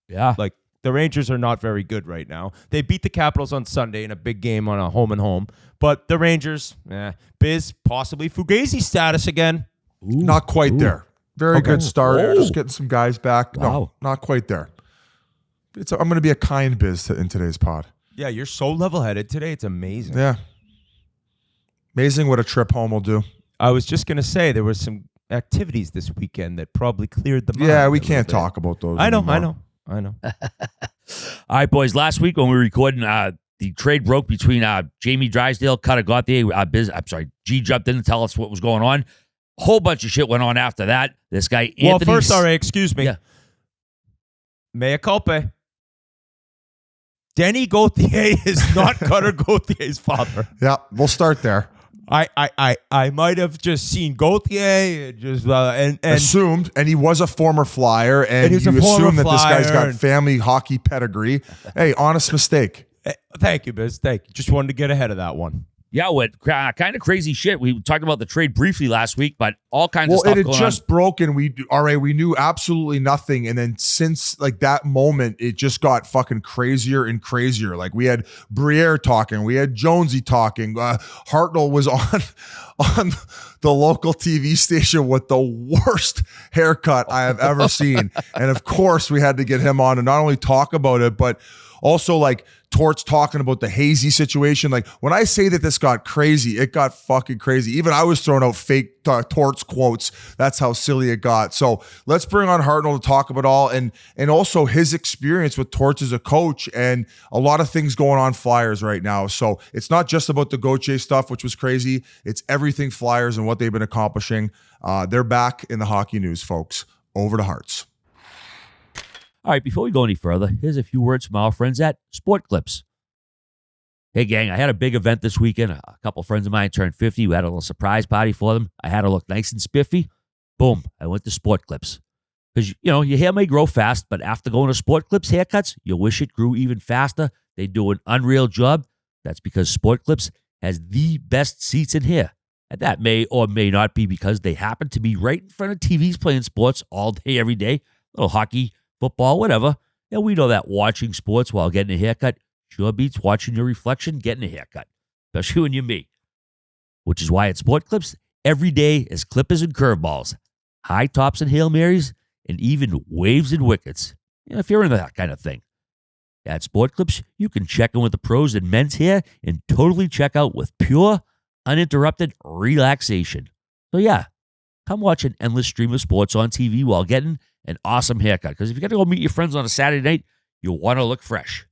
Yeah. Like, the Rangers are not very good right now. They beat the Capitals on Sunday in a big game on a home-and-home. But the Rangers, Biz, possibly Fugazi status again. Ooh. Not quite there. Very good start. Oh. Just getting some guys back. Wow. No, not quite there. I'm going to be a kind Biz in today's pod. Yeah, you're so level-headed today. It's amazing. Yeah. Amazing what a trip home will do. I was just going to say there were some activities this weekend that probably cleared the mind. Yeah, we a can't little bit. talk about those I know. anymore. All right, boys. Last week when we were recording, the trade broke between Jamie Drysdale, Cutter Gauthier. G jumped in to tell us what was going on. A whole bunch of shit went on after that. This guy, Anthony. Well, first, excuse me. Yeah. Mea culpa. Denny Gauthier is not Cutter Gauthier's father. Yeah, we'll start there. I might have just seen Gauthier and assumed, and he was a former Flyer, and you assume that this guy's got family hockey pedigree. Hey, honest mistake. Thank you, Biz. Thank you. Just wanted to get ahead of that one. Yeah, what kind of crazy shit. We talked about the trade briefly last week, but all kinds of stuff Well, it going had just broken. We knew absolutely nothing, and then since like that moment, it just got fucking crazier and crazier. Like we had Briere talking, we had Jonesy talking. Hartnell was on the local TV station with the worst haircut I have ever seen, and of course we had to get him on and not only talk about it, but also like Torts talking about the Hazy situation. Like when I say that this got crazy, it got fucking crazy. Even I was throwing out fake Torts quotes. That's how silly it got. So let's bring on Hartnell to talk about all and also his experience with Torts as a coach and a lot of things going on Flyers right now. So it's not just about the Gauthier stuff, which was crazy. It's everything Flyers and what they've been accomplishing. They're back in the hockey news, folks. Over to Hearts. All right, before we go any further, here's a few words from our friends at Sport Clips. Hey, gang, I had a big event this weekend. A couple friends of mine turned 50. We had a little surprise party for them. I had to look nice and spiffy. Boom, I went to Sport Clips. Because, your hair may grow fast, but after going to Sport Clips haircuts, you'll wish it grew even faster. They do an unreal job. That's because Sport Clips has the best seats in hair. And that may or may not be because they happen to be right in front of TVs playing sports all day, every day. Little hockey, football, whatever. And we know that watching sports while getting a haircut sure beats watching your reflection getting a haircut, especially when you're me. Which is why at Sport Clips, every day is clippers and curveballs, high tops and Hail Marys, and even waves and wickets. If you're into that kind of thing. At Sport Clips, you can check in with the pros in men's hair and totally check out with pure, uninterrupted relaxation. So yeah, come watch an endless stream of sports on TV while getting an awesome haircut. Because if you got to go meet your friends on a Saturday night, you'll want to look fresh.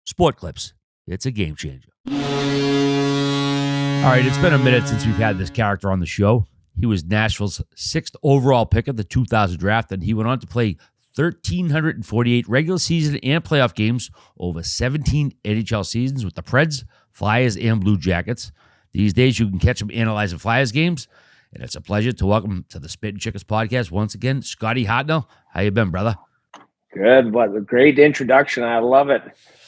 Sport Clips, it's a game changer. All right, it's been a minute since we've had this character on the show. He was Nashville's 6th overall pick of the 2000 draft, and he went on to play 1,348 regular season and playoff games over 17 NHL seasons with the Preds, Flyers, and Blue Jackets. These days, you can catch him analyzing Flyers games, and it's a pleasure to welcome to the Spittin Chiclets podcast once again, Scotty Hartnell. How you been, brother? Good. What a great introduction. I love it.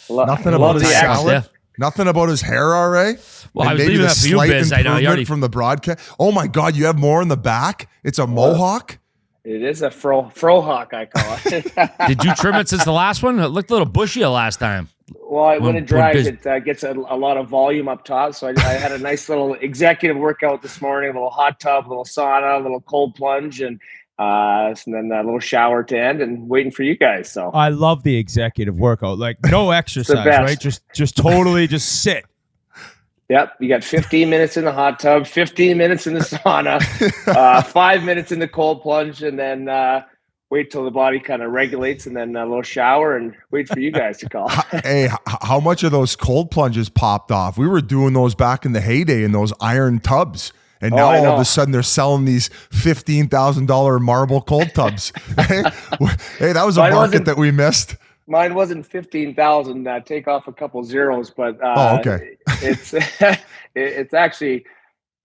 Nothing about his salad. Nothing about his hair, RA. Well, I was leaving that for you, Biz. I know you already from the broadcast. Oh my God, you have more in the back. It's a mohawk. It is a frohawk, I call it. Did you trim it since the last one? It looked a little bushier last time. Well, when it dries, it gets a lot of volume up top. So I had a nice little executive workout this morning, a little hot tub, a little sauna, a little cold plunge, and then a little shower to end, and waiting for you guys. So I love the executive workout. Like no exercise, right? Just totally just sit. Yep, you got 15 minutes in the hot tub, 15 minutes in the sauna, 5 minutes in the cold plunge, and then wait till the body kind of regulates, and then a little shower, and wait for you guys to call. Hey, how much of those cold plunges popped off? We were doing those back in the heyday in those iron tubs. And now all of a sudden they're selling these $15,000 marble cold tubs. Hey, that was a market that we missed. Mine wasn't 15,000. Take off a couple zeros, but okay. It's actually,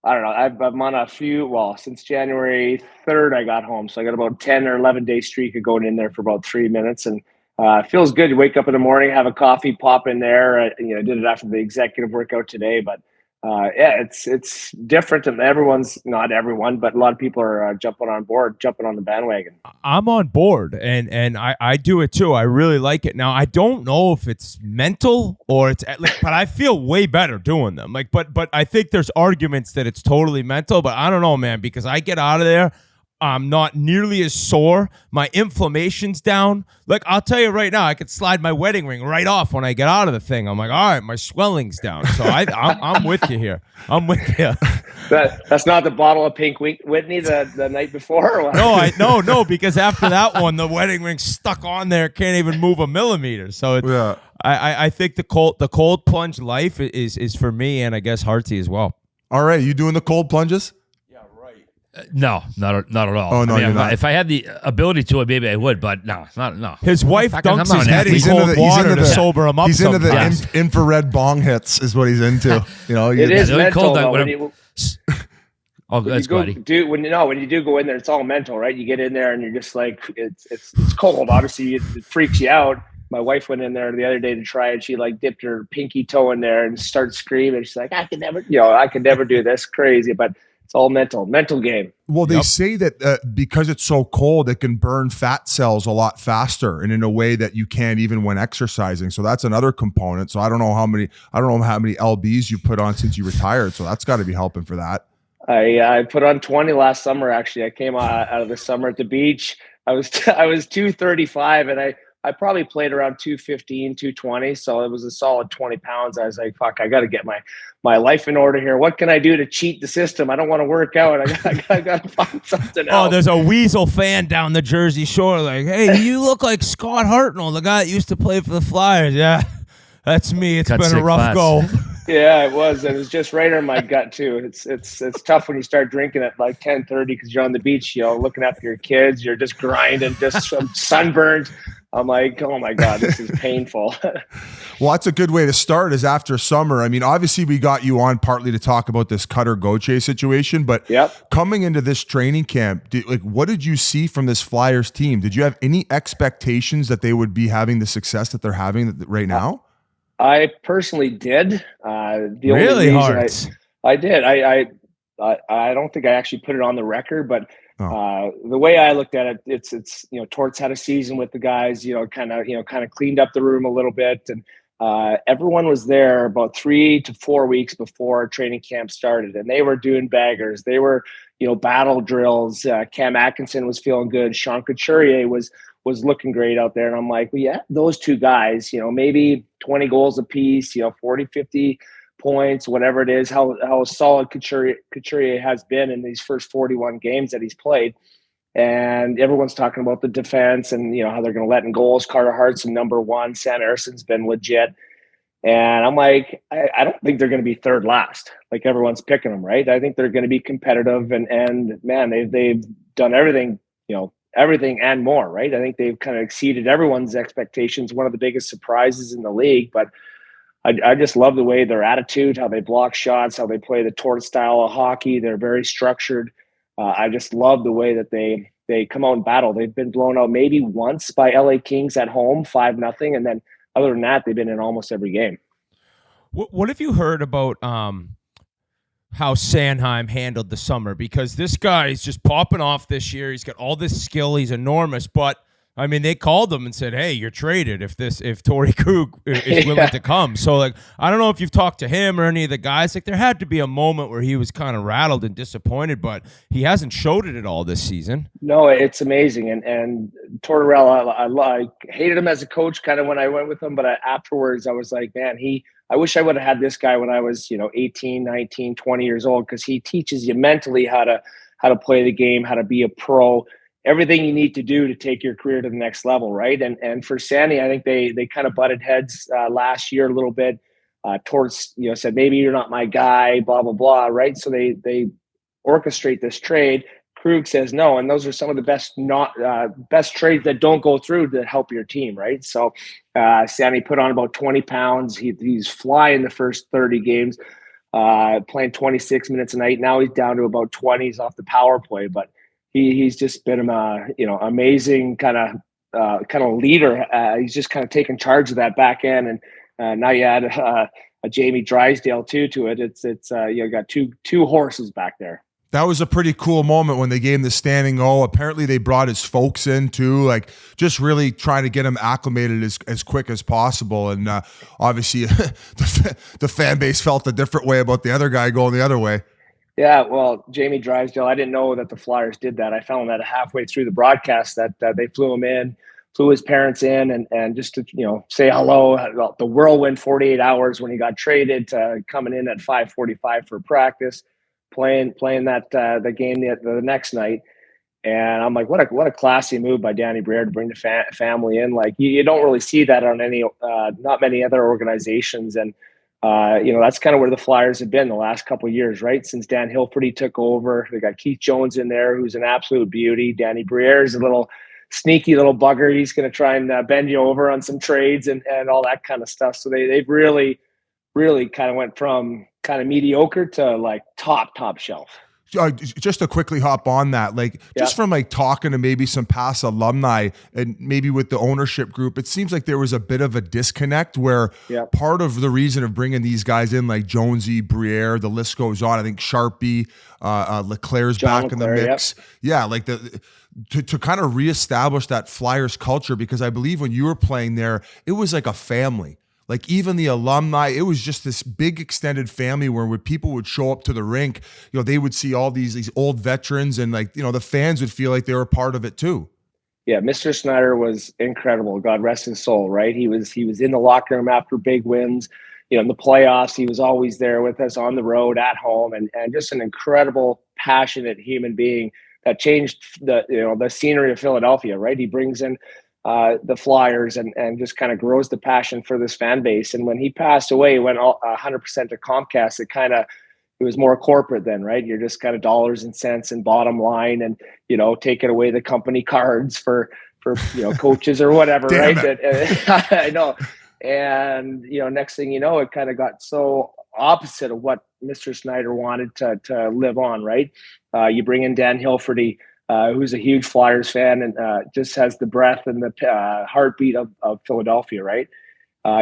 I don't know. I'm on a few. Well, since January 3rd, I got home, so I got about 10 or 11 day streak of going in there for about 3 minutes, and it feels good. You wake up in the morning, have a coffee, pop in there. I did it after the executive workout today, but. It's different, and not everyone, but a lot of people are jumping on the bandwagon. I'm on board, and I do it too. I really like it. Now I don't know if it's mental or it's but I feel way better doing them. But I think there's arguments that it's totally mental, but I don't know, man, because I get out of there. I'm not nearly as sore. My inflammation's down. Like, I'll tell you right now, I could slide my wedding ring right off when I get out of the thing. I'm like, all right, my swelling's down. So I'm with you here. I'm with you. That's not the bottle of pink Whitney the night before? Or what? No, because after that one, the wedding ring's stuck on there. Can't even move a millimeter. So it's, I think the cold plunge life is for me, and I guess Harty as well. All right, you doing the cold plunges? No, not at all. Oh, no, you're not. If I had the ability to, maybe I would, but no. His wife dunks his head in cold water to sober him up. He's into the infrared bong hits is what he's into. It is mental, though. When you do go in there, it's all mental, right? You get in there and you're just like, it's cold. Obviously, it freaks you out. My wife went in there the other day to try it. She dipped her pinky toe in there and started screaming. She's like, I could never do this. Crazy, but. It's all mental game. Well, they say that because it's so cold, it can burn fat cells a lot faster and in a way that you can't even when exercising. So that's another component. So I don't know how many LBs you put on since you retired. So that's got to be helping for that. I put on 20 last summer. Actually, I came out of the summer at the beach. I was 235, and I probably played around 215, 220. So it was a solid 20 pounds. I was like, fuck, I got to get my life in order here. What can I do to cheat the system? I don't want to work out. I got to find something else. Oh, there's a Weasel fan down the Jersey Shore. Like, hey, you look like Scott Hartnell, the guy that used to play for the Flyers. Yeah, that's me. It's been a rough go. Yeah, it was. It was just right in my gut too. It's tough when you start drinking at 10:30 because you're on the beach, looking after your kids. You're just grinding, just sunburned. I'm like, oh my God, this is painful. Well, that's a good way to start is after summer. I mean, obviously we got you on partly to talk about this Cutter Gauthier situation, but coming into this training camp, what did you see from this Flyers team? Did you have any expectations that they would be having the success that they're having right now? I personally did. Really hard. I did. I don't think I actually put it on the record, but the way I looked at it, it's Torts had a season with the guys, kind of cleaned up the room a little bit, and everyone was there about 3 to 4 weeks before training camp started, and they were doing baggers. They were, battle drills. Cam Atkinson was feeling good. Sean Couturier was looking great out there, and I'm like, well, yeah, those two guys, maybe 20 goals apiece, 40, 50 points, whatever it is, how solid Couturier has been in these first 41 games that he's played. And everyone's talking about the defense and, how they're going to let in goals. Carter Hart's number one. Sam Erson's been legit. And I'm like, I don't think they're going to be third last. Like everyone's picking them, right? I think they're going to be competitive. And man, they've done everything, everything and more, right? I think they've kind of exceeded everyone's expectations. One of the biggest surprises in the league, but I just love the way their attitude, how they block shots, how they play the Tort style of hockey. They're very structured. I just love the way that they come out and battle. They've been blown out maybe once by LA Kings at home, 5-0. And then other than that, they've been in almost every game. What have you heard about how Sanheim handled the summer? Because this guy is just popping off this year. He's got all this skill. He's enormous, but I mean, they called him and said, "Hey, you're traded if Torey Krug is willing to come." So, I don't know if you've talked to him or any of the guys. There had to be a moment where he was kind of rattled and disappointed, but he hasn't showed it at all this season. No, it's amazing. And Tortorella, I hated him as a coach kind of when I went with him, but afterwards I was like, man, I wish I would have had this guy when I was, 18, 19, 20 years old, because he teaches you mentally how to play the game, how to be a pro. Everything you need to do to take your career to the next level, right? And for Sandy, I think they kind of butted heads last year a little bit. Torts, said, maybe you're not my guy, blah, blah, blah, right? So they orchestrate this trade. Krug says no, and those are some of the best trades that don't go through to help your team, right? So Sandy put on about 20 pounds. He's flying the first 30 games, playing 26 minutes a night. Now he's down to about 20s off the power play, but he's just been amazing kind of leader. He's just kind of taken charge of that back end, and now you add a Jamie Drysdale too to it. It's you got two horses back there. That was a pretty cool moment when they gave him the standing O. Apparently they brought his folks in too, just really trying to get him acclimated as quick as possible. And obviously the fan base felt a different way about the other guy going the other way. Yeah, well, Jamie Drysdale, I didn't know that the Flyers did that. I found that halfway through the broadcast that they flew him in, flew his parents in, and just to say hello. The whirlwind 48 hours when he got traded, to coming in at 5:45 for practice, playing that the game the next night. And I'm like, what a classy move by Danny Briere to bring the family in. You don't really see that on not many other organizations. And that's kind of where the Flyers have been the last couple of years, right? Since Dan Hilferty took over. They got Keith Jones in there, who's an absolute beauty. Danny Briere is a little sneaky little bugger. He's going to try and bend you over on some trades and all that kind of stuff. So they've really, really kind of went from kind of mediocre to top shelf. Just to quickly hop on that, just from talking to maybe some past alumni and maybe with the ownership group, it seems like there was a bit of a disconnect where part of the reason of bringing these guys in like Jonesy, Briere, the list goes on. I think Sharpie, Leclerc's John back Leclerc, in the mix. Yeah, to kind of reestablish that Flyers culture, because I believe when you were playing there, it was like a family. Even the alumni, it was just this big extended family where when people would show up to the rink, they would see all these old veterans, and the fans would feel like they were part of it too. Yeah, Mr. Snyder was incredible. God rest his soul, right? He was in the locker room after big wins. In the playoffs, he was always there with us on the road, at home, and just an incredible, passionate human being that changed the scenery of Philadelphia, right? He brings in the Flyers and just kind of grows the passion for this fan base. And when he passed away, went 100% to Comcast. It was more corporate then, right? You're just kind of dollars and cents and bottom line, and taking away the company cards for coaches or whatever, Damn right? I know. And next thing you know, it kind of got so opposite of what Mr. Snyder wanted to live on, right? You bring in Dan Hilferty, who's a huge Flyers fan and just has the breath and the heartbeat of Philadelphia, right?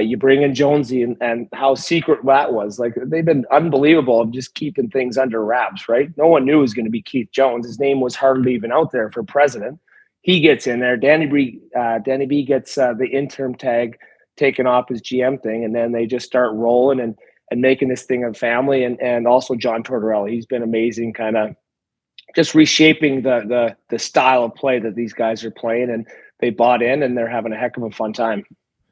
You bring in Jonesy and how secret that was. Like, they've been unbelievable of just keeping things under wraps, right? No one knew it was going to be Keith Jones. His name was hardly even out there for president. He gets in there. Danny B gets the interim tag taken off his GM thing, and then they just start rolling and making this thing a family. And also John Tortorella, he's been amazing, kind of just reshaping the style of play that these guys are playing, and they bought in and they're having a heck of a fun time.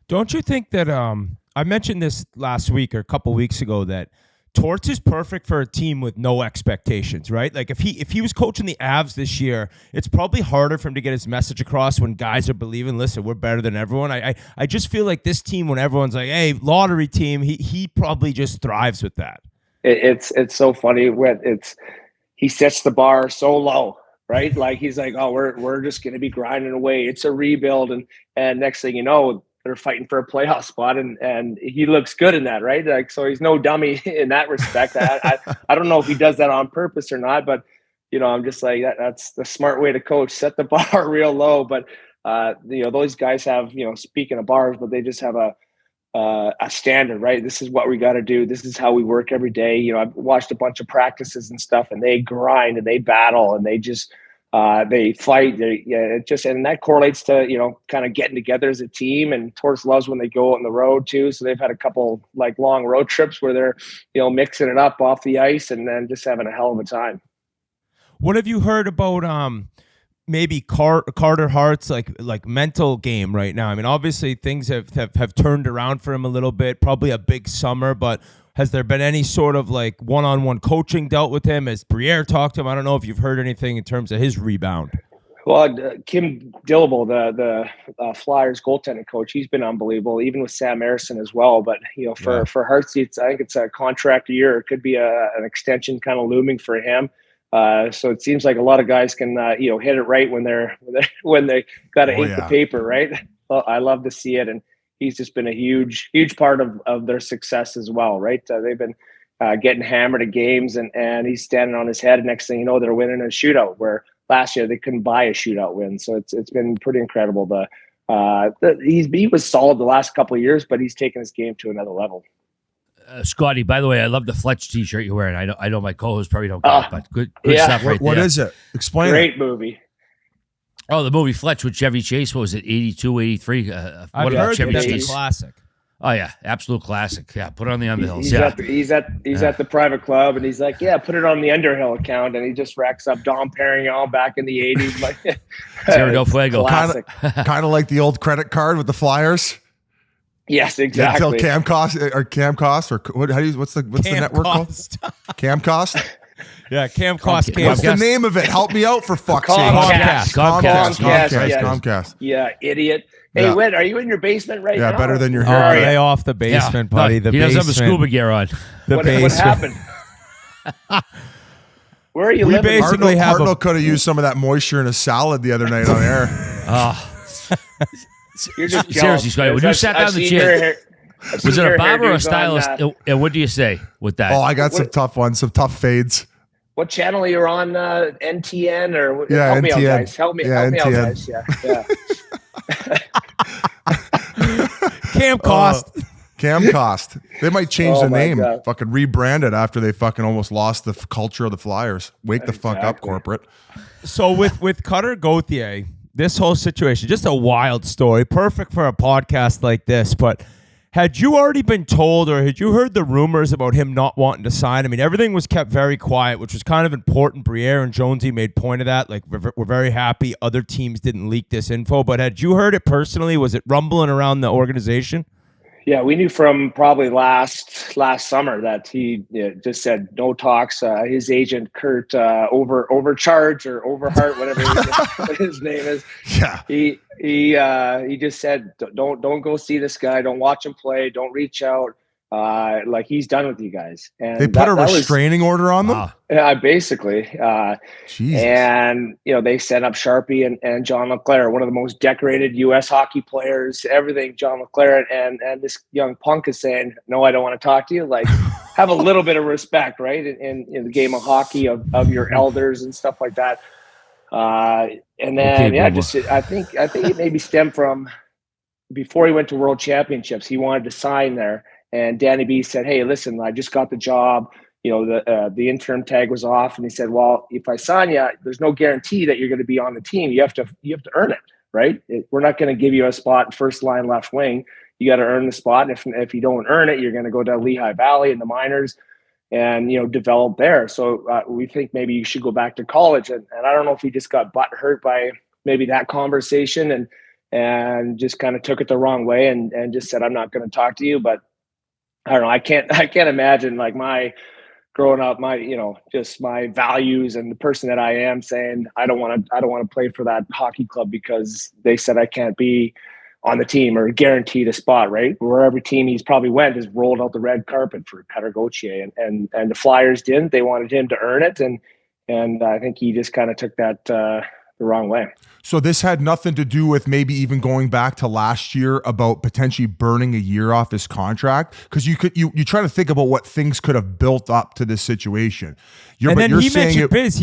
Don't you think that I mentioned this last week or a couple weeks ago that Torts is perfect for a team with no expectations, right? Like if he was coaching the Avs this year, it's probably harder for him to get his message across when guys are believing, listen, we're better than everyone. I just feel like this team, when everyone's like, hey, lottery team, he probably just thrives with that. It's so funny when he sets the bar so low, right? Like he's like, oh, we're just going to be grinding away. It's a rebuild, and next thing you know, they're fighting for a playoff spot, and he looks good in that, right? Like, so he's no dummy in that respect. I don't know if he does that on purpose or not, but I'm just like, that's the smart way to coach. Set the bar real low, but those guys have, speaking of bars, but they just have a standard, right? This is what we got to do. This is how we work every day. I've watched a bunch of practices and stuff, and they grind and they battle and they just they fight. And that correlates to kind of getting together as a team. And Torts loves when they go on the road too. So they've had a couple like long road trips where they're mixing it up off the ice and then just having a hell of a time. What have you heard about maybe Carter Hart's like mental game right now? I mean, obviously things have turned around for him a little bit. Probably a big summer, but has there been any sort of like one-on-one coaching dealt with him? Has Briere talked to him? I don't know if you've heard anything in terms of his rebound. Well, Kim Dillable, the Flyers goaltending coach, he's been unbelievable, even with Sam Harrison as well. But for Hartz, I think it's a contract year. It could be an extension kind of looming for him. So it seems like a lot of guys can hit it right when they got to ink the paper, right? Well, I love to see it, and he's just been a huge part of their success as well, right? They've been getting hammered at games, and he's standing on his head. Next thing you know, they're winning a shootout where last year they couldn't buy a shootout win. So it's been pretty incredible. He was solid the last couple of years, but he's taken his game to another level. Scotty, by the way, I love the Fletch t-shirt you're wearing. I know my co-host probably don't get it, but good stuff right there. What is it? Explain Great it. movie. Oh, the movie Fletch with Chevy Chase. What was it, 82, 83? I've heard Chevy Chase? That's a classic. Oh, yeah, absolute classic. Yeah, put it on the Underhills. He's at the private club, and he's like, yeah, put it on the Underhill account, and he just racks up Dom Perignon back in the 80s. Like, Tierra del Fuego. Classic. Kind of like the old credit card with the Flyers. Yes, exactly. Until Camcost or what's the network called? Camcost. Yeah, Camcost. What's the name of it? Help me out for fuck's sake. Comcast. Yeah, idiot. Hey, Whit, are you in your basement right now? Yeah, better than your hair. Lay off the basement, buddy. He doesn't have a scuba gear on. What happened? Where are you living? Hartnell could have used some of that moisture in a salad the other night on air. You're just seriously, Scotty. When you sat down the chair, was it a barber or a stylist? And what do you say with that? Oh, I got some tough ones, some tough fades. What channel you're on? NTN or help NTN. Me out, guys. Help me out, guys. Yeah. Camcost. They might change the name. God. Fucking rebrand it after they fucking almost lost the culture of the Flyers. Wake the fuck up, corporate. So with Cutter Gauthier, this whole situation, just a wild story, perfect for a podcast like this, but had you already been told or had you heard the rumors about him not wanting to sign? I mean, everything was kept very quiet, which was kind of important. Briere and Jonesy made point of that. Like, we're very happy other teams didn't leak this info, but had you heard it personally? Was it rumbling around the organization? Yeah, we knew from probably last summer that he just said no talks. His agent Kurt Overcharge or Overhart, whatever his name is. Yeah, he just said don't go see this guy. Don't watch him play. Don't reach out. like he's done with you guys. And They put a restraining order on them? Basically. Jesus. And, they sent up Sharpie and John LeClair, one of the most decorated U.S. hockey players, everything, John LeClair. And this young punk is saying, no, I don't want to talk to you. Like, have a little bit of respect, right? In the game of hockey of your elders and stuff like that. And then, I think it maybe stemmed from before he went to World Championships, he wanted to sign there. And Danny B said, hey, listen, I just got the job. The interim tag was off. And he said, well, if I sign you, there's no guarantee that you're going to be on the team. You have to earn it, right? We're not going to give you a spot first line left wing. You got to earn the spot. And if you don't earn it, you're going to go to Lehigh Valley in the minors and, develop there. So we think maybe you should go back to college. And I don't know if he just got butt hurt by maybe that conversation and just kind of took it the wrong way and just said, I'm not going to talk to you. But I don't know. I can't imagine like my growing up, just my values and the person that I am saying, I don't want to play for that hockey club because they said I can't be on the team or guaranteed a spot, right? Where every team he's probably went has rolled out the red carpet for Cutter Gauthier and the Flyers didn't. They wanted him to earn it. And I think he just kind of took that the wrong way. So this had nothing to do with maybe even going back to last year about potentially burning a year off his contract, because you try to think about what things could have built up to this situation. He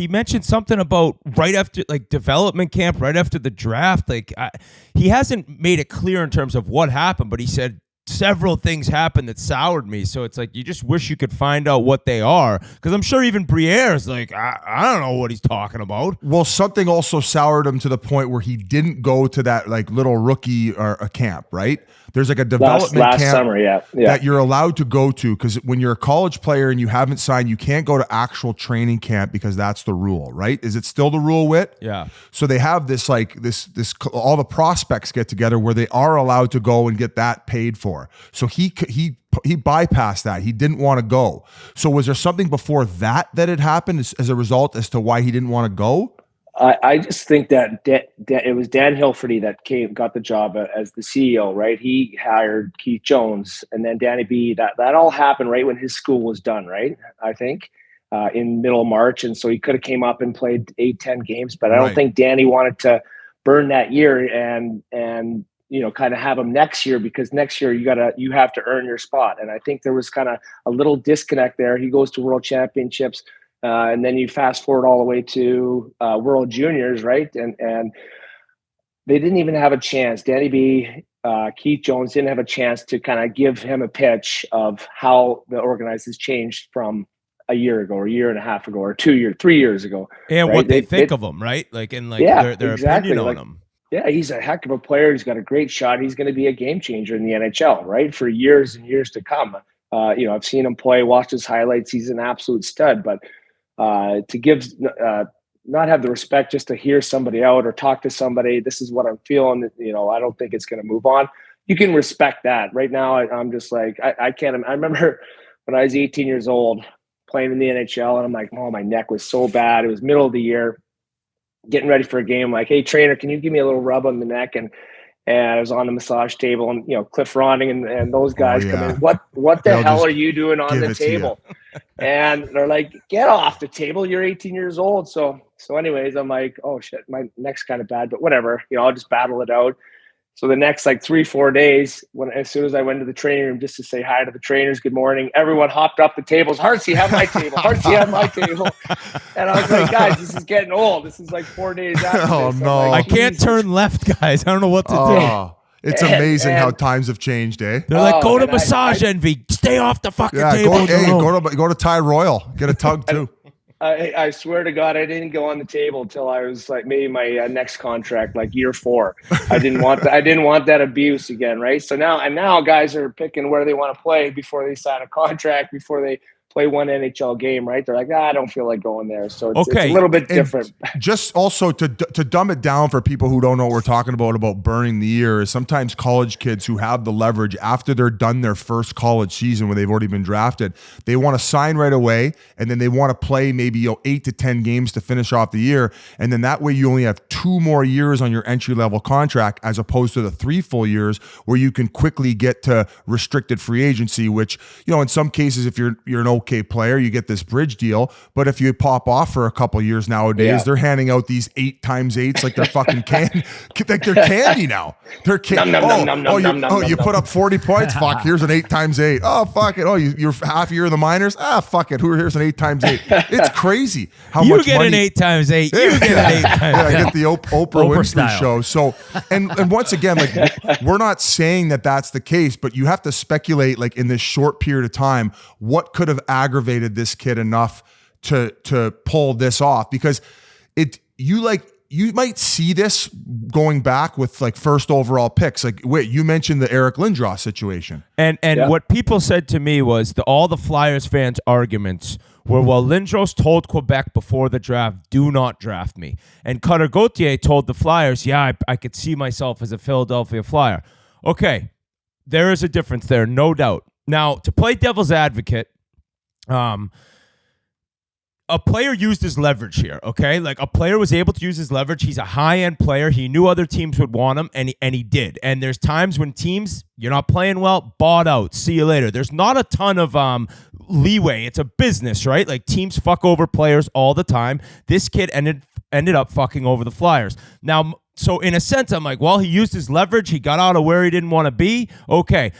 mentioned something about right after like development camp, right after the draft. Like he hasn't made it clear in terms of what happened, but he said several things happened that soured me. So it's like you just wish you could find out what they are, because I'm sure even Briere's like, I don't know what he's talking about. Well, something also soured him to the point where he didn't go to that like little rookie or a camp, right? There's like a development last camp summer, that you're allowed to go to, because when you're a college player and you haven't signed, you can't go to actual training camp because that's the rule, right? Is it still the rule, Whit? Yeah. So they have this like this all the prospects get together where they are allowed to go and get that paid for. So he bypassed that. He didn't want to go. So was there something before that had happened as a result as to why he didn't want to go? I just think that it was Dan Hilferty that got the job as the CEO, right? He hired Keith Jones, and then Danny B. That all happened right when his school was done, right? I think in middle of March, and so he could have came up and played 8-10 games, but I don't think Danny wanted to burn that year and kind of have him next year, because next year you have to earn your spot. And I think there was kind of a little disconnect there. He goes to World Championships. And then you fast forward all the way to World Juniors, right? And they didn't even have a chance. Danny B, Keith Jones didn't have a chance to kind of give him a pitch of how the organizers changed from a year ago, or a year and a half ago, or 3 years ago. And right? what they think of him, right? Like, and like their exactly. opinion on him. Yeah, he's a heck of a player. He's got a great shot. He's going to be a game changer in the NHL, right? For years and years to come. I've seen him play, watched his highlights. He's an absolute stud, but to give not have the respect just to hear somebody out or talk to somebody, this is what I'm feeling, I don't think it's going to move on. You can respect that. Right now I'm just like, I can't. I remember when I was 18 years old playing in the NHL, and I'm like, oh, my neck was so bad. It was middle of the year, getting ready for a game, like, hey, trainer, can you give me a little rub on the neck? And I was on the massage table, and Cliff Ronning and those guys come in. What the hell are you doing on the table? And they're like, get off the table. You're 18 years old. So anyways, I'm like, oh shit, my neck's kind of bad, but whatever. I'll just battle it out. So the next like 3-4 days, as soon as I went to the training room just to say hi to the trainers, good morning, everyone hopped up the tables. Heartsy, have my table. Heartsy, have my table. And I was like, guys, this is getting old. This is like 4 days after Oh, this. no. I can't turn left, guys. I don't know what to do. It's amazing how times have changed, eh? They're like, go to Massage Envy. Stay off the fucking table. Go to Ty Royal. Get a tug too. I swear to God, I didn't go on the table until I was like maybe my next contract, like year 4. I didn't want that abuse again, right? So now guys are picking where they want to play before they sign a contract, before they play one NHL game, right? They're like, I don't feel like going there. So it's a little bit different. Just also to dumb it down for people who don't know what we're talking about burning the year, is sometimes college kids who have the leverage after they're done their first college season where they've already been drafted, they want to sign right away, and then they want to play maybe 8 to 10 games to finish off the year, and then that way you only have 2 more years on your entry-level contract as opposed to the 3 full years where you can quickly get to restricted free agency, which, in some cases, if you're an okay player, you get this bridge deal. But if you pop off for a couple years nowadays, they're handing out these 8x8s like they're fucking like they're candy now. They're candy. You put up 40 points. Fuck, here's an 8x8. Oh, fuck it. Oh, you're half year of the minors. Ah, fuck it. Here's an 8x8. It's crazy how you much get money. An 8x8. You get an 8x8. I get the Oprah Winfrey style. show. So, and once again, like, we're not saying that that's the case, but you have to speculate, like, in this short period of time, what could have aggravated this kid enough to pull this off, because you might see this going back with like first overall picks. Like, wait, you mentioned the Eric Lindros situation. And what people said to me was all the Flyers fans' arguments were, well, Lindros told Quebec before the draft, do not draft me. And Cutter Gauthier told the Flyers, I could see myself as a Philadelphia Flyer. Okay, there is a difference there, no doubt. Now, to play devil's advocate, a player used his leverage here, okay? Like, a player was able to use his leverage. He's a high-end player. He knew other teams would want him, and he did. And there's times when teams, you're not playing well, bought out, see you later. There's not a ton of leeway. It's a business, right? Like, teams fuck over players all the time. This kid ended up fucking over the Flyers. Now, so in a sense, I'm like, well, he used his leverage. He got out of where he didn't want to be. Okay,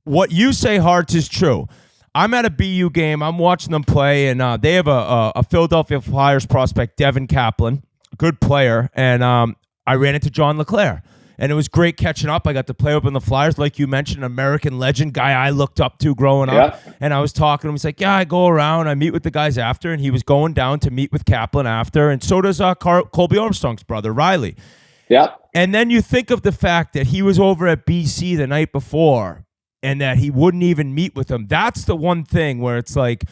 what you say, Hart, is true. I'm at a BU game. I'm watching them play, and they have a Philadelphia Flyers prospect, Devin Kaplan, good player, and I ran into John LeClaire, and it was great catching up. I got to play up in the Flyers, like you mentioned, American legend, guy I looked up to growing up, and I was talking to him. He's like, I go around, I meet with the guys after, and he was going down to meet with Kaplan after, and so does Colby Armstrong's brother, Riley. Yeah. And then you think of the fact that he was over at BC the night before, and that he wouldn't even meet with him. That's the one thing where it's like,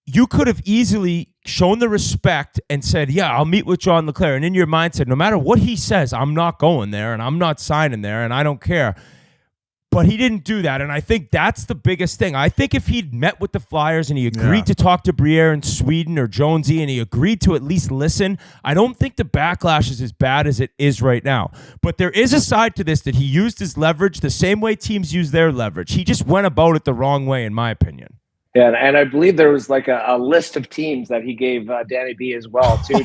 you could have easily shown the respect and said, I'll meet with John LeClaire. And in your mind said, no matter what he says, I'm not going there and I'm not signing there and I don't care. But he didn't do that. And I think that's the biggest thing. I think if he'd met with the Flyers and he agreed to talk to Briere in Sweden or Jonesy and he agreed to at least listen, I don't think the backlash is as bad as it is right now. But there is a side to this that he used his leverage the same way teams use their leverage. He just went about it the wrong way, in my opinion. Yeah, and I believe there was like a list of teams that he gave Danny B as well, too.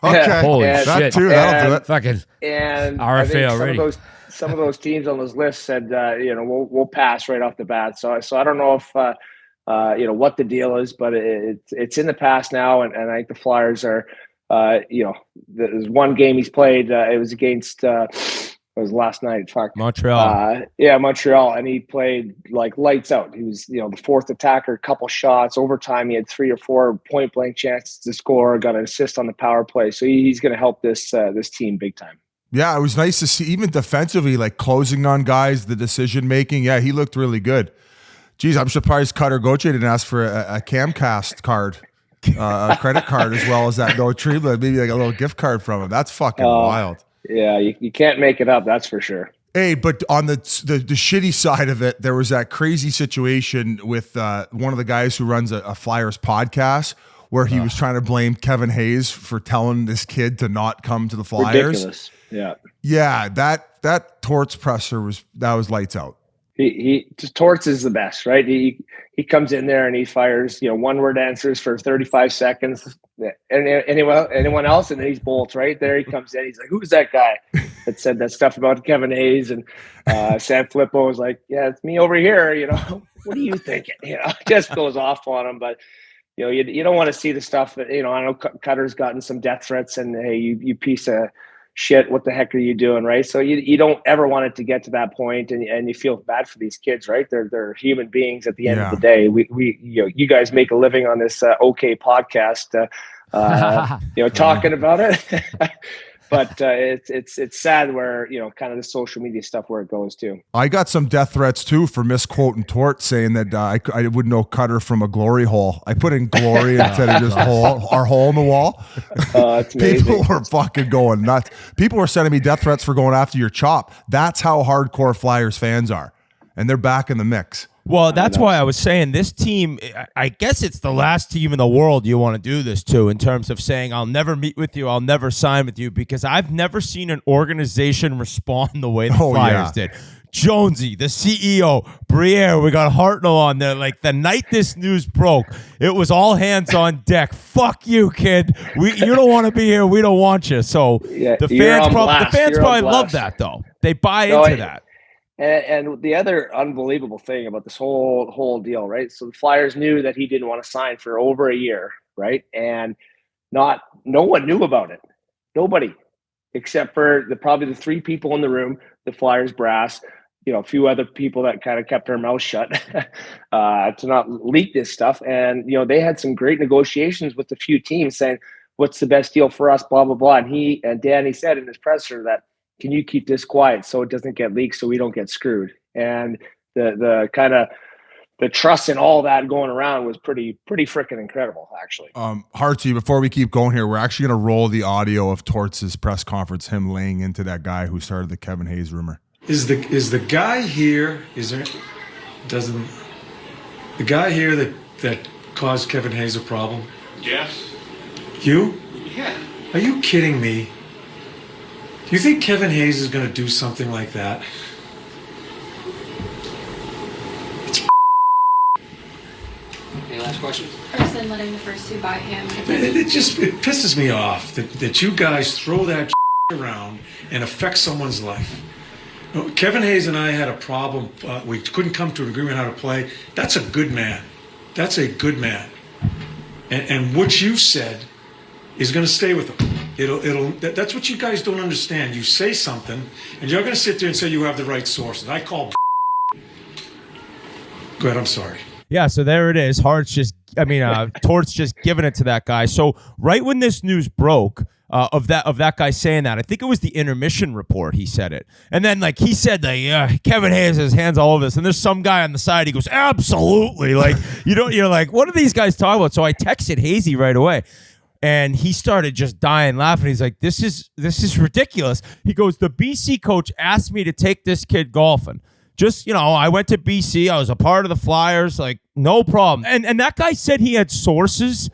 Okay. Holy and, shit. That'll do it. Fucking and RFA I think already. some of those teams on this list said, we'll pass right off the bat. So I don't know if what the deal is, but it's in the past now, and I think the Flyers are, there's one game he's played. It was against. It was last night. Fuck. Montreal. Montreal, and he played like lights out. He was, the fourth attacker, couple shots, overtime. He had 3 or 4 point blank chances to score. Got an assist on the power play. So he's going to help this team big time. Yeah, it was nice to see, even defensively, like closing on guys, the decision making. Yeah, he looked really good. Geez, I'm surprised Cutter Gauthier didn't ask for a Camcast card, a credit card, as well as that No Treatment, maybe like a little gift card from him. That's fucking wild. Yeah, you can't make it up, that's for sure. Hey, but on the shitty side of it, there was that crazy situation with one of the guys who runs a Flyers podcast where he was trying to blame Kevin Hayes for telling this kid to not come to the Flyers. Ridiculous. Yeah, that Torts presser was lights out. He Torts is the best, right? He comes in there and he fires, one word answers for 35 seconds. And anyone else, and then he's bolts right there. He comes in, he's like, "Who's that guy that said that stuff about Kevin Hayes?" And Sam Flippo was like, "Yeah, it's me over here. What are you thinking?" Just goes off on him. But you don't want to see the stuff that I know Cutter's gotten some death threats, and hey, you piece of shit, what the heck are you doing, right? So you don't ever want it to get to that point, and you feel bad for these kids, right? They're human beings at the end of the day. We you guys make a living on this OK podcast, talking about it. But it's sad where, kind of the social media stuff where it goes to. I got some death threats too for misquoting Tort, saying that I wouldn't know Cutter from a glory hole. I put in glory instead of just our hole in the wall. It's amazing. People were fucking going nuts. People were sending me death threats for going after your chop. That's how hardcore Flyers fans are, and they're back in the mix. Well, that's why I was saying this team, I guess it's the last team in the world you want to do this to in terms of saying, I'll never meet with you, I'll never sign with you, because I've never seen an organization respond the way the Flyers did. Jonesy, the CEO, Briere, we got Hartnell on there. Like the night this news broke, it was all hands on deck. Fuck you, kid. You don't want to be here. We don't want you. So the fans probably love that, though. They buy into that. And the other unbelievable thing about this whole deal, right? So the Flyers knew that he didn't want to sign for over a year, right? And no one knew about it. Nobody, except for probably the three people in the room, the Flyers brass, a few other people that kind of kept their mouth shut to not leak this stuff. And, they had some great negotiations with a few teams saying, what's the best deal for us, blah, blah, blah. And Danny said in his presser that, can you keep this quiet so it doesn't get leaked so we don't get screwed? And the kind of the trust in all that going around was pretty freaking incredible, actually. Hartsy, before we keep going here, we're actually going to roll the audio of Torts' press conference, him laying into that guy who started the Kevin Hayes rumor. Is the guy here? The guy here that caused Kevin Hayes a problem? Yes. You? Yeah. Are you kidding me? Do you think Kevin Hayes is going to do something like that? Any last questions? Person letting the first two buy him. It pisses me off that you guys throw that around and affect someone's life. Kevin Hayes and I had a problem. We couldn't come to an agreement how to play. That's a good man. That's a good man. And what you said is going to stay with him. That's what you guys don't understand. You say something, and you're going to sit there and say you have the right sources. I call. Go ahead. I'm sorry. Yeah, so there it is. Torts just giving it to that guy. So right when this news broke of that guy saying that, I think it was the intermission report. He said it, and then he said that Kevin Hayes has his hands all over this, and there's some guy on the side. He goes, absolutely. You're like, what are these guys talking about? So I texted Hazy right away. And he started just dying laughing. He's like, this is ridiculous. He goes, the BC coach asked me to take this kid golfing. Just, I went to BC. I was a part of the Flyers. Like, no problem. And that guy said he had sources.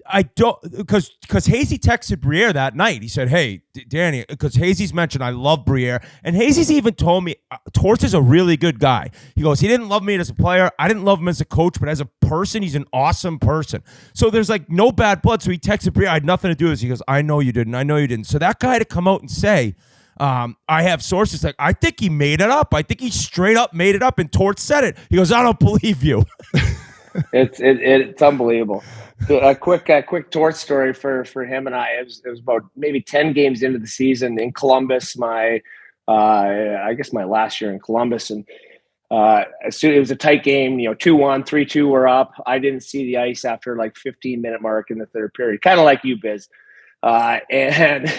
I don't, because Hazy texted Briere that night. He said, hey, Danny, because Hazy's mentioned I love Briere. And Hazy's even told me Torts is a really good guy. He goes, he didn't love me as a player. I didn't love him as a coach, but as a person, he's an awesome person. So there's no bad blood. So he texted Briere, I had nothing to do with this. He goes, I know you didn't. I know you didn't. So that guy to come out and say, I have sources, I think he made it up. I think he straight up made it up, and Torts said it. He goes, I don't believe you. It's unbelievable. A quick Torts story for him and I. It was about maybe 10 games into the season in Columbus. I guess my last year in Columbus, and it was a tight game. 2-1, 3-2. We're up. I didn't see the ice after 15-minute mark in the third period. Kind of like you, Biz. And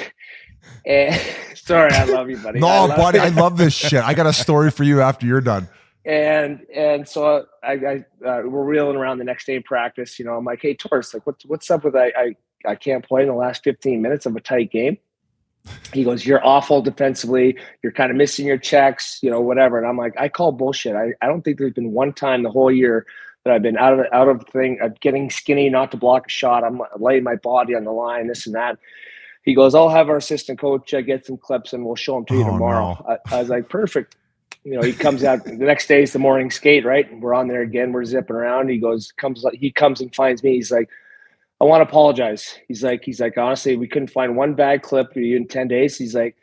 sorry, I love you, buddy. No, buddy, I love this shit. I got a story for you after you're done. And so we're reeling around the next day in practice. I'm like, hey, Torts, what's up with I can't play in the last 15 minutes of a tight game. He goes, you're awful defensively. You're kind of missing your checks, whatever. And I'm like, I call bullshit. I don't think there's been one time the whole year that I've been out of the thing, getting skinny, not to block a shot. I'm laying my body on the line, this and that. He goes, I'll have our assistant coach get some clips and we'll show them to you tomorrow. No. I was like, perfect. He comes out the next day is the morning skate, right? We're on there again. We're zipping around. He comes and finds me. He's like, I want to apologize. He's like, honestly, we couldn't find one bad clip for you in 10 days. He's like,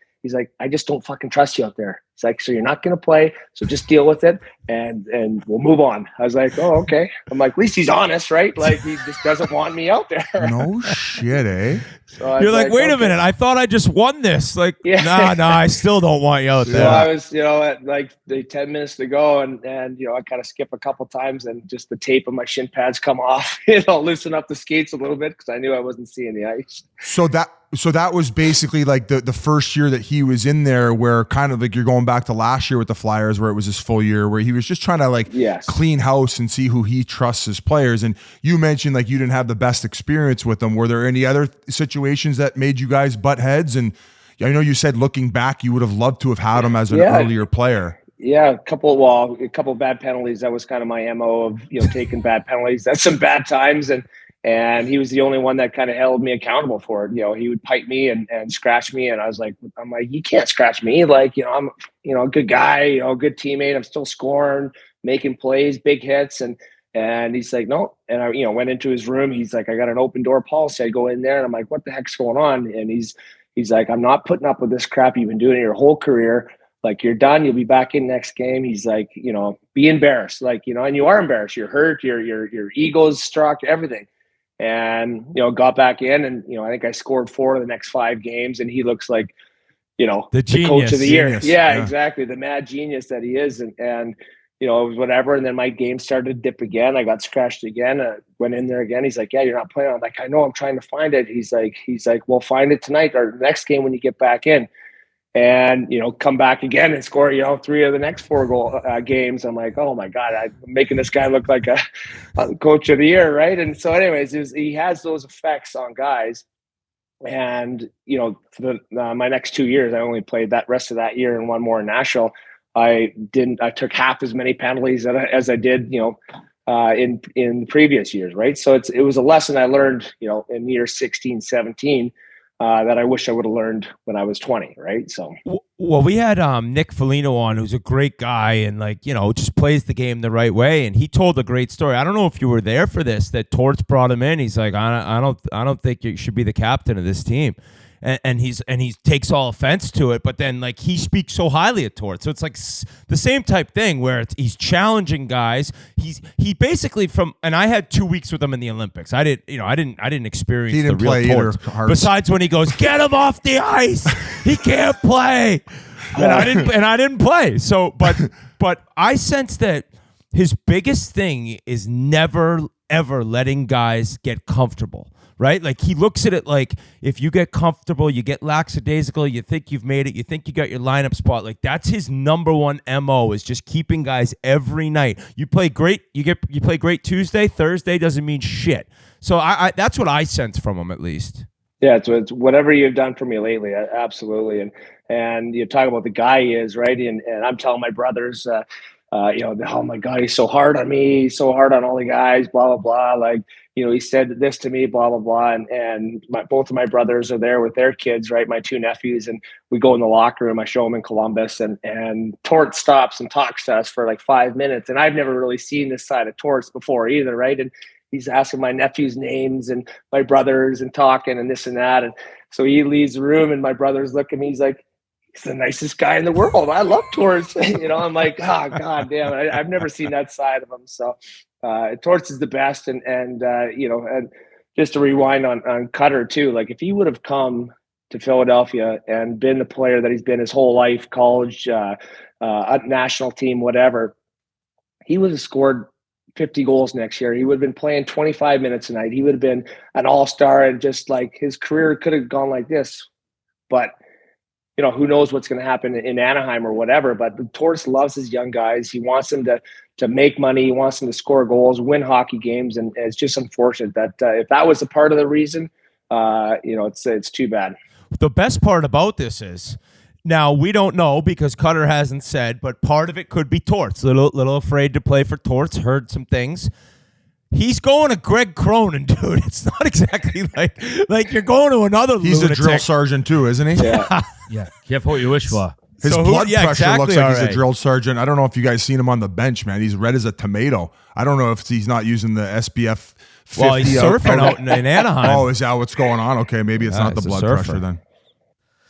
I just don't fucking trust you out there. It's like, so you're not going to play, so just deal with it, and we'll move on. I was like, oh, okay. I'm like, at least he's honest, right? Like, he just doesn't want me out there. No shit, eh? So You're like, wait a minute, I thought I just won this. Like, nah, I still don't want you out there. So I was, at like the 10 minutes to go, and I kind of skip a couple times, and just the tape of my shin pads come off, loosen up the skates a little bit, because I knew I wasn't seeing the ice. So that was basically like the first year that he was in there, where kind of like you're going back to last year with the Flyers, where it was his full year, where he was just trying to like clean house and see who he trusts as players. And you mentioned like you didn't have the best experience with them. Were there any other situations that made you guys butt heads? And I know you said looking back, you would have loved to have had him as an earlier player. Yeah, a couple bad penalties. That was kind of my MO of, taking bad penalties. That's some bad times. And he was the only one that kind of held me accountable for it. He would pipe me and scratch me. And I'm like, you can't scratch me. Like, I'm, a good guy, a good teammate. I'm still scoring, making plays, big hits. And he's like, no. And I, went into his room. He's like, I got an open door policy. I go in there and I'm like, what the heck's going on? And he's like, I'm not putting up with this crap you've been doing your whole career. Like, you're done. You'll be back in next game. He's like, be embarrassed. Like, and you are embarrassed. You're hurt. Your ego's struck, everything. And, got back in, and, I think I scored 4 of the next 5 games, and he looks like, the coach of the year. Yeah, exactly. The mad genius that he is. And it was whatever. And then my game started to dip again. I got scratched again. I went in there again. He's like, yeah, you're not playing. I'm like, I know, I'm trying to find it. He's like, well, find it tonight or the next game when you get back in. And, come back again and score, 3 of the next 4 games. I'm like, oh my God, I'm making this guy look like a coach of the year. Right. And so anyways, he has those effects on guys. And, for my next 2 years, I only played that rest of that year and one more in Nashville. I took half as many penalties as I did, in previous years. Right. So it was a lesson I learned, in year 16, 17, that I wish I would have learned when I was 20, right? So, well, we had Nick Foligno on, who's a great guy and just plays the game the right way. And he told a great story. I don't know if you were there for this. That Torts brought him in. He's like, I don't think you should be the captain of this team. And he takes all offense to it, but then he speaks so highly of Torts. So it's like the same type thing where he's challenging guys. He basically and I had 2 weeks with him in the Olympics. I didn't experience the real Torts. Besides when he goes, get him off the ice. He can't play. And I didn't play. So but I sense that his biggest thing is never ever letting guys get comfortable. Right? Like, he looks at it like, if you get comfortable, you get lackadaisical, you think you've made it, you think you got your lineup spot. Like, that's his number one MO, is just keeping guys every night. You play great, you play great Tuesday, Thursday doesn't mean shit. So I that's what I sense from him, at least. Yeah, it's whatever you've done for me lately, absolutely. And you talk about the guy he is, right? And I'm telling my brothers, oh my God, he's so hard on me, he's so hard on all the guys, blah, blah, blah. Like, he said this to me, blah, blah, blah. And both of my brothers are there with their kids, right? My 2 nephews. And we go in the locker room. I show them in Columbus. And Torts stops and talks to us for like 5 minutes. And I've never really seen this side of Torts before either, right? And he's asking my nephews' names and my brothers and talking and this and that. And so he leaves the room and my brothers look at me. He's like, he's the nicest guy in the world. I love Torts. I'm like, oh, God damn, I've never seen that side of him. So Torts is the best. And just to rewind on Cutter too, like, if he would have come to Philadelphia and been the player that he's been his whole life, college, national team, whatever, he would have scored 50 goals next year. He would have been playing 25 minutes a night. He would have been an all-star, and just like his career could have gone like this. But who knows what's going to happen in Anaheim or whatever. But Torts loves his young guys. He wants them to make money. He wants them to score goals, win hockey games. And it's just unfortunate that if that was a part of the reason, it's too bad. The best part about this is, now we don't know because Cutter hasn't said, but part of it could be Torts. Little afraid to play for Torts. Heard some things. He's going to Greg Cronin, dude. It's not exactly like you're going to another He's lunatic. a drill sergeant too, isn't he? Yeah. Careful what you wish for. His blood pressure exactly looks like he's right. a drill sergeant. I don't know if you guys seen him on the bench, man. He's red as a tomato. I don't know if he's not using the SPF 50. Well, he's surfing out in Anaheim. Oh, is that what's going on? Okay, maybe it's not the blood pressure then.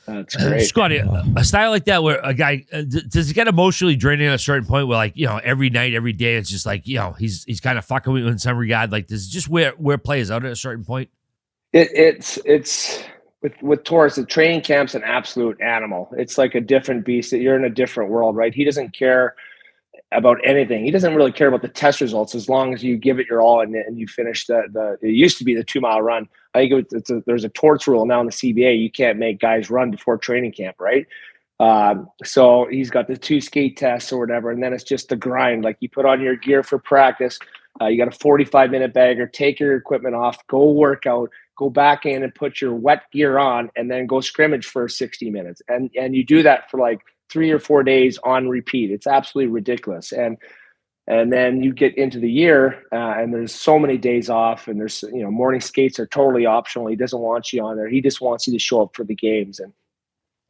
That's great. Scotty, a style like that where a guy does it get emotionally draining at a certain point where, like, every night, every day, it's just like, he's kind of fucking with you in some regard. Like, does it just wear players out at a certain point? It's with Torres, the training camp's an absolute animal. It's like a different beast. That you're in a different world, right? He doesn't care about anything. He doesn't really care about the test results as long as you give it your all and you finish it used to be the 2-mile run. I think there's a torts rule now in the CBA. You can't make guys run before training camp, right? So he's got the 2 skate tests or whatever, and then it's just the grind. Like, you put on your gear for practice. You got a 45-minute bagger, take your equipment off, go work out, go back in and put your wet gear on, and then go scrimmage for 60 minutes. And you do that for like 3 or 4 days on repeat. It's absolutely ridiculous. And then you get into the year and there's so many days off, and there's, morning skates are totally optional. He doesn't want you on there. He just wants you to show up for the games. And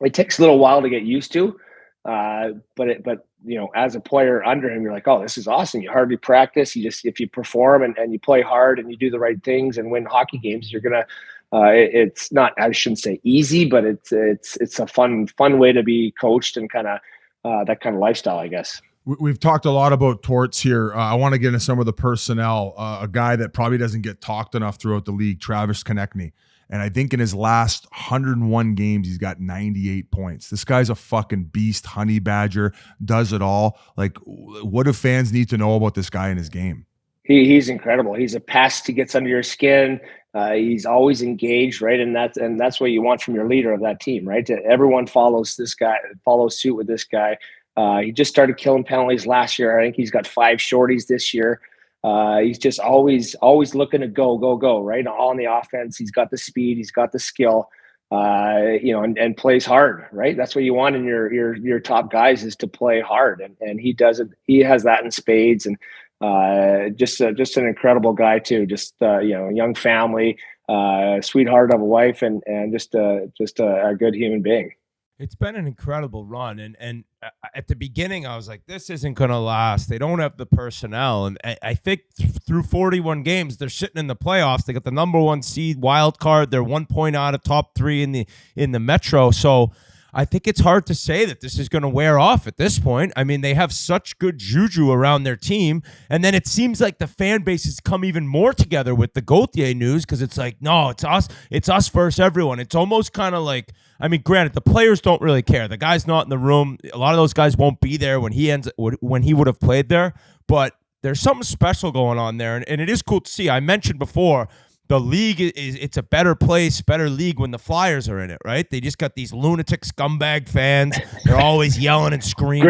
it takes a little while to get used to. But as a player under him, you're like, oh, this is awesome. You hardly practice. If you perform and you play hard and you do the right things and win hockey games, you're going to, it's not, I shouldn't say easy, but it's a fun way to be coached and kind of, that kind of lifestyle, I guess. We've talked a lot about torts here. I want to get into some of the personnel. A guy that probably doesn't get talked enough throughout the league, Travis Konechny. And I think in his last 101 games, he's got 98 points. This guy's a fucking beast, honey badger, does it all. Like, what do fans need to know about this guy and his game? He's incredible. He's a pest. He gets under your skin. He's always engaged, right? And that's what you want from your leader of that team, right? Everyone follows suit with this guy. He just started killing penalties last year. I think he's got 5 shorties this year. He's just always looking to go, right? On the offense, he's got the speed, he's got the skill, and plays hard, right? That's what you want in your top guys, is to play hard, and he does it. He has that in spades, and just an incredible guy too. Just young family, sweetheart of a wife, and just a good human being. It's been an incredible run, and at the beginning I was like, this isn't going to last. They don't have the personnel, and I think through 41 games they're sitting in the playoffs. They got the number 1 seed, wild card. They're 1 point out of top 3 in the Metro. So I think it's hard to say that this is going to wear off at this point. I mean, they have such good juju around their team, and then it seems like the fan base has come even more together with the Gauthier news, because it's like, no, it's us versus everyone. It's almost kind of like, I mean, granted, the players don't really care. The guy's not in the room. A lot of those guys won't be there when he would have played there, but there's something special going on there, and it is cool to see. I mentioned before, the league it's a better league when the Flyers are in it, right? They just got these lunatic scumbag fans. They're always yelling and screaming.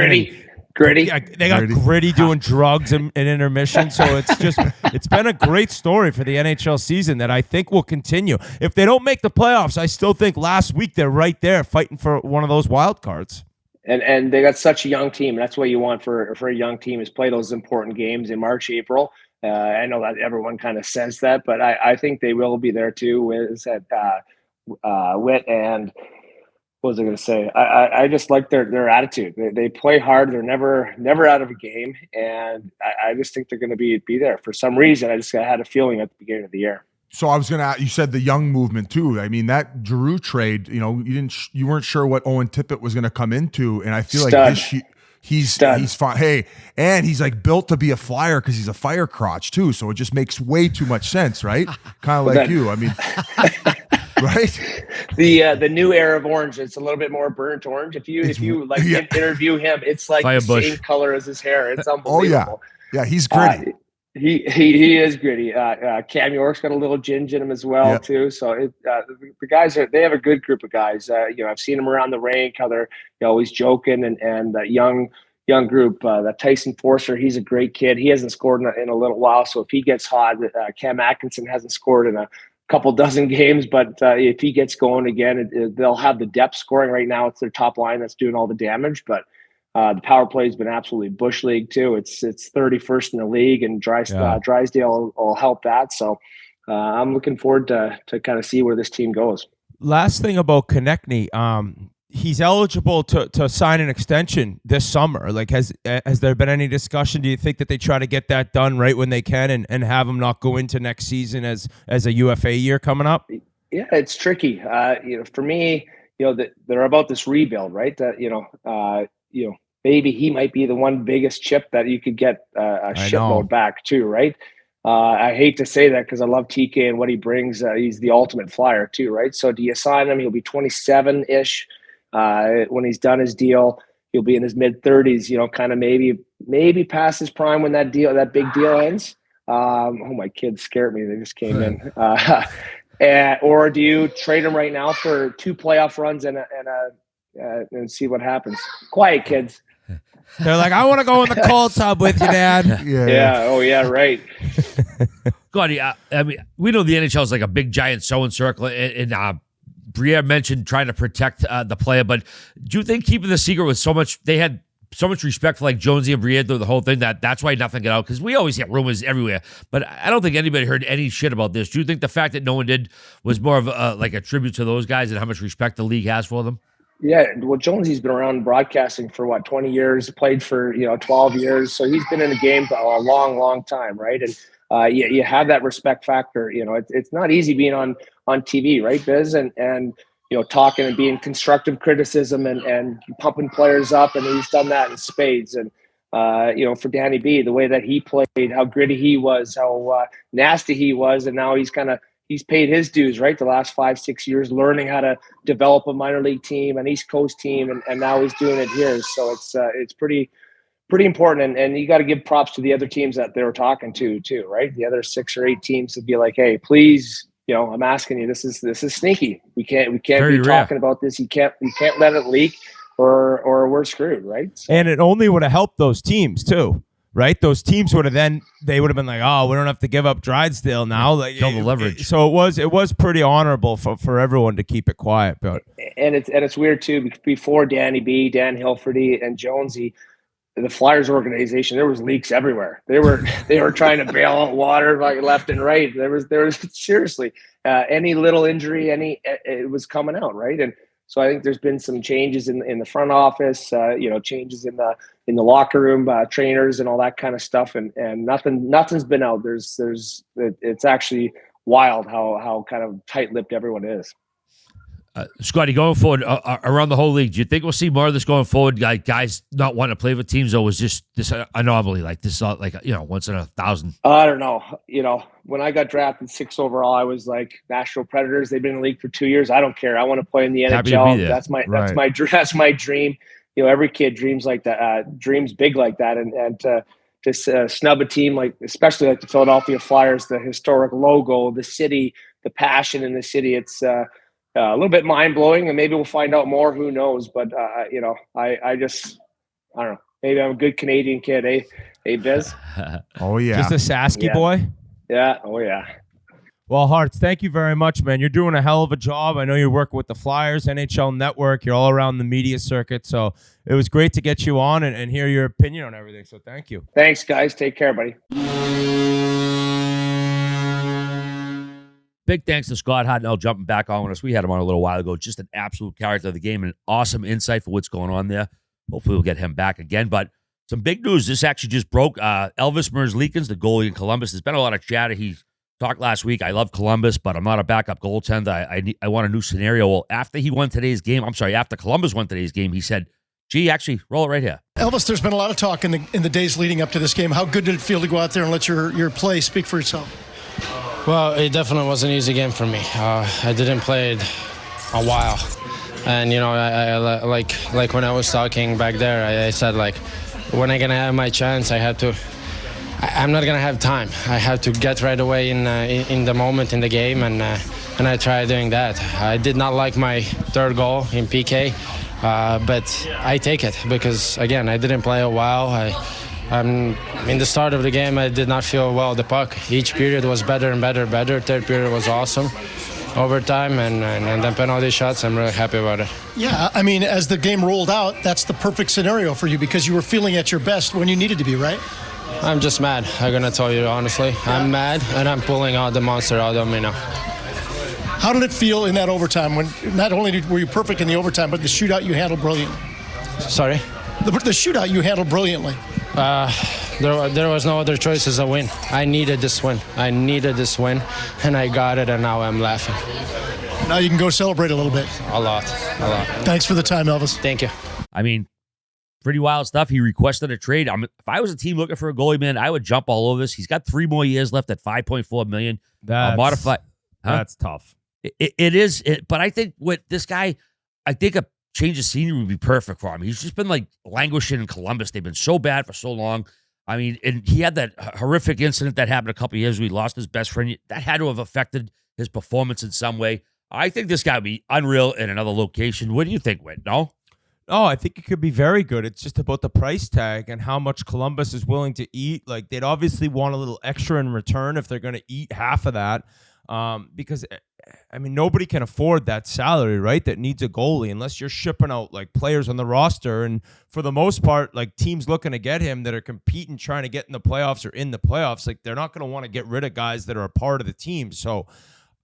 Gritty. They got Gritty doing drugs in intermission. So it's been a great story for the NHL season that I think will continue. If they don't make the playoffs, I still think last week they're right there fighting for one of those wild cards. And they got such a young team. That's what you want for a young team, is play those important games in March, April. I know that everyone kind of says that, but I think they will be there too. Whit and what was I going to say? I just like their attitude. They play hard. They're never out of a game, and I just think they're going to be there for some reason. I just had a feeling at the beginning of the year. So I was going to. You said the young movement too. I mean, that Giroux trade. You weren't sure what Owen Tippett was going to come into, and I feel Stud. like this. He's fine. Hey, and he's like built to be a Flyer because he's a fire crotch too. So it just makes way too much sense, right? Kind of like you. I mean, right? The new era of orange. It's a little bit more burnt orange. If you interview him, it's like the same color as his hair. It's unbelievable. Oh yeah, he's gritty. He is gritty. Cam York's got a little ginge in him as well too. So the guys they have a good group of guys. I've seen them around the rink, how they're always joking, and that young group. That Tyson Forster, he's a great kid. He hasn't scored in a little while, so if he gets hot, Cam Atkinson hasn't scored in a couple dozen games, but if he gets going again, they'll have the depth scoring. Right now, it's their top line that's doing all the damage, but. The power play has been absolutely bush league too. It's 31st in the league, and Drysdale will help that. So I'm looking forward to kind of see where this team goes. Last thing about Konechny, he's eligible to sign an extension this summer. Like, has there been any discussion? Do you think that they try to get that done right when they can and have him not go into next season as a UFA year coming up? Yeah, it's tricky. For me, that they're about this rebuild, right? That maybe he might be the one biggest chip that you could get a shitload back too, right? I hate to say that because I love TK and what he brings. He's the ultimate flyer too, right? So do you sign him? He'll be 27-ish when he's done his deal. He'll be in his mid-30s, kind of maybe past his prime when that big deal ends. My kids scared me. They just came in. Or do you trade him right now for 2 playoff runs and see what happens? Quiet, kids. They're like, I want to go in the cold tub with you, Dad. Yeah. Oh, yeah, right. Gaudy, I mean, we know the NHL is like a big, giant sewing circle, and Briere mentioned trying to protect the player, but do you think keeping the secret with they had so much respect for like Jonesy and Briere through the whole thing that's why nothing got out? Because we always get rumors everywhere, but I don't think anybody heard any shit about this. Do you think the fact that no one did was more of a tribute to those guys and how much respect the league has for them? Yeah, well, Jonesy's been around broadcasting for 20 years, played for 12 years, so he's been in the game for a long, long time, right? And you have that respect factor. It's not easy being on TV, right, Biz? And talking and being constructive criticism and pumping players up, and he's done that in spades. And for Danny B, the way that he played, how gritty he was, how nasty he was, and now he's paid his dues, right? The last 5-6 years, learning how to develop a minor league team, an East Coast team, and now he's doing it here. So it's pretty important. And you got to give props to the other teams that they were talking to too, right? The other 6 or 8 teams to be like, hey, please, I'm asking you, this is sneaky. We can't be talking about this. You can't let it leak or we're screwed, right? So. And it only would have helped those teams too. Right, those teams would have been like, oh, we don't have to give up Drysdale now. Like, kill the leverage. So it was pretty honorable for everyone to keep it quiet. But it's weird too. Before Danny B, Dan Hilferty, and Jonesy, the Flyers organization, there was leaks everywhere. They were trying to bail out water like left and right. There was seriously any little injury, it was coming out, right? And so I think there's been some changes in the front office, changes in the locker room, trainers and all that kind of stuff, and nothing's been out. It's actually wild how kind of tight-lipped everyone is. Scotty, going forward around the whole league, do you think we'll see more of this going forward? Like guys not wanting to play with teams, or was just this anomaly? Like this, once in 1,000? I don't know. When I got drafted 6th overall, I was like, Nashville Predators. They've been in the league for 2 years. I don't care. I want to play in the NHL. That's my dream. Every kid dreams like that. Dreams big like that, and to snub a team especially like the Philadelphia Flyers, the historic logo, the city, the passion in the city. It's a little bit mind-blowing, and maybe we'll find out more. Who knows? But, I don't know. Maybe I'm a good Canadian kid, eh? Hey, Biz? Oh, yeah. Just a Sasky boy? Yeah. Oh, yeah. Well, Harts, thank you very much, man. You're doing a hell of a job. I know you're working with the Flyers, NHL Network. You're all around the media circuit. So it was great to get you on and hear your opinion on everything. So thank you. Thanks, guys. Take care, buddy. Big thanks to Scott Hartnell jumping back on with us. We had him on a little while ago. Just an absolute character of the game and an awesome insight for what's going on there. Hopefully we'll get him back again. But some big news. This actually just broke. Elvis Merzlikins, the goalie in Columbus. There's been a lot of chatter. He talked last week. I love Columbus, but I'm not a backup goaltender. I want a new scenario. Well, after Columbus won today's game, he said, gee, actually, roll it right here. Elvis, there's been a lot of talk in the days leading up to this game. How good did it feel to go out there and let your play speak for itself? Well, it definitely was an easy game for me. I didn't play it a while. And, I like when I was talking back there, I said, when I'm going to have my chance, I'm not going to have time. I have to get right away in the moment in the game, and I tried doing that. I did not like my third goal in PK, but I take it because, again, I didn't play a while. In the start of the game, I did not feel well the puck. Each period was better and better. Third period was awesome. Overtime and then penalty shots, I'm really happy about it. Yeah, I mean, as the game rolled out, that's the perfect scenario for you because you were feeling at your best when you needed to be, right? I'm just mad. I'm going to tell you honestly. Yeah. I'm mad, and I'm pulling out the monster out of me now. How did it feel in that overtime when not only were you perfect in the overtime, but the shootout you handled brilliantly? Sorry? The shootout you handled brilliantly. There was no other choice as a win. I needed this win, and I got it, and now I'm laughing. now you can go celebrate a little bit. A lot. Thanks for the time, Elvis. Thank you. I mean, pretty wild stuff. He requested a trade. If I was a team looking for a goalie, man, I would jump all over this. He's got 3 more years left at $5.4 million. Modified. That's tough. It is. But I think with this guy, I think a change of scenery would be perfect for him. He's just been like languishing in Columbus. They've been so bad for so long. I mean, and he had that horrific incident that happened a couple of years ago. He lost his best friend. That had to have affected his performance in some way. I think this guy would be unreal in another location. What do you think, Whit? No? Oh, I think it could be very good. It's just about the price tag and how much Columbus is willing to eat. Like, they'd obviously want a little extra in return if they're going to eat half of that. Because, I mean, nobody can afford that salary, right? That needs a goalie unless you're shipping out like players on the roster. And for the most part, like teams looking to get him that are competing, trying to get in the playoffs or in the playoffs, like they're not going to want to get rid of guys that are a part of the team. So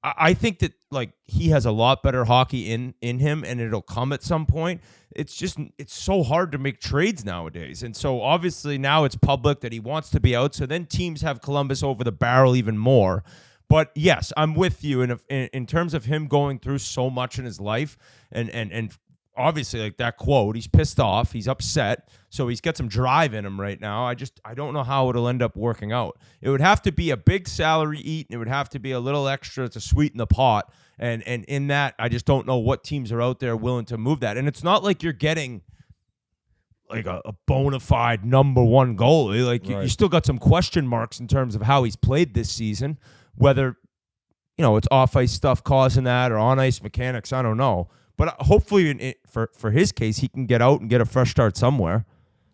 I think that like he has a lot better hockey in him, and it'll come at some point. It's so hard to make trades nowadays. And so obviously now it's public that he wants to be out. So then teams have Columbus over the barrel even more. But yes, I'm with you in terms of him going through so much in his life, and obviously like that quote, he's pissed off, he's upset, so he's got some drive in him right now. I don't know how it'll end up working out. It would have to be a big salary eat, and it would have to be a little extra to sweeten the pot. And in that, I just don't know what teams are out there willing to move that. And it's not like you're getting like a bona fide number one goalie. Like you still got some question marks in terms of how he's played this season. Whether, it's off-ice stuff causing that or on-ice mechanics, I don't know. But hopefully for his case, he can get out and get a fresh start somewhere.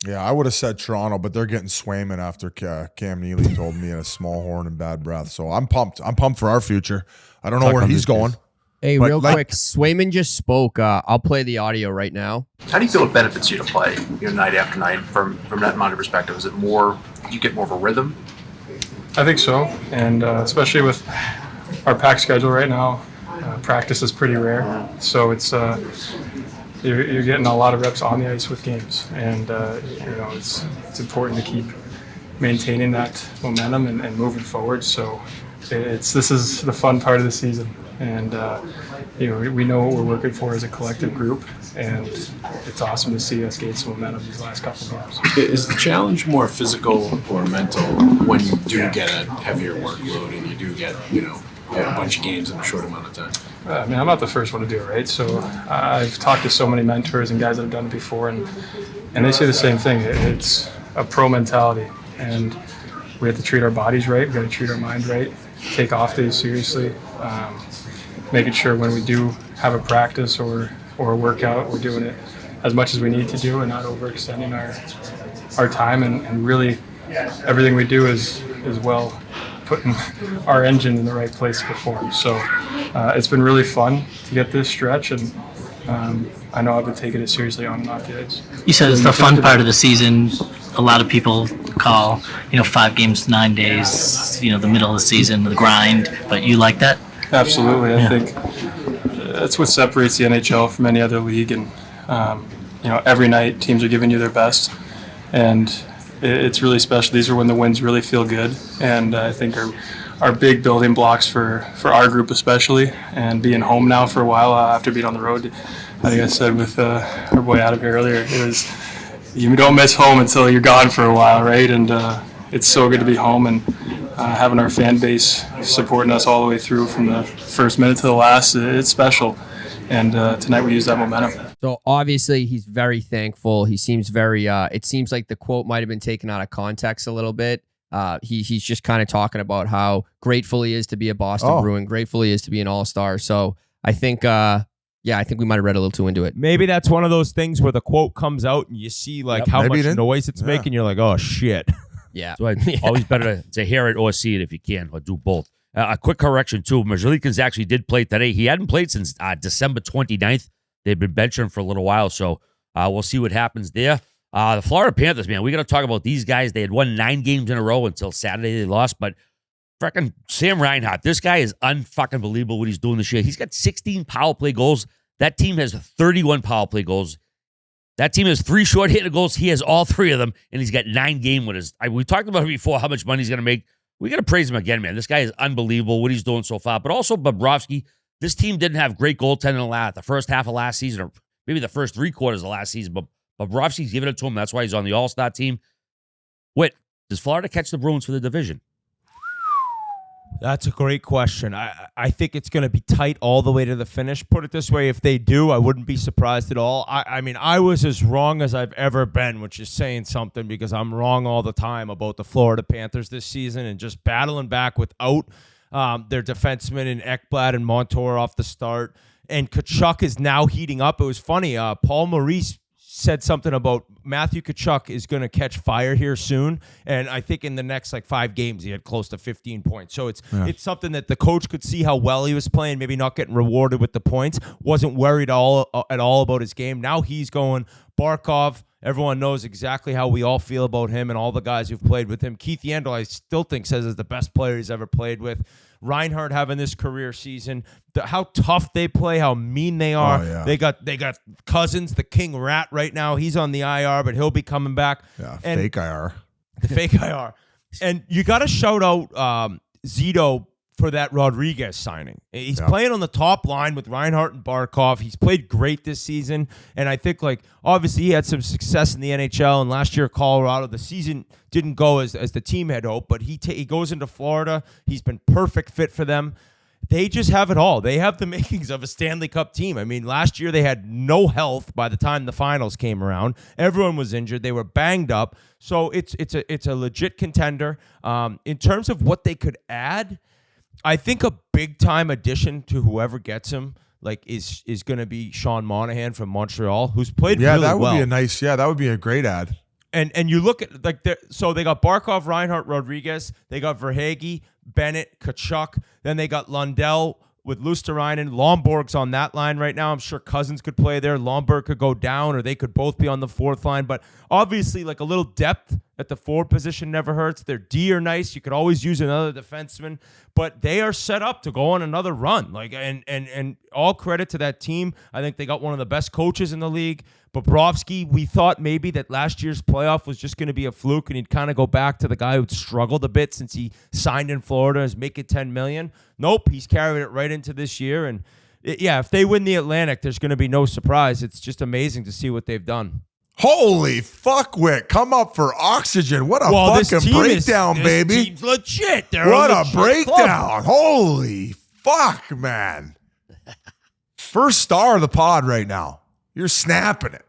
Yeah, I would have said Toronto, but they're getting Swayman after Cam Neely told me in a small horn and bad breath. So I'm pumped. I'm pumped for our future. I don't know where he's going. Hey, real quick, Swayman just spoke. I'll play the audio right now. How do you feel it benefits you to play night after night from that minor perspective? Is it more, you get more of a rhythm? I think so, and especially with our packed schedule right now, practice is pretty rare. So it's you're getting a lot of reps on the ice with games, and it's important to keep maintaining that momentum and moving forward. So this is the fun part of the season, and we know what we're working for as a collective group, and it's awesome to see us gain some momentum these last couple of games. Is the challenge more physical or mental when you do get a heavier workload and you do get a bunch of games in a short amount of time? I mean, I'm not the first one to do it, right? So I've talked to so many mentors and guys that have done it before, and they say the same thing. It's a pro mentality, and we have to treat our bodies right. We got to treat our mind right. Take off days seriously. Making sure when we do have a practice or a workout, we're doing it as much as we need to do and not overextending our time. And really, everything we do is well putting our engine in the right place to perform. So it's been really fun to get this stretch, and I know I've been taking it seriously on and off the ice. You said it's the fun part of the season. A lot of people call 5 games, 9 days, the middle of the season, the grind. But you like that? Absolutely. I think that's what separates the NHL from any other league. And every night teams are giving you their best, and it's really special. These are when the wins really feel good, and I think are big building blocks for our group especially. And being home now for a while after being on the road, I think I said with our boy Adam here earlier, it was you don't miss home until you're gone for a while, right? And it's so good to be home and having our fan base supporting us all the way through from the first minute to the last. It's special, and tonight we use that momentum. So obviously he's very thankful. He seems very, it seems like the quote might have been taken out of context a little bit. He's just kind of talking about how grateful he is to be a Boston Bruin, grateful he is to be an all-star. So I think, I think we might have read a little too into it. Maybe that's one of those things where the quote comes out and you see how much noise it's making. You're like, oh, shit. Yeah. So always better to hear it or see it if you can, or do both. A quick correction, too. Merzlikins actually did play today. He hadn't played since December 29th. They've been benching him for a little while, so we'll see what happens there. The Florida Panthers, man, we got to talk about these guys. They had won 9 games in a row until Saturday they lost, but freaking Sam Reinhart, this guy is unfucking believable what he's doing this year. He's got 16 power play goals. That team has 31 power play goals. That team has 3 short-handed goals. He has all 3 of them, and he's got 9 game winners. We talked about it before, how much money he's going to make. We got to praise him again, man. This guy is unbelievable what he's doing so far. But also Bobrovsky, this team didn't have great goaltending the first half of last season, or maybe the first 3 quarters of last season, but Bobrovsky's giving it to him. That's why he's on the All-Star team. Whit, does Florida catch the Bruins for the division? That's a great question. I think it's going to be tight all the way to the finish. Put it this way, if they do, I wouldn't be surprised at all. I mean, I was as wrong as I've ever been, which is saying something because I'm wrong all the time about the Florida Panthers this season and just battling back without their defensemen in Ekblad and Montour off the start. And Tkachuk is now heating up. It was funny. Paul Maurice said something about Matthew Tkachuk is going to catch fire here soon, and I think in the next 5 games he had close to 15 points. So it's something that the coach could see how well he was playing, maybe not getting rewarded with the points. Wasn't worried at all about his game. Now he's going. Barkov, everyone knows exactly how we all feel about him and all the guys who've played with him. Keith Yandel, I still think, says is the best player he's ever played with. Reinhart having this career season, how tough they play, how mean they are. Oh, yeah. They got Cousins, the King Rat right now. He's on the IR, but he'll be coming back. Yeah, and fake IR. The fake IR. And you got to shout out Zito for that Rodriguez signing. He's playing on the top line with Reinhart and Barkov. He's played great this season, and I think obviously he had some success in the NHL. And last year, Colorado, the season didn't go as the team had hoped, but he goes into Florida. He's been perfect fit for them. They just have it all. They have the makings of a Stanley Cup team. I mean, last year they had no health by the time the finals came around. Everyone was injured. They were banged up. So it's a legit contender. In terms of what they could add, I think a big-time addition to whoever gets him is going to be Sean Monahan from Montreal, who's played really well. That would be a great ad. And you look at so they got Barkov, Reinhart, Rodriguez, they got Verhaeghe, Bennett, Tkachuk, then they got Lundell with Luosterainen. Lomborg's on that line right now. I'm sure Cousins could play there. Lomborg could go down, or they could both be on the 4th line. But obviously, a little depth at the forward position never hurts. Their D are nice. You could always use another defenseman. But they are set up to go on another run. And all credit to that team. I think they got one of the best coaches in the league. Bobrovsky, we thought maybe that last year's playoff was just going to be a fluke, and he'd kind of go back to the guy who'd struggled a bit since he signed in Florida and is making $10 million. Nope, he's carried it right into this year. And if they win the Atlantic, there's going to be no surprise. It's just amazing to see what they've done. Holy fuck, Wick. Come up for oxygen. What a fucking breakdown, baby. This team's legit. What a breakdown. Club. Holy fuck, man. First star of the pod right now. You're snapping it.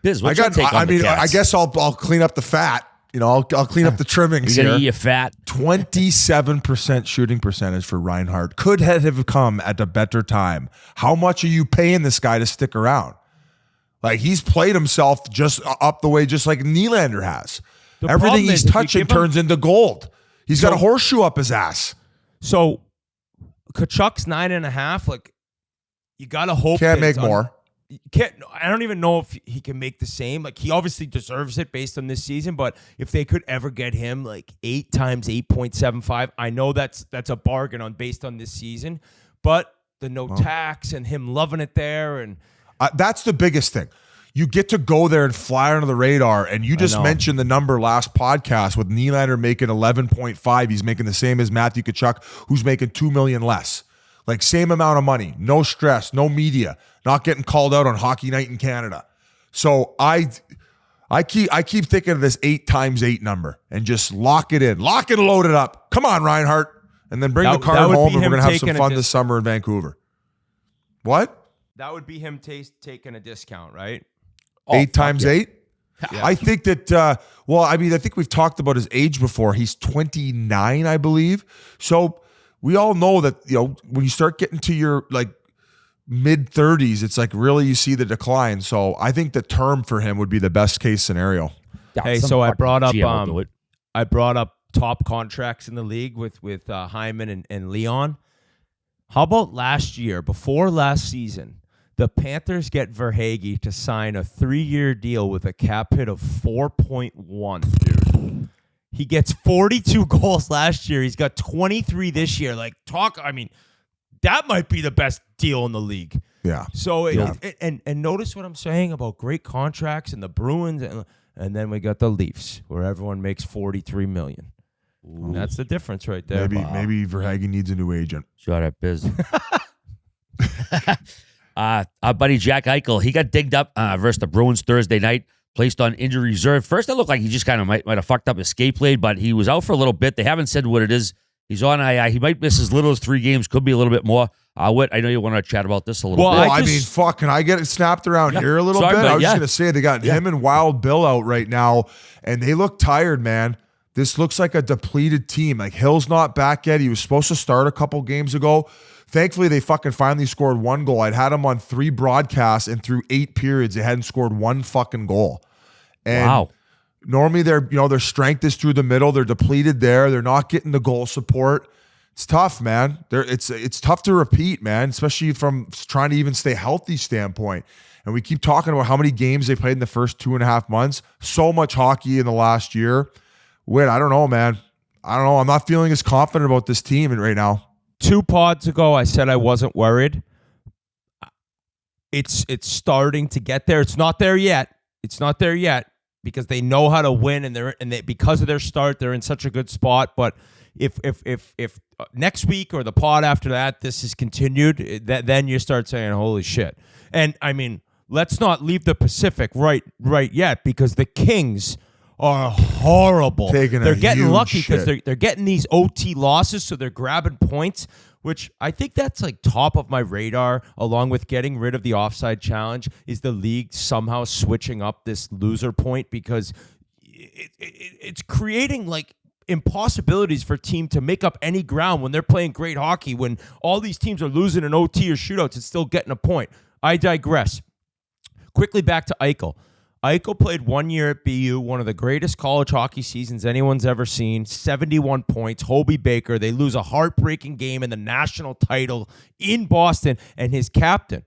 Biz, what's your take on the Cats? I guess I'll clean up the fat. I'll clean up the trimmings here. You're going to eat your fat. 27% shooting percentage for Reinhart. Could have come at a better time. How much are you paying this guy to stick around? He's played himself just up the way, just like Nylander has. Everything he's touching turns into gold. He's got a horseshoe up his ass. So Kachuk's 9.5. You got to hope. Can't make more. I don't even know if he can make the same. He obviously deserves it based on this season, but if they could ever get him 8 times 8.75, I know that's a bargain based on this season, but the tax and him loving it there, and that's the biggest thing. You get to go there and fly under the radar, and you just mentioned the number last podcast with Nylander making 11.5. He's making the same as Matthew Tkachuk, who's making $2 million less. Same amount of money, no stress, no media, not getting called out on Hockey Night in Canada. So I keep thinking of this 8 times 8 number and just lock it in. Lock it and load it up. Come on, Reinhart. And then bring the car home, and we're going to have some fun this summer in Vancouver. What? That would be him taking a discount, right? 8 times 8? Yeah. I think that, I think we've talked about his age before. He's 29, I believe. So we all know that, when you start getting to your mid 30s, it's really you see the decline. So I think the term for him would be the best case scenario. Hey, so I brought up top contracts in the league with Hyman and Leon. How about last year, before last season, the Panthers get Verhaeghe to sign a 3-year deal with a cap hit of 4.1, dude. He gets 42 goals last year. He's got 23 this year. That might be the best deal in the league. Yeah. So, and notice what I'm saying about great contracts and the Bruins, and then we got the Leafs, where everyone makes $43 million. That's the difference right there. Maybe Verhaeghe needs a new agent. Shut up, Biz. Our buddy Jack Eichel, he got digged up versus the Bruins Thursday night, placed on injury reserve. First, it looked like he just kind of might have fucked up his skate blade, but he was out for a little bit. They haven't said what it is. He's on II. He might miss as little as 3 games, could be a little bit more. Whit, I know you want to chat about this a little bit. Well, I mean, fuck, can I get it snapped around here a little bit? I was just going to say, they got him and Wild Bill out right now, and they look tired, man. This looks like a depleted team. Like, Hill's not back yet. He was supposed to start a couple games ago. Thankfully, they fucking finally scored 1 goal. I'd had him on 3 broadcasts, and through 8 periods, they hadn't scored 1 fucking goal. And wow. Normally, their strength is through the middle. They're depleted there. They're not getting the goal support. It's tough, man. It's tough to repeat, man, especially from trying to even stay healthy standpoint. And we keep talking about how many games they played in the first 2.5 months. So much hockey in the last year. Whit, I don't know, man. I don't know. I'm not feeling as confident about this team right now. 2 pods ago, I said I wasn't worried. It's starting to get there. It's not there yet. It's not there yet because they know how to win, and they because of their start, they're in such a good spot. But if next week or the pod after that, this is continued, then you start saying, "Holy shit!" And I mean, let's not leave the Pacific right yet because the Kings are horrible. They're getting lucky because they're getting these OT losses, so they're grabbing points, which I think that's like top of my radar, along with getting rid of the offside challenge, is the league somehow switching up this loser point because it's creating like impossibilities for a team to make up any ground when they're playing great hockey. When all these teams are losing in OT or shootouts, it's still getting a point. I digress. Quickly back to Eichel. Eichel played 1 year at BU, one of the greatest college hockey seasons anyone's ever seen. 71 points, Hobie Baker. They lose a heartbreaking game in the national title in Boston. And his captain,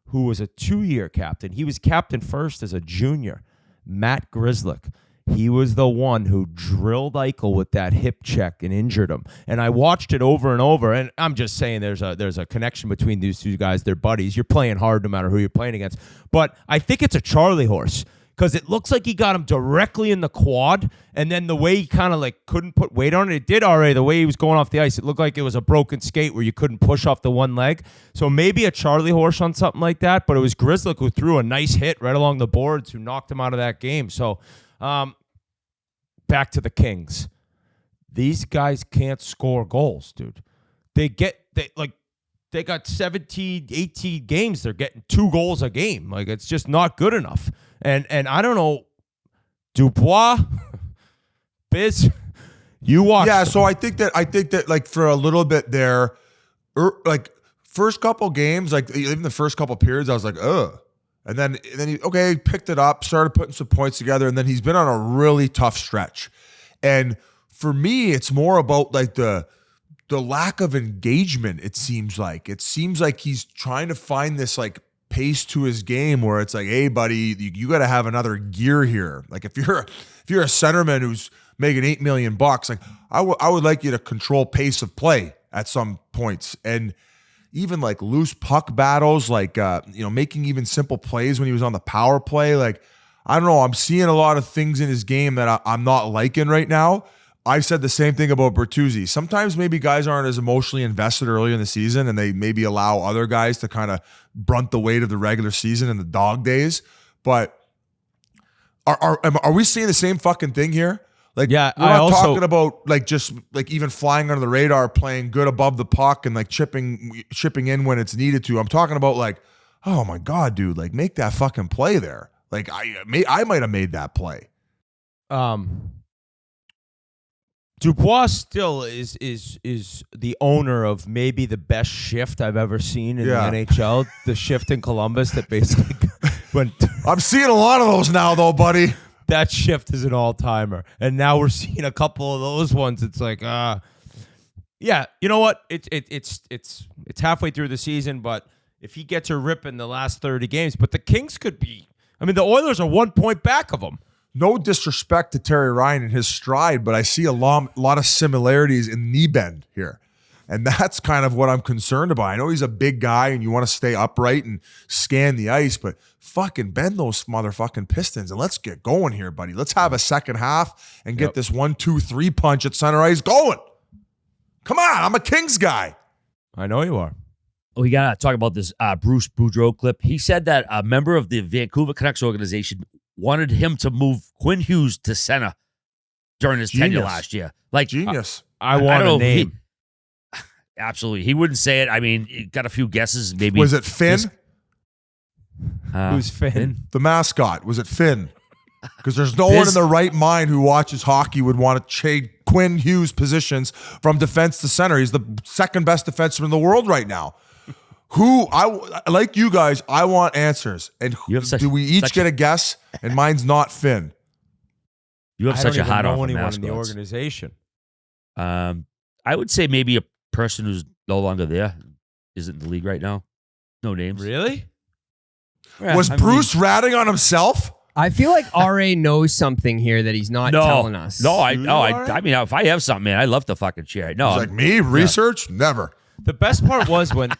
who was a 2-year captain, he was captain first as a junior, Matt Grzelcyk. He was the one who drilled Eichel with that hip check and injured him. And I watched it over and over, and I'm just saying there's a connection between these two guys. They're buddies. You're playing hard no matter who you're playing against. But I think it's a Charlie horse because it looks like he got him directly in the quad, and then the way he kind of like couldn't put weight on it, it did already. The way he was going off the ice, it looked like it was a broken skate where you couldn't push off the one leg. So maybe a Charlie horse on something like that, but it was Grzelcyk who threw a nice hit right along the boards who knocked him out of that game. So back to the Kings. These guys can't score goals, dude. They got 17, 18 games. They're getting 2 goals a game. Like, it's just not good enough. And I don't know, Dubois, Biz, you watch. Yeah, so I think that like for a little bit there, like first couple games, like even the first couple periods, I was like, ugh. And then he picked it up, started putting some points together, and then he's been on a really tough stretch. And for me, it's more about like the lack of engagement. It seems like he's trying to find this like pace to his game where it's like, hey, buddy, you got to have another gear here. Like if you're a centerman who's making $8 million, like I would like you to control pace of play at some points. And even like loose puck battles, like, making even simple plays when he was on the power play. Like, I don't know. I'm seeing a lot of things in his game that I'm not liking right now. I've said the same thing about Bertuzzi. Sometimes maybe guys aren't as emotionally invested early in the season and they maybe allow other guys to kind of brunt the weight of the regular season in the dog days. But are we seeing the same fucking thing here? Like, yeah, we're not talking about like just like even flying under the radar, playing good above the puck and like chipping in when it's needed to. I'm talking about like, oh my God, dude, like make that fucking play there. Like I might have made that play. Dubois still is the owner of maybe the best shift I've ever seen in the NHL. The shift in Columbus that basically went. I'm seeing a lot of those now, though, buddy. That shift is an all-timer. And now we're seeing a couple of those ones. It's like, yeah, you know what? It's halfway through the season, but if he gets a rip in the last 30 games, but the Kings could be, I mean, the Oilers are 1 point back of them. No disrespect to Terry Ryan and his stride, but I see a lot of similarities in knee bend here. And that's kind of what I'm concerned about. I know he's a big guy and you want to stay upright and scan the ice, but fucking bend those motherfucking pistons and let's get going here, buddy. Let's have a second half and get this 1-2-3 punch at center ice going. Come on, I'm a Kings guy. I know you are. We got to talk about this Bruce Boudreau clip. He said that a member of the Vancouver Canucks organization wanted him to move Quinn Hughes to center during his tenure last year. Like Genius. I want a name. Absolutely. He wouldn't say it. I mean, he got a few guesses. Maybe Was it Finn? Who's Finn? The mascot. Was it Finn? Because there's no one in their right mind who watches hockey would want to trade Quinn Hughes positions from defense to center. He's the second best defenseman in the world right now. Like you guys, I want answers. And do we each get a guess? And mine's not Finn. You have such a hot on anyone mascots. in the organization. I would say maybe a person who's no longer there, isn't in the league right now. No names. Really? Yeah, Was Bruce ratting on himself? I feel like RA knows something here that he's not telling us. I mean, if I have something, man, I'd love to fucking share it. No, He's like me, research, never. The best part was when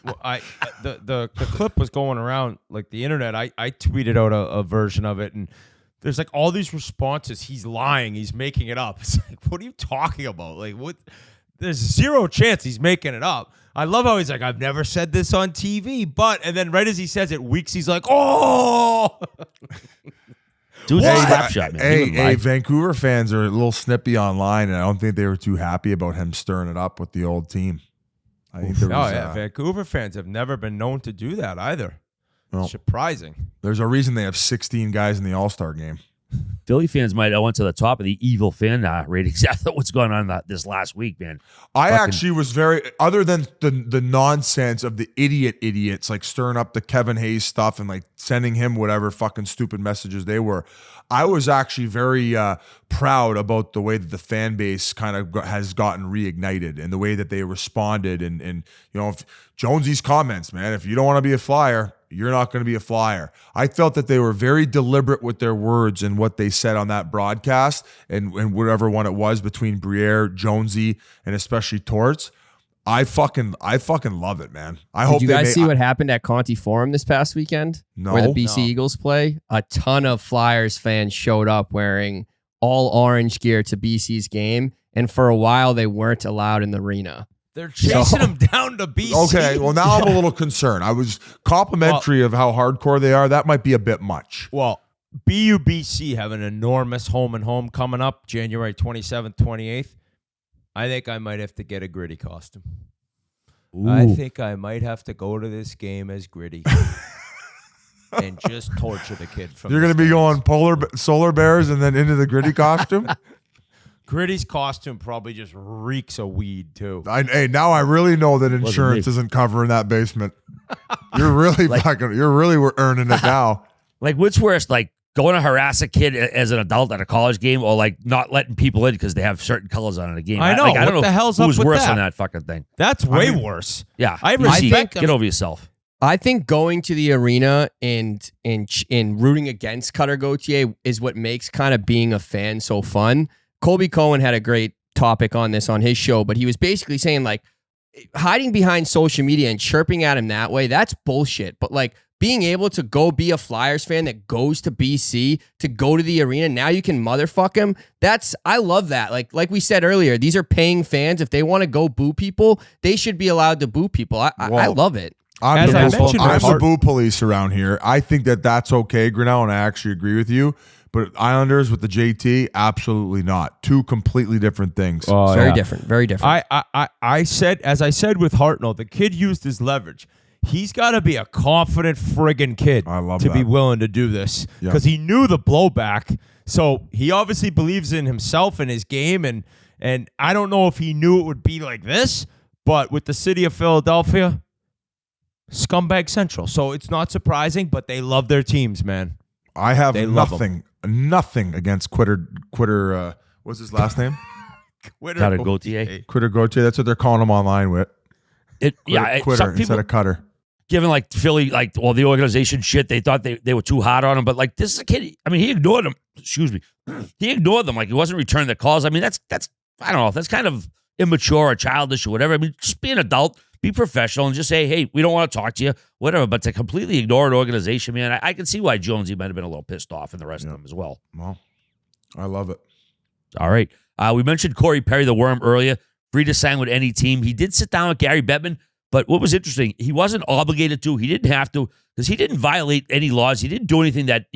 the clip was going around like the internet. I tweeted out a version of it, and there's like all these responses. He's lying. He's making it up. It's like, what are you talking about? Like, what? There's zero chance he's making it up. I love how he's like, I've never said this on TV, and then right as he says it, weeks he's like, oh. Dude's a slapshot, man. Hey, Vancouver fans are a little snippy online, and I don't think they were too happy about him stirring it up with the old team. I think there was, Vancouver fans have never been known to do that either. No. Surprising. There's a reason they have 16 guys in the All-Star game. Philly fans might have went to the top of the evil fan ratings after what's going on this last week, man. I actually was other than the nonsense of the idiots like stirring up the Kevin Hayes stuff and like sending him whatever fucking stupid messages they were, I was actually very proud about the way that the fan base kind of has gotten reignited and the way that they responded. And you know, if Jonesy's comments, man, if you don't want to be a Flyer, you're not going to be a Flyer. I felt that they were very deliberate with their words and what they said on that broadcast and whatever one it was between Briere, Jonesy, and especially Torts. I fucking love it, man. Did you guys see what happened at Conti Forum this past weekend? No. Where the BC Eagles play? A ton of Flyers fans showed up wearing all orange gear to BC's game, and for a while they weren't allowed in the arena. They're chasing them down to BC. Okay, well, now I'm a little concerned. I was complimentary of how hardcore they are. That might be a bit much. Well, BUBC have an enormous home and home coming up January 27th, 28th. I think I might have to get a Gritty costume. Ooh. I think I might have to go to this game as Gritty and just torture the kid. You're going to be going solar bears and then into the Gritty costume? Gritty's costume probably just reeks of weed too. Hey, now I really know that insurance isn't covering that basement. You're really earning it now. Like, what's worse, like going to harass a kid as an adult at a college game, or like not letting people in because they have certain colors on in a game? I know. I don't know the hell's who's up with worse that? on that fucking thing. That's way worse. Yeah, I think get over yourself. I think going to the arena and rooting against Cutter Gauthier is what makes kind of being a fan so fun. Colby Cohen had a great topic on this on his show, but he was basically saying like hiding behind social media and chirping at him that way, that's bullshit. But like being able to go be a Flyers fan that goes to BC to go to the arena, now you can motherfuck him. I love that. Like we said earlier, these are paying fans. If they want to go boo people, they should be allowed to boo people. I love it. I'm the boo police around here. I think that that's okay, Grinnell, and I actually agree with you. But Islanders with the JT, absolutely not. Two completely different things. Very different. Very different. I said with Hartnell, the kid used his leverage. He's got to be a confident friggin' kid to be willing to do this because he knew the blowback. So he obviously believes in himself and his game. And I don't know if he knew it would be like this, but with the city of Philadelphia, scumbag central. So it's not surprising, but they love their teams, man. I have nothing against Quitter. What's his last name? Cutter Gauthier. Quitter Gauthier. That's what they're calling him online with. Quitter instead of Cutter. Given like Philly, like the organization shit, they thought they were too hard on him. But like this is a kid. I mean, he ignored them. Excuse me. He ignored them. Like he wasn't returning the calls. I mean, that's I don't know. That's kind of immature or childish or whatever. I mean, just be an adult. Be professional and just say, hey, we don't want to talk to you, whatever. But to completely ignore an organization, man, I can see why Jonesy might have been a little pissed off and the rest of them as well. Well, I love it. All right. We mentioned Corey Perry, the Worm, earlier. Free to sign with any team. He did sit down with Gary Bettman, But what was interesting, he wasn't obligated to. He didn't have to because he didn't violate any laws. He didn't do anything that,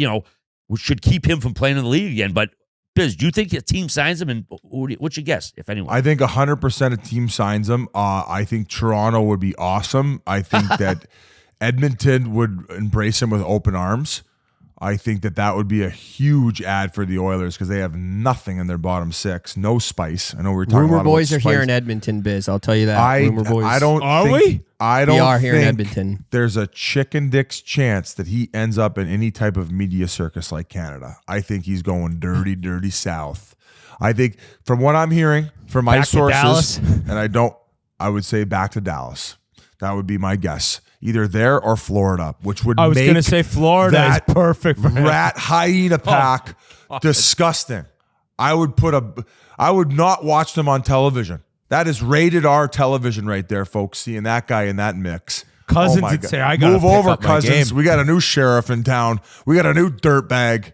should keep him from playing in the league again. But, Biz, do you think the team signs him? And what's your guess, if anyone? I think 100% a team signs him. I think Toronto would be awesome. I think that Edmonton would embrace him with open arms. I think that would be a huge ad for the Oilers because they have nothing in their bottom six. No spice. I know we were talking Rumor about boys are spice. here in Edmonton, Biz. I'll tell you that. Rumor boys. I don't Are think, we? I don't We are here in think Edmonton. there's a chicken dick's chance that he ends up in any type of media circus like Canada. I think he's going dirty south. I think from what I'm hearing from my Back to sources, Dallas? and I would say back to Dallas. That would be my guess. Either there or Florida, which would I was make going to say Florida is that perfect for him. rat hyena pack disgusting. I would not watch them on television. That is rated R television right there, folks. Seeing that guy in that mix. Cousins my would God. say, I got to move over, up my Cousins. game. We got a new sheriff in town. We got a new dirtbag.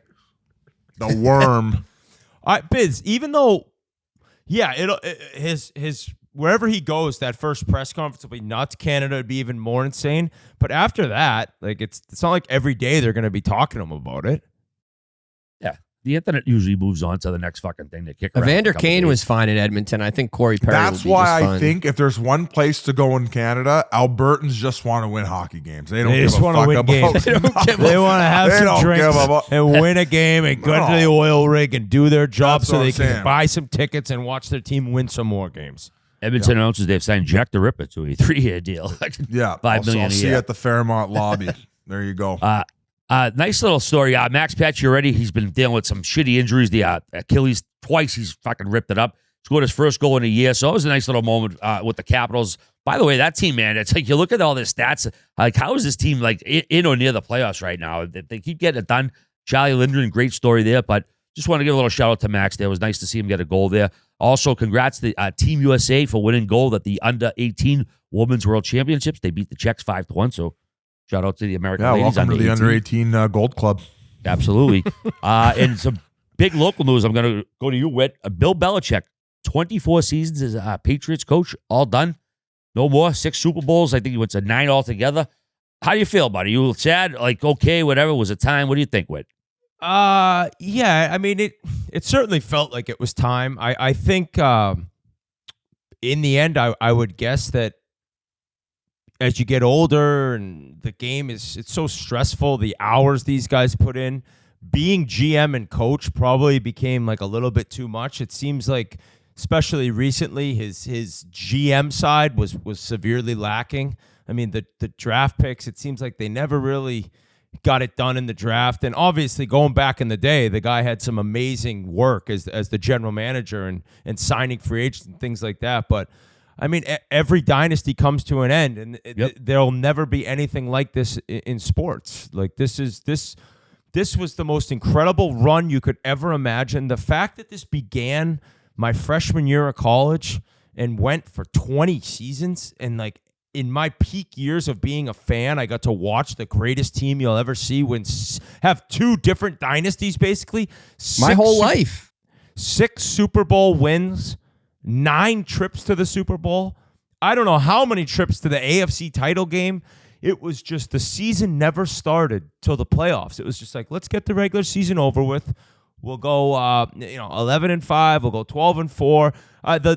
The worm. Biz, even though, his wherever he goes, that first press conference will be nuts. Canada would be even more insane. But after that, it's not like every day they're going to be talking to him about it. Yeah. The internet usually moves on to the next fucking thing to kick around. Evander Kane was fine in Edmonton. I think Corey Perry That's will be why just I fine. think if there's one place to go in Canada, Albertans just want to win hockey games. They don't just give a want to fuck win about games. They want to have They some don't drinks give a fu- and win a game and go to the oil rig and do their job That's so what they I'm can saying. buy some tickets and watch their team win some more games. Edmonton announces they've signed Jack the Ripper to a 3-year deal. Yeah, $5 million I'll a see you year. at the Fairmont lobby. There you go. Nice little story. Max Pacioretty, he's been dealing with some shitty injuries. The Achilles, twice he's fucking ripped it up. Scored his first goal in a year. So it was a nice little moment with the Capitals. By the way, that team, man, it's like you look at all their stats. Like, how is this team like in or near the playoffs right now? They keep getting it done. Charlie Lindgren, great story there. But just want to give a little shout out to Max there. It was nice to see him get a goal there. Also, congrats to Team USA for winning gold at the Under-18 Women's World Championships. They beat the Czechs 5-1. So shout out to the American ladies. Welcome to the Under-18 Gold Club. Absolutely. And some big local news. I'm going to go to you, Whit. Bill Belichick, 24 seasons as a Patriots coach, all done. No more. 6 Super Bowls. I think he went to 9 altogether. How do you feel, buddy? You sad? Like, okay, whatever. Was it time? What do you think, Whit? Yeah, I mean, it certainly felt like it was time. I think in the end, I would guess that as you get older and the game it's so stressful, the hours these guys put in, being GM and coach probably became like a little bit too much. It seems like, especially recently, his GM side was severely lacking. I mean, the draft picks, it seems like they never really got it done in the draft. And obviously, going back in the day, the guy had some amazing work as the general manager and signing free agents and things like that. But I mean, every dynasty comes to an end, and there'll never be anything like this in sports. Like this was the most incredible run you could ever imagine. The fact that this began my freshman year of college and went for 20 seasons, and like in my peak years of being a fan, I got to watch the greatest team you'll ever see have 2 different dynasties, basically. My whole life. 6 Super Bowl wins, 9 trips to the Super Bowl. I don't know how many trips to the AFC title game. It was just the season never started till the playoffs. It was just like, let's get the regular season over with. We'll go 11-5. We'll go 12-4.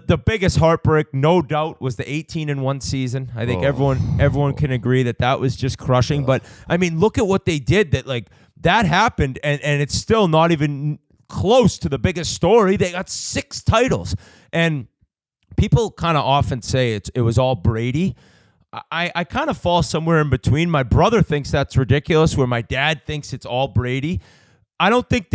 The biggest heartbreak, no doubt, was the 18-1 season. I think everyone can agree that was just crushing. But I mean, look at what they did. That happened, and it's still not even close to the biggest story. They got 6 titles, and people kind of often say it was all Brady. I kind of fall somewhere in between. My brother thinks that's ridiculous, where my dad thinks it's all Brady. I don't think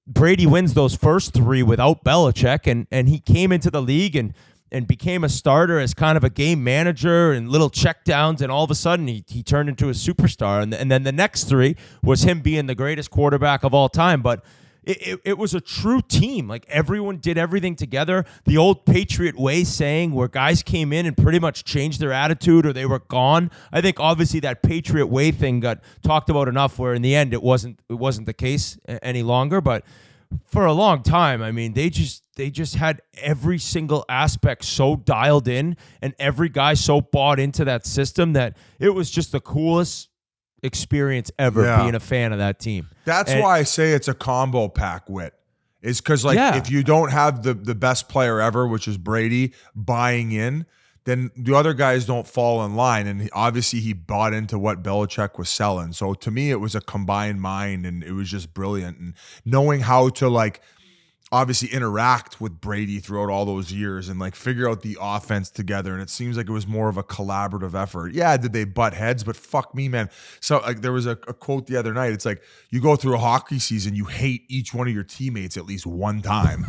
Brady wins those first 3 without Belichick, and he came into the league and became a starter as kind of a game manager and little checkdowns, and all of a sudden he turned into a superstar. And then the next 3 was him being the greatest quarterback of all time. But it was a true team. Like, everyone did everything together. The old Patriot way saying, where guys came in and pretty much changed their attitude or they were gone. I think obviously that Patriot way thing got talked about enough where in the end it wasn't the case any longer. But for a long time, I mean, they just had every single aspect so dialed in, and every guy so bought into that system that it was just the coolest experience ever being a fan of that team. That's why I say it's a combo pack, Whit. Is because if you don't have the best player ever, which is Brady, buying in, then the other guys don't fall in line. And obviously he bought into what Belichick was selling. So to me, it was a combined mind, and it was just brilliant. And knowing how to obviously interact with Brady throughout all those years and figure out the offense together. And it seems like it was more of a collaborative effort. Yeah, did they butt heads? But fuck me, man. So there was a quote the other night. It's like, you go through a hockey season, you hate each one of your teammates at least one time,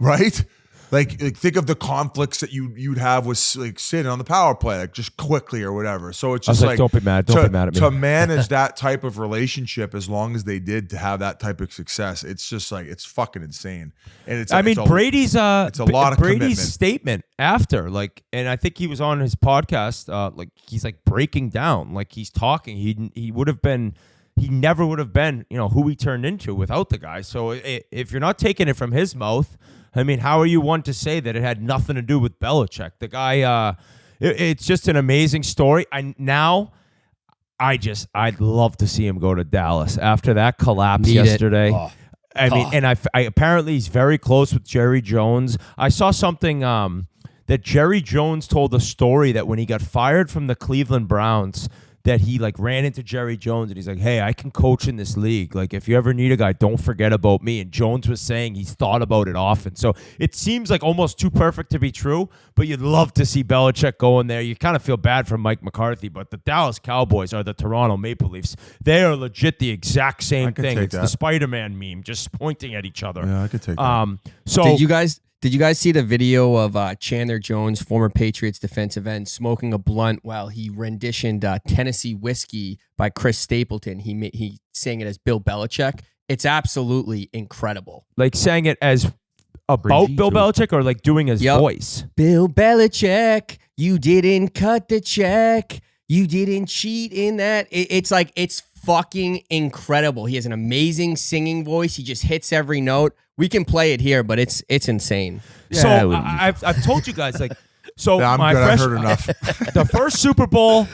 right? Like think of the conflicts that you'd have with sitting on the power play, just quickly or whatever. So it's just don't be mad. Don't be mad at me. To manage that type of relationship as long as they did, to have that type of success, it's just it's fucking insane. And it's Brady's it's a lot of Brady's commitment. Statement after and I think he was on his podcast, he's breaking down, he's talking. He never would have been, who he turned into without the guy. So if you're not taking it from his mouth, I mean, how are you one to say that it had nothing to do with Belichick? The guy, it's just an amazing story. I'd love to see him go to Dallas after that collapse yesterday. I mean, and I apparently he's very close with Jerry Jones. I saw something that Jerry Jones told a story that when he got fired from the Cleveland Browns, that he ran into Jerry Jones and he's like, hey, I can coach in this league. If you ever need a guy, don't forget about me. And Jones was saying he's thought about it often. So it seems almost too perfect to be true, but you'd love to see Belichick go in there. You kind of feel bad for Mike McCarthy, but the Dallas Cowboys are the Toronto Maple Leafs. They are legit the exact same thing. It's the Spider-Man meme, just pointing at each other. Yeah, I could take that. So Did you guys see the video of Chandler Jones, former Patriots defensive end, smoking a blunt while he renditioned Tennessee Whiskey by Chris Stapleton? He sang it as Bill Belichick. It's absolutely incredible. Saying it as about Bill Belichick or doing his voice? Bill Belichick, you didn't cut the check. You didn't cheat in that. It's fucking incredible. He has an amazing singing voice. He just hits every note. We can play it here, but it's insane. Yeah, so I've told you guys I heard enough. The first Super Bowl,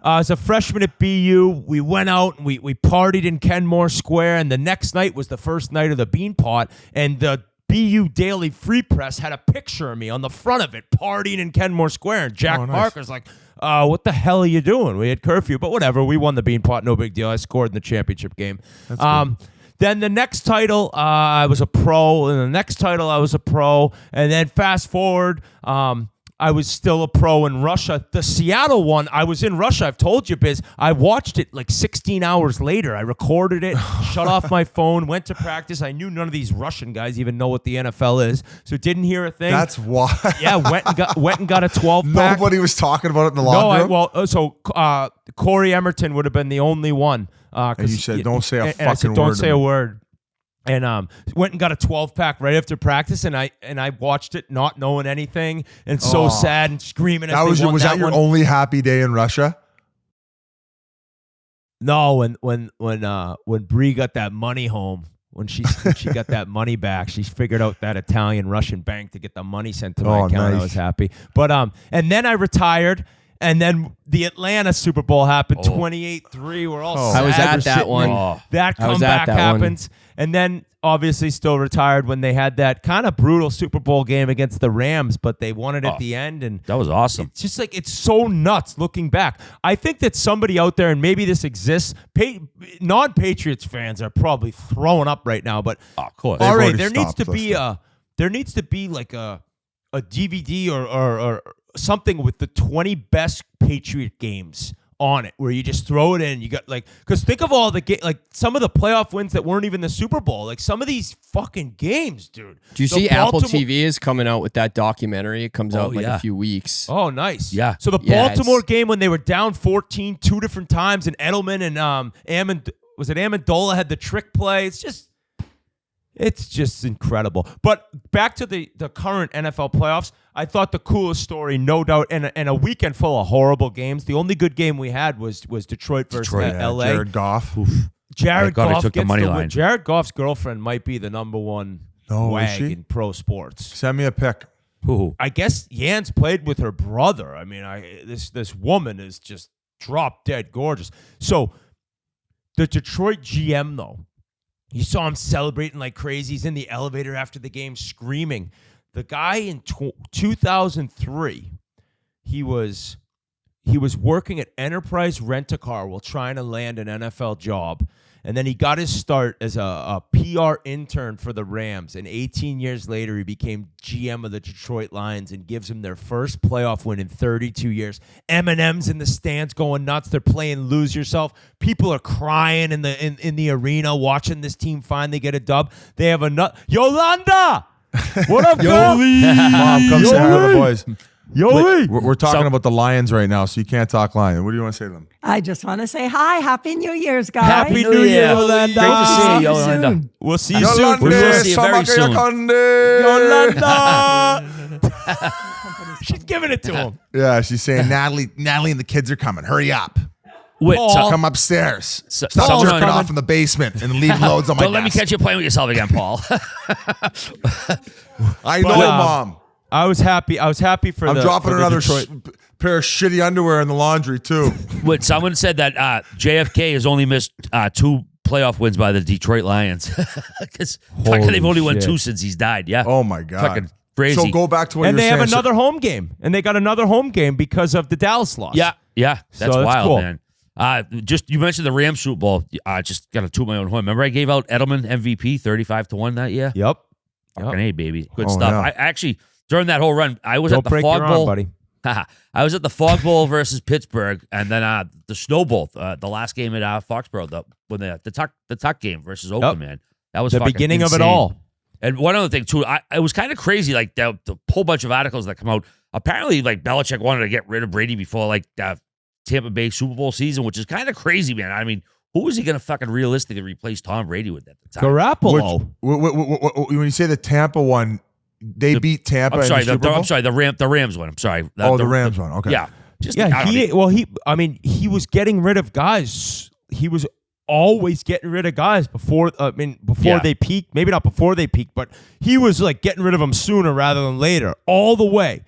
as a freshman at BU, we went out and we partied in Kenmore Square, and the next night was the first night of the Beanpot, and the BU Daily Free Press had a picture of me on the front of it partying in Kenmore Square, and Jack Parker's like, what the hell are you doing? We had curfew, but whatever. We won the Beanpot, no big deal. I scored in the championship game. Then the next title, I was a pro, and the next title, I was a pro, and then fast forward, I was still a pro in Russia. The Seattle one, I was in Russia. I've told you, Biz. I watched it 16 hours later. I recorded it, shut off my phone, went to practice. I knew none of these Russian guys even know what the NFL is, so didn't hear a thing. That's why. Yeah, went and got a 12-pack. Nobody was talking about it in the locker room? Corey Emerton would have been the only one. And you said, don't say a fucking I said, word. Don't say a word. And went and got a 12-pack right after practice, and I watched it not knowing anything, and so sad and screaming. Was that your only happy day in Russia? No, when Bree got that money home, when she got that money back, she figured out that Italian Russian bank to get the money sent to my account. Nice. I was happy, but and then I retired. And then the Atlanta Super Bowl happened, 28-3. We're all sad. I was at that one. That comeback happens. And then obviously still retired when they had that kind of brutal Super Bowl game against the Rams, but they won it at the end. And that was awesome. It's just it's so nuts looking back. I think that somebody out there, and maybe this exists, non-Patriots fans are probably throwing up right now, but of course. All right, there needs to be a DVD or something with the 20 best Patriot games on it, where you just throw it in. You got because think of all the some of the playoff wins that weren't even the Super Bowl. Some of these fucking games, dude. Do you see Apple TV is coming out with that documentary? It comes out in a few weeks. Oh, nice. Yeah. So the Baltimore game when they were down 14 two different times, and Edelman and Amendola had the trick play. It's just incredible. But back to the current NFL playoffs, I thought the coolest story, no doubt, and a weekend full of horrible games. The only good game we had was Detroit versus LA. Jared Goff. Jared God, I Goff took the gets money the win. line. Jared Goff's girlfriend might be the number one wag in pro sports. Send me a pic. Who? I guess Yance played with her brother. I mean, this woman is just drop dead gorgeous. So the Detroit GM though, you saw him celebrating like crazy. He's in the elevator after the game screaming. The guy in 2003, he was working at Enterprise Rent-A-Car while trying to land an NFL job. And then he got his start as a PR intern for the Rams. And 18 years later, he became GM of the Detroit Lions and gives them their first playoff win in 32 years. Eminem's in the stands going nuts. They're playing Lose Yourself. People are crying in the arena watching this team finally get a dub. They have Yolanda! What up, girl? Mom, come say hi to the boys. Yoli! We're talking about the Lions right now, so you can't talk Lion. What do you want to say to them? I just want to say hi. Happy New Year's, guys. Happy New Year, Yolanda. Great to see you, Yolanda. We'll see you soon. We will see you very soon. Yolanda! She's giving it to him. Yeah, she's saying, Natalie and the kids are coming. Hurry up. Wait, So come upstairs. Stop jerking off in the basement and leave loads on my Don't let me desk. catch you playing with yourself again, Paul. I know, Mom. I was happy. I was happy for I'm dropping for another Detroit. pair of shitty underwear in the laundry, too. Wait, someone said that JFK has only missed 2 playoff wins by the Detroit Lions. Because they've only won 2 since he's died. Yeah. Oh, my God. Fucking crazy. So go back to what And you were they have saying. another home game. And they got another home game because of the Dallas loss. Yeah. That's So wild, cool. man. Just you mentioned the Rams Super Bowl. I just got to toot my own horn. Remember I gave out Edelman MVP 35-1 that year? Yep. Fucking A, baby. Good Oh, stuff. yeah. I actually, during that whole run, I was Don't at the break Fog your Bowl. arm, buddy. I was at the Fog Bowl versus Pittsburgh, and then the Snow Bowl, the last game at Foxborough, when the Tuck game versus Oakland, man. That was The fucking beginning of it insane. all. And one other thing too, it was kind of crazy. Like the whole bunch of articles that come out. Apparently, like Belichick wanted to get rid of Brady before like Tampa Bay Super Bowl season, which is kind of crazy, man. I mean, who was he going to fucking realistically replace Tom Brady with at the time? Garoppolo. When you say the Tampa one, they beat Tampa. I'm sorry. in the Super Bowl? I'm sorry. The Rams one. I'm sorry. The Rams one. Okay. Yeah. He was getting rid of guys. He was always getting rid of guys before they peaked. Maybe not before they peaked, but he was like getting rid of them sooner rather than later, all the way.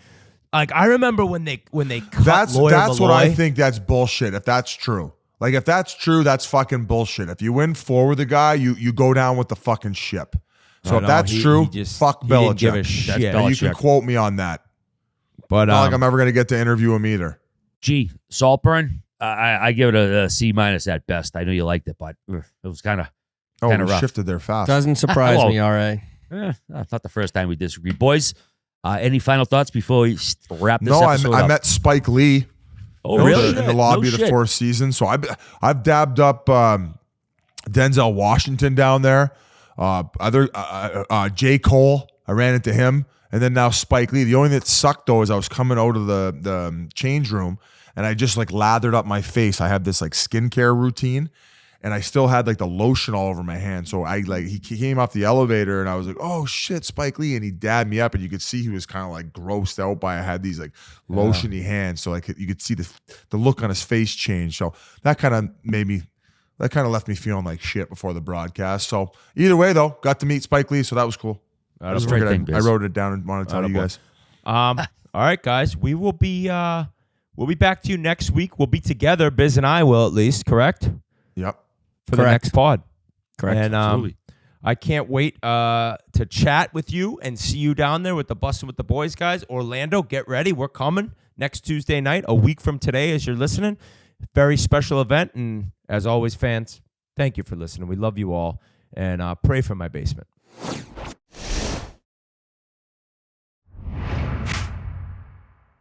Like I remember when they cut That's Malloy. what I think. That's bullshit. If that's true, like if that's true, that's fucking bullshit. If you win forward the guy, you go down with the fucking ship. So if that's true, fuck he didn't Belichick. give a shit. And you can quote me on that. But not like I'm ever gonna get to interview him either. Saltburn. I give it a C- at best. I know you liked it, but it was kind of we rough. shifted there fast. Doesn't surprise me, all right. That's not the first time we disagree, boys. Any final thoughts before we wrap this No, episode up? I met Spike Lee. Oh, really? In the lobby of the Four Seasons. So I've dabbed up Denzel Washington down there. J. Cole. I ran into him, and then now Spike Lee. The only thing that sucked though is I was coming out of the change room, and I just like lathered up my face. I had this like skincare routine. And I still had like the lotion all over my hand. So he came off the elevator and I was like, oh shit, Spike Lee. And he dabbed me up and you could see he was kind of like grossed out by I had these like lotiony hands. So like you could see the look on his face change. So that kind of left me feeling like shit before the broadcast. So either way though, got to meet Spike Lee. So that was cool. I wrote it down and wanted to tell you guys. All right, guys, we will be we'll be back to you next week. We'll be together. Biz and I will at least, correct? Yep. For the next pod. Correct. And Absolutely. I can't wait to chat with you and see you down there with the Bustin' with the Boys guys. Orlando, get ready. We're coming next Tuesday night, a week from today as you're listening. Very special event. And as always, fans, thank you for listening. We love you all. And pray for my basement.